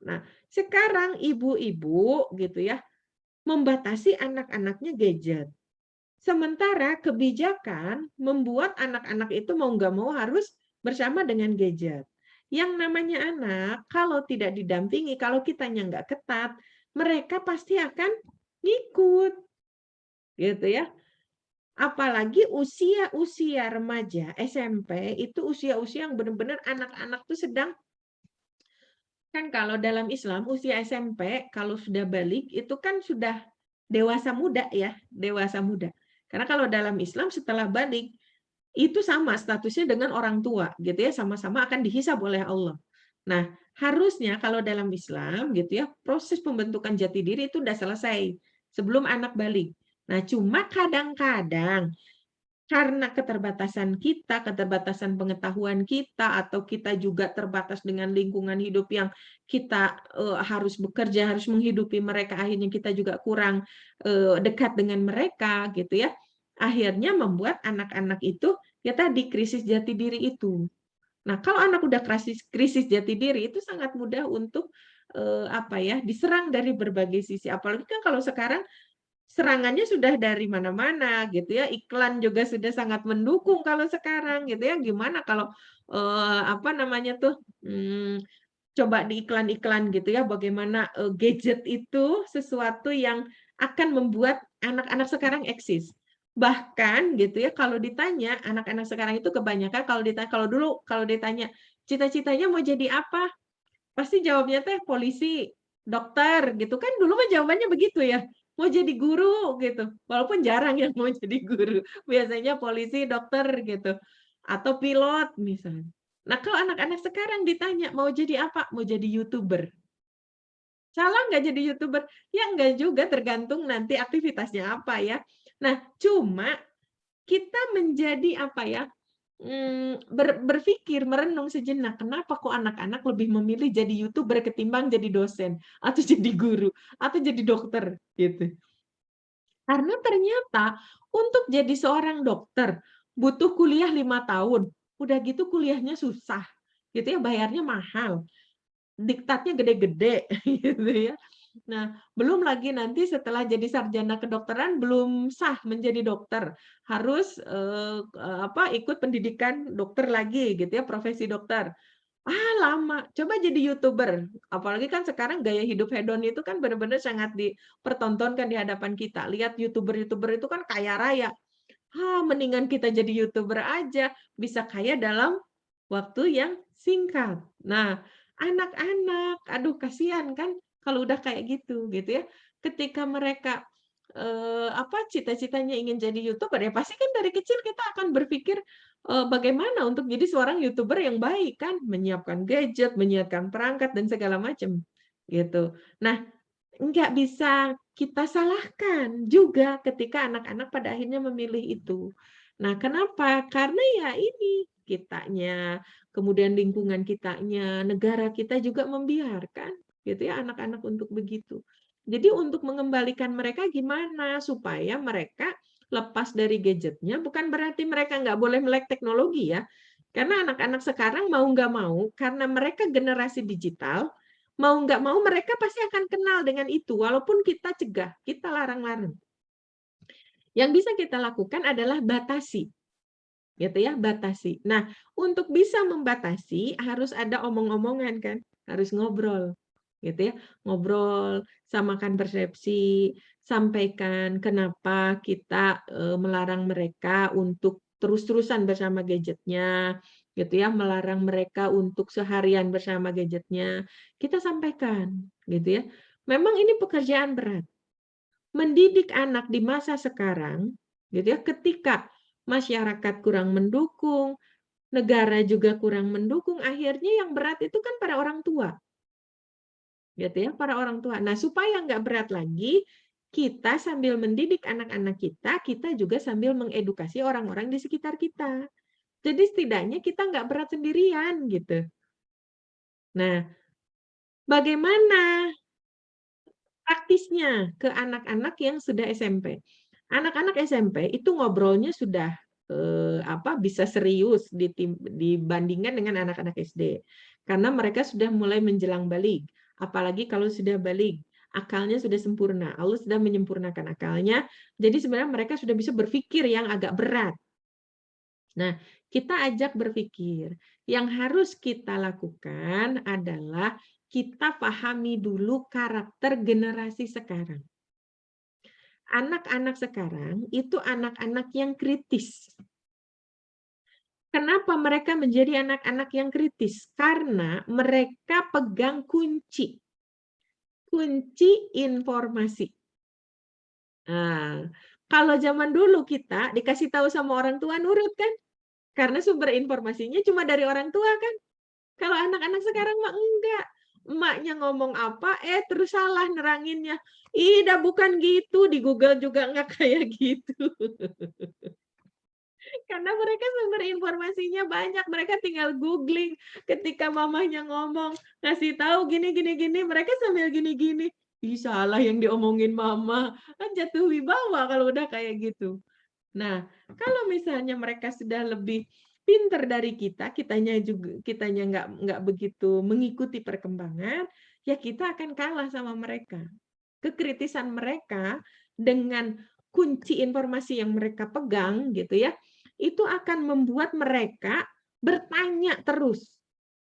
S1: Nah, sekarang ibu-ibu gitu ya membatasi anak-anaknya gadget. Sementara kebijakan membuat anak-anak itu mau nggak mau harus bersama dengan gadget. Yang namanya anak, kalau tidak didampingi, kalau kitanya nggak ketat, mereka pasti akan ngikut. Gitu ya. Apalagi usia-usia remaja, SMP, itu usia-usia yang benar-benar anak-anak tuh sedang, kan kalau dalam Islam, usia SMP, kalau sudah balik, itu kan sudah dewasa muda ya, dewasa muda. Karena kalau dalam Islam setelah balik, itu sama statusnya dengan orang tua, gitu ya, sama-sama akan dihisab oleh Allah. Nah, harusnya kalau dalam Islam, gitu ya, proses pembentukan jati diri itu udah selesai sebelum anak balik. Nah, cuma kadang-kadang karena keterbatasan kita, keterbatasan pengetahuan kita, atau kita juga terbatas dengan lingkungan hidup yang kita harus bekerja, harus menghidupi mereka, akhirnya kita juga kurang dekat dengan mereka, gitu ya. Akhirnya membuat anak-anak itu ya tadi krisis jati diri itu. Nah, kalau anak udah krisis jati diri itu sangat mudah untuk diserang dari berbagai sisi. Apalagi kan kalau sekarang serangannya sudah dari mana-mana gitu ya, iklan juga sudah sangat mendukung kalau sekarang gitu ya. Gimana kalau coba di iklan-iklan gitu ya, bagaimana gadget itu sesuatu yang akan membuat anak-anak sekarang eksis. Bahkan gitu ya, kalau ditanya, anak-anak sekarang itu kebanyakan kalau dulu kalau ditanya, "Cita-citanya mau jadi apa?" Pasti jawabnya teh polisi, dokter, gitu kan dulu mah jawabannya begitu ya, mau jadi guru gitu, walaupun jarang yang mau jadi guru, biasanya polisi, dokter gitu, atau pilot misalnya. Nah kalau anak-anak sekarang ditanya, "Mau jadi apa?" "Mau jadi YouTuber." Salah nggak jadi YouTuber? Ya enggak juga, tergantung nanti aktivitasnya apa ya. Nah, cuma kita menjadi apa ya, berpikir, merenung sejenak, kenapa kok anak-anak lebih memilih jadi YouTuber ketimbang jadi dosen, atau jadi guru, atau jadi dokter, gitu. Karena ternyata untuk jadi seorang dokter butuh kuliah 5 tahun, udah gitu kuliahnya susah, gitu ya, bayarnya mahal, diktatnya gede-gede, gitu ya. Nah, belum lagi nanti setelah jadi sarjana kedokteran belum sah menjadi dokter, harus, ikut pendidikan dokter lagi gitu ya, profesi dokter. Ah, lama. Coba jadi YouTuber, apalagi kan sekarang gaya hidup hedon itu kan benar-benar sangat dipertontonkan di hadapan kita. Lihat YouTuber-YouTuber itu kan kaya raya. Ah, mendingan kita jadi YouTuber aja, bisa kaya dalam waktu yang singkat. Nah, anak-anak, aduh kasihan kan kalau udah kayak gitu ya. Ketika mereka, cita-citanya ingin jadi YouTuber, ya pasti kan dari kecil kita akan berpikir, bagaimana untuk jadi seorang YouTuber yang baik kan, menyiapkan gadget, menyiapkan perangkat dan segala macam, gitu. Nah, nggak bisa kita salahkan juga ketika anak-anak pada akhirnya memilih itu. Nah, kenapa? Karena ya ini, kitanya, kemudian lingkungan kitanya, negara kita juga membiarkan gitu ya anak-anak untuk begitu. Jadi untuk mengembalikan mereka gimana supaya mereka lepas dari gadgetnya, bukan berarti mereka nggak boleh melek teknologi ya. Karena anak-anak sekarang mau nggak mau, karena mereka generasi digital, mau nggak mau mereka pasti akan kenal dengan itu, walaupun kita cegah, kita larang-larang. Yang bisa kita lakukan adalah batasi, gitu ya, batasi. Nah, untuk bisa membatasi harus ada omong-omongan kan, harus ngobrol, gitu ya. Ngobrol, samakan persepsi, sampaikan kenapa kita, melarang mereka untuk terus-terusan bersama gadgetnya, gitu ya, melarang mereka untuk seharian bersama gadgetnya. Kita sampaikan, gitu ya. Memang ini pekerjaan berat. Mendidik anak di masa sekarang, gitu ya, ketika masyarakat kurang mendukung, negara juga kurang mendukung, akhirnya yang berat itu kan para orang tua, gitu ya, para orang tua. Nah, supaya nggak berat lagi, kita sambil mendidik anak-anak kita, kita juga sambil mengedukasi orang-orang di sekitar kita. Jadi setidaknya kita nggak berat sendirian, gitu. Nah, bagaimana praktisnya ke anak-anak yang sudah SMP. Anak-anak SMP itu ngobrolnya sudah, bisa serius dibandingkan dengan anak-anak SD. Karena mereka sudah mulai menjelang balik, apalagi kalau sudah balik, akalnya sudah sempurna, Allah sudah menyempurnakan akalnya, jadi sebenarnya mereka sudah bisa berpikir yang agak berat. Nah, kita ajak berpikir. Yang harus kita lakukan adalah kita pahami dulu karakter generasi sekarang. Anak-anak sekarang itu anak-anak yang kritis. Kenapa mereka menjadi anak-anak yang kritis? Karena mereka pegang kunci informasi. Nah, kalau zaman dulu kita dikasih tahu sama orang tua nurut kan? Karena sumber informasinya cuma dari orang tua kan? Kalau anak-anak sekarang mah enggak. Emaknya ngomong apa, terus salah neranginnya. Ih, dah bukan gitu, di Google juga enggak kayak gitu. Karena mereka sumber informasinya banyak, mereka tinggal googling. Ketika mamahnya ngomong, ngasih tahu gini gini gini, mereka sambil gini-gini. Ih, salah yang diomongin mama. Kan jatuh wibawa kalau udah kayak gitu. Nah, kalau misalnya mereka sudah lebih pinter dari kita, kitanya nggak begitu mengikuti perkembangan, ya kita akan kalah sama mereka. Kekritisan mereka dengan kunci informasi yang mereka pegang gitu ya, itu akan membuat mereka bertanya terus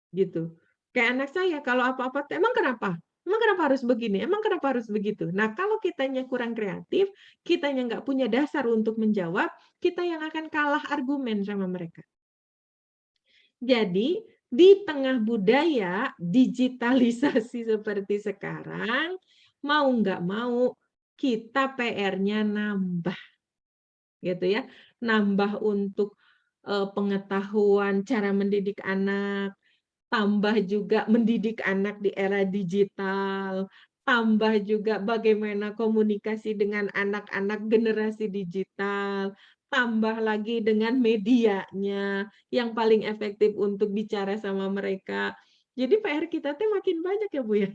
S1: gitu. Kayak anak saya kalau apa-apa, "Emang kenapa?" Emang kenapa harus begini? Emang kenapa harus begitu? Nah, kalau kitanya kurang kreatif, kitanya nggak punya dasar untuk menjawab, kita yang akan kalah argumen sama mereka. Jadi, di tengah budaya digitalisasi seperti sekarang, mau nggak mau, kita PR-nya nambah, gitu ya. Nambah untuk pengetahuan cara mendidik anak, tambah juga mendidik anak di era digital, tambah juga bagaimana komunikasi dengan anak-anak generasi digital, tambah lagi dengan medianya yang paling efektif untuk bicara sama mereka. Jadi PR kita tuh makin banyak ya Bu ya.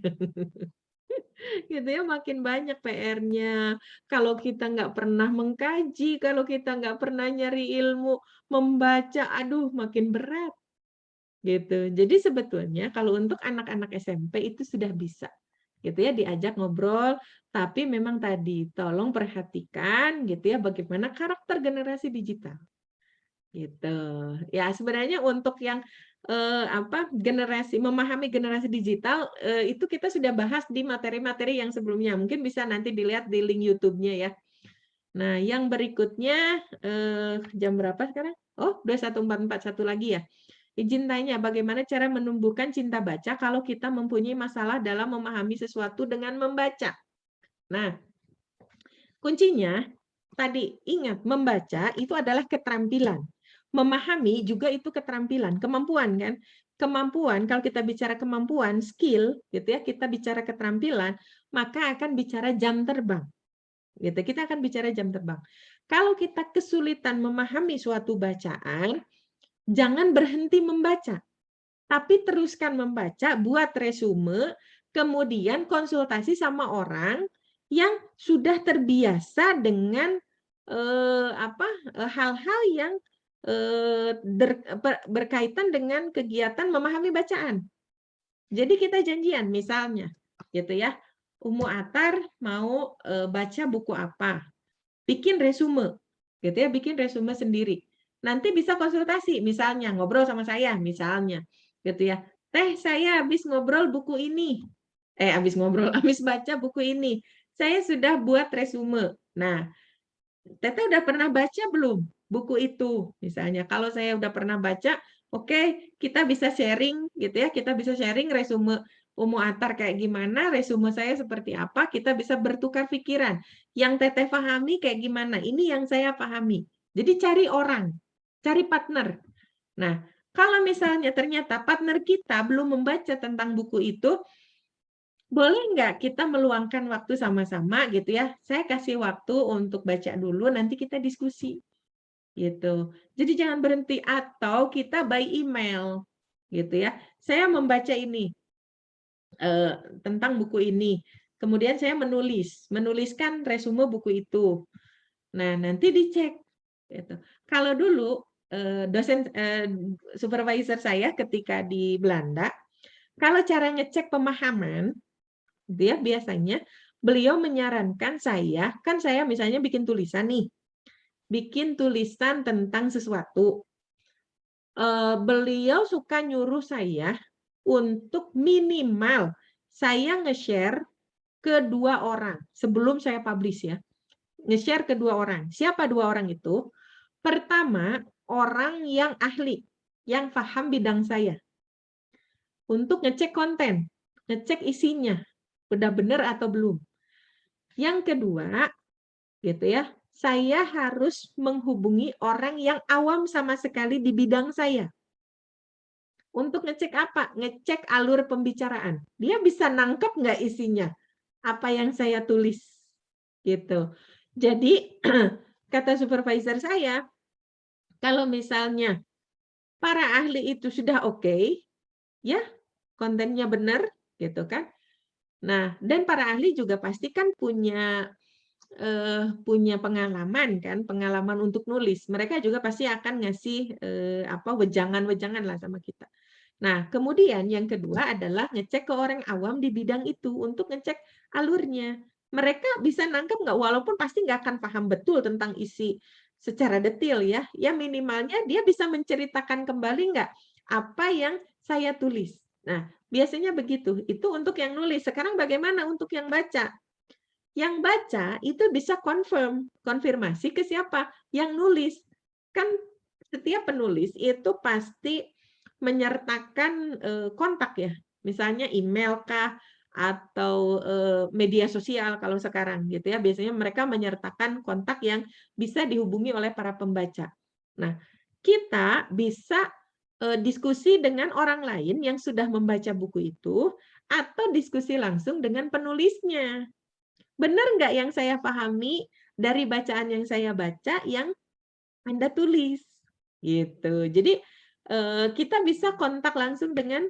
S1: Gitu ya, makin banyak PR-nya. Kalau kita nggak pernah mengkaji, kalau kita nggak pernah nyari ilmu, membaca, aduh makin berat. Gitu. Jadi sebetulnya kalau untuk anak-anak SMP itu sudah bisa, gitu ya, diajak ngobrol, tapi memang tadi tolong perhatikan gitu ya bagaimana karakter generasi digital, gitu. Ya sebenarnya untuk yang memahami generasi digital itu kita sudah bahas di materi-materi yang sebelumnya. Mungkin bisa nanti dilihat di link YouTube-nya ya. Nah, yang berikutnya jam berapa sekarang? Oh, 21.44, satu lagi ya. Izin tanya, bagaimana cara menumbuhkan cinta baca kalau kita mempunyai masalah dalam memahami sesuatu dengan membaca? Nah, kuncinya tadi ingat, membaca itu adalah keterampilan. Memahami juga itu keterampilan, kemampuan kan? Kemampuan, kalau kita bicara kemampuan, skill, gitu ya, kita bicara keterampilan, maka akan bicara jam terbang. Gitu, kita akan bicara jam terbang. Kalau kita kesulitan memahami suatu bacaan, jangan berhenti membaca. Tapi teruskan membaca, buat resume, kemudian konsultasi sama orang yang sudah terbiasa dengan hal-hal yang berkaitan dengan kegiatan memahami bacaan. Jadi kita janjian, misalnya, gitu ya, Umu Atar mau baca buku apa, bikin resume, gitu ya, bikin resume sendiri. Nanti bisa konsultasi, misalnya ngobrol sama saya, misalnya, gitu ya. Teh, saya habis ngobrol buku ini. Habis ngobrol, habis baca buku ini. Saya sudah buat resume. Nah, Teteh udah pernah baca belum buku itu? Misalnya, kalau saya udah pernah baca, oke, kita bisa sharing, gitu ya. Kita bisa sharing resume Umu Atar kayak gimana, resume saya seperti apa, kita bisa bertukar pikiran. Yang Teteh pahami kayak gimana, ini yang saya pahami. Jadi cari orang, cari partner. Nah, kalau misalnya ternyata partner kita belum membaca tentang buku itu, boleh nggak kita meluangkan waktu sama-sama gitu ya? Saya kasih waktu untuk baca dulu, nanti kita diskusi gitu. Jadi jangan berhenti, atau kita by email gitu ya. Saya membaca ini tentang buku ini. Kemudian saya menuliskan resume buku itu. Nah, nanti dicek gitu. Kalau dulu supervisor saya ketika di Belanda, kalau cara ngecek pemahaman, dia biasanya beliau menyarankan saya, kan saya misalnya bikin tulisan nih, bikin tulisan tentang sesuatu. Beliau suka nyuruh saya untuk minimal saya nge-share ke 2 orang sebelum saya publish ya. Nge-share ke 2 orang. Siapa 2 orang itu? Pertama, orang yang ahli, yang paham bidang saya. Untuk ngecek konten, ngecek isinya, udah benar atau belum. Yang kedua, gitu ya, saya harus menghubungi orang yang awam sama sekali di bidang saya. Untuk ngecek apa? Ngecek alur pembicaraan. Dia bisa nangkep nggak isinya? Apa yang saya tulis? Gitu. Jadi, kata supervisor saya, kalau misalnya para ahli itu sudah oke, ya, kontennya benar, gitu kan. Nah, dan para ahli juga pasti kan punya pengalaman kan, pengalaman untuk nulis. Mereka juga pasti akan ngasih wejangan-wejangan lah sama kita. Nah, kemudian yang kedua adalah ngecek ke orang awam di bidang itu untuk ngecek alurnya. Mereka bisa nangkep nggak, walaupun pasti nggak akan paham betul tentang isi secara detail ya. Ya minimalnya dia bisa menceritakan kembali nggak apa yang saya tulis. Nah, biasanya begitu. Itu untuk yang nulis. Sekarang bagaimana untuk yang baca? Yang baca itu bisa konfirmasi ke siapa? Yang nulis. Kan setiap penulis itu pasti menyertakan kontak ya. Misalnya email kah atau media sosial kalau sekarang gitu ya. Biasanya mereka menyertakan kontak yang bisa dihubungi oleh para pembaca. Nah, kita bisa diskusi dengan orang lain yang sudah membaca buku itu atau diskusi langsung dengan penulisnya. Benar nggak yang saya pahami dari bacaan yang saya baca yang Anda tulis? Gitu. Jadi, kita bisa kontak langsung dengan,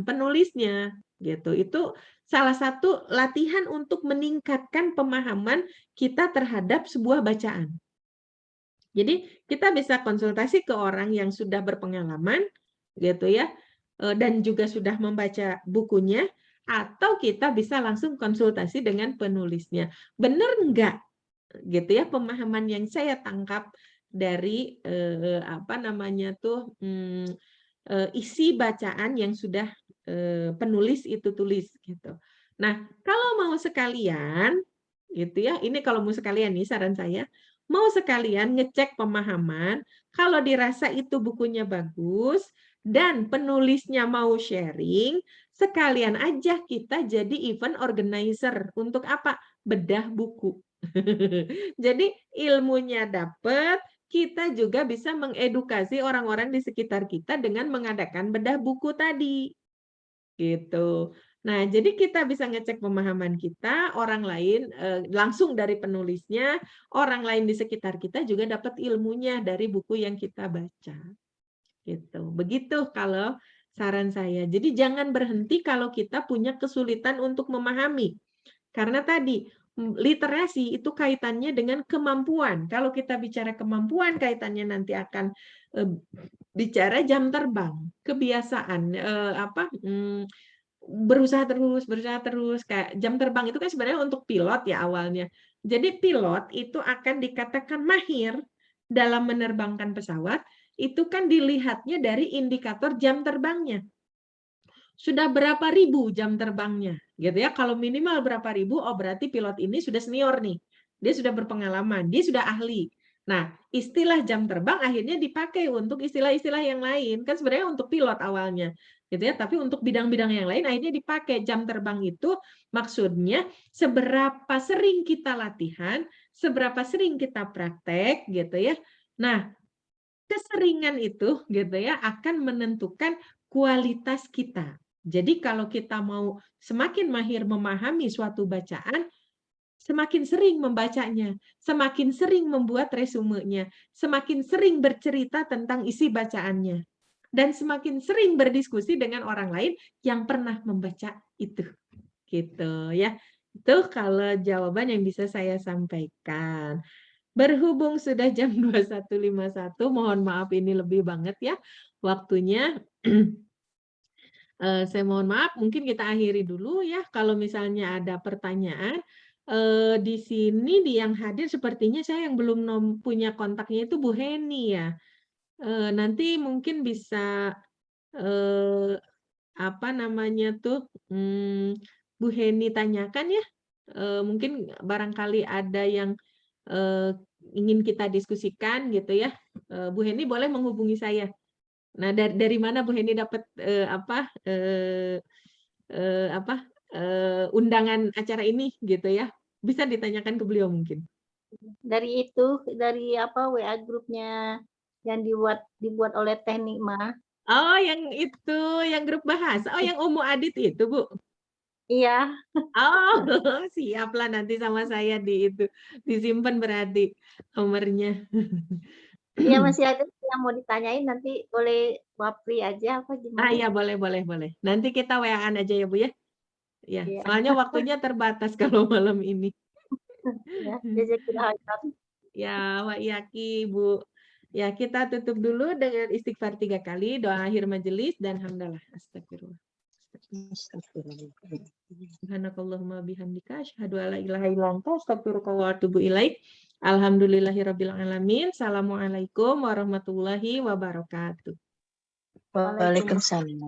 S1: penulisnya, gitu. Itu salah satu latihan untuk meningkatkan pemahaman kita terhadap sebuah bacaan. Jadi, kita bisa konsultasi ke orang yang sudah berpengalaman, gitu ya, dan juga sudah membaca bukunya, atau kita bisa langsung konsultasi dengan penulisnya. Benar nggak gitu ya pemahaman yang saya tangkap dari isi bacaan yang sudah penulis itu tulis gitu. Nah, kalau mau sekalian gitu ya, ini kalau mau sekalian nih saran saya, mau sekalian ngecek pemahaman, kalau dirasa itu bukunya bagus dan penulisnya mau sharing, sekalian aja kita jadi event organizer. Untuk apa? Bedah buku. Jadi ilmunya dapat, kita juga bisa mengedukasi orang-orang di sekitar kita dengan mengadakan bedah buku tadi, gitu. Nah, jadi kita bisa ngecek pemahaman kita, orang lain langsung dari penulisnya, orang lain di sekitar kita juga dapat ilmunya dari buku yang kita baca, gitu. Begitu kalau saran saya. Jadi jangan berhenti kalau kita punya kesulitan untuk memahami. Karena tadi, literasi itu kaitannya dengan kemampuan. Kalau kita bicara kemampuan, kaitannya nanti akan bicara jam terbang, kebiasaan, berusaha terus, kayak jam terbang itu kan sebenarnya untuk pilot ya awalnya. Jadi pilot itu akan dikatakan mahir dalam menerbangkan pesawat, itu kan dilihatnya dari indikator jam terbangnya. Sudah berapa ribu jam terbangnya, gitu ya. Kalau minimal berapa ribu, oh berarti pilot ini sudah senior nih. Dia sudah berpengalaman, dia sudah ahli. Nah, istilah jam terbang akhirnya dipakai untuk istilah-istilah yang lain. Kan sebenarnya untuk pilot awalnya, gitu ya. Tapi untuk bidang-bidang yang lain akhirnya dipakai jam terbang itu maksudnya seberapa sering kita latihan, seberapa sering kita praktek, gitu ya. Nah, keseringan itu gitu ya akan menentukan kualitas kita. Jadi kalau kita mau semakin mahir memahami suatu bacaan, semakin sering membacanya, semakin sering membuat resumenya, semakin sering bercerita tentang isi bacaannya, dan semakin sering berdiskusi dengan orang lain yang pernah membaca itu. Gitu ya. Itu kalau jawaban yang bisa saya sampaikan. Berhubung sudah jam 21.51, mohon maaf ini lebih banget ya waktunya. Saya mohon maaf, mungkin kita akhiri dulu ya. Kalau misalnya ada pertanyaan, di sini di yang hadir sepertinya saya yang belum punya kontaknya itu Bu Heni ya. Nanti mungkin bisa apa namanya tuh, Bu Heni tanyakan ya. Mungkin barangkali ada yang ingin kita diskusikan gitu ya. Bu Heni boleh menghubungi saya. Nah, dari mana Bu Heni dapat undangan acara ini gitu ya? Bisa ditanyakan ke beliau mungkin.
S2: Dari itu, dari WA grupnya yang dibuat oleh Teh Nikmah.
S1: Oh, yang itu, yang grup bahasa. Oh, yang Umu Adit itu, Bu?
S2: Iya.
S1: Oh, siaplah nanti sama saya disimpan berarti nomornya.
S2: Iya, masih ada yang mau ditanyain, nanti boleh wapri aja apa gimana?
S1: Iya, boleh. Nanti kita WA-an aja ya, Bu ya. Ya,
S2: Iya.
S1: soalnya waktunya terbatas kalau malam ini.
S2: Ya, jazakallahu khairan.
S1: Ya, wa iyaki, Bu. Ya, kita tutup dulu dengan istighfar 3 kali, doa akhir majelis dan hamdalah. Astagfirullah. Subhanakallahumma bihamdika asyhadu alla ilaha illa anta astaghfiruka wa atubu ilaik. Alhamdulillahirabbil alamin. Assalamualaikum warahmatullahi wabarakatuh.
S2: Waalaikumsalam.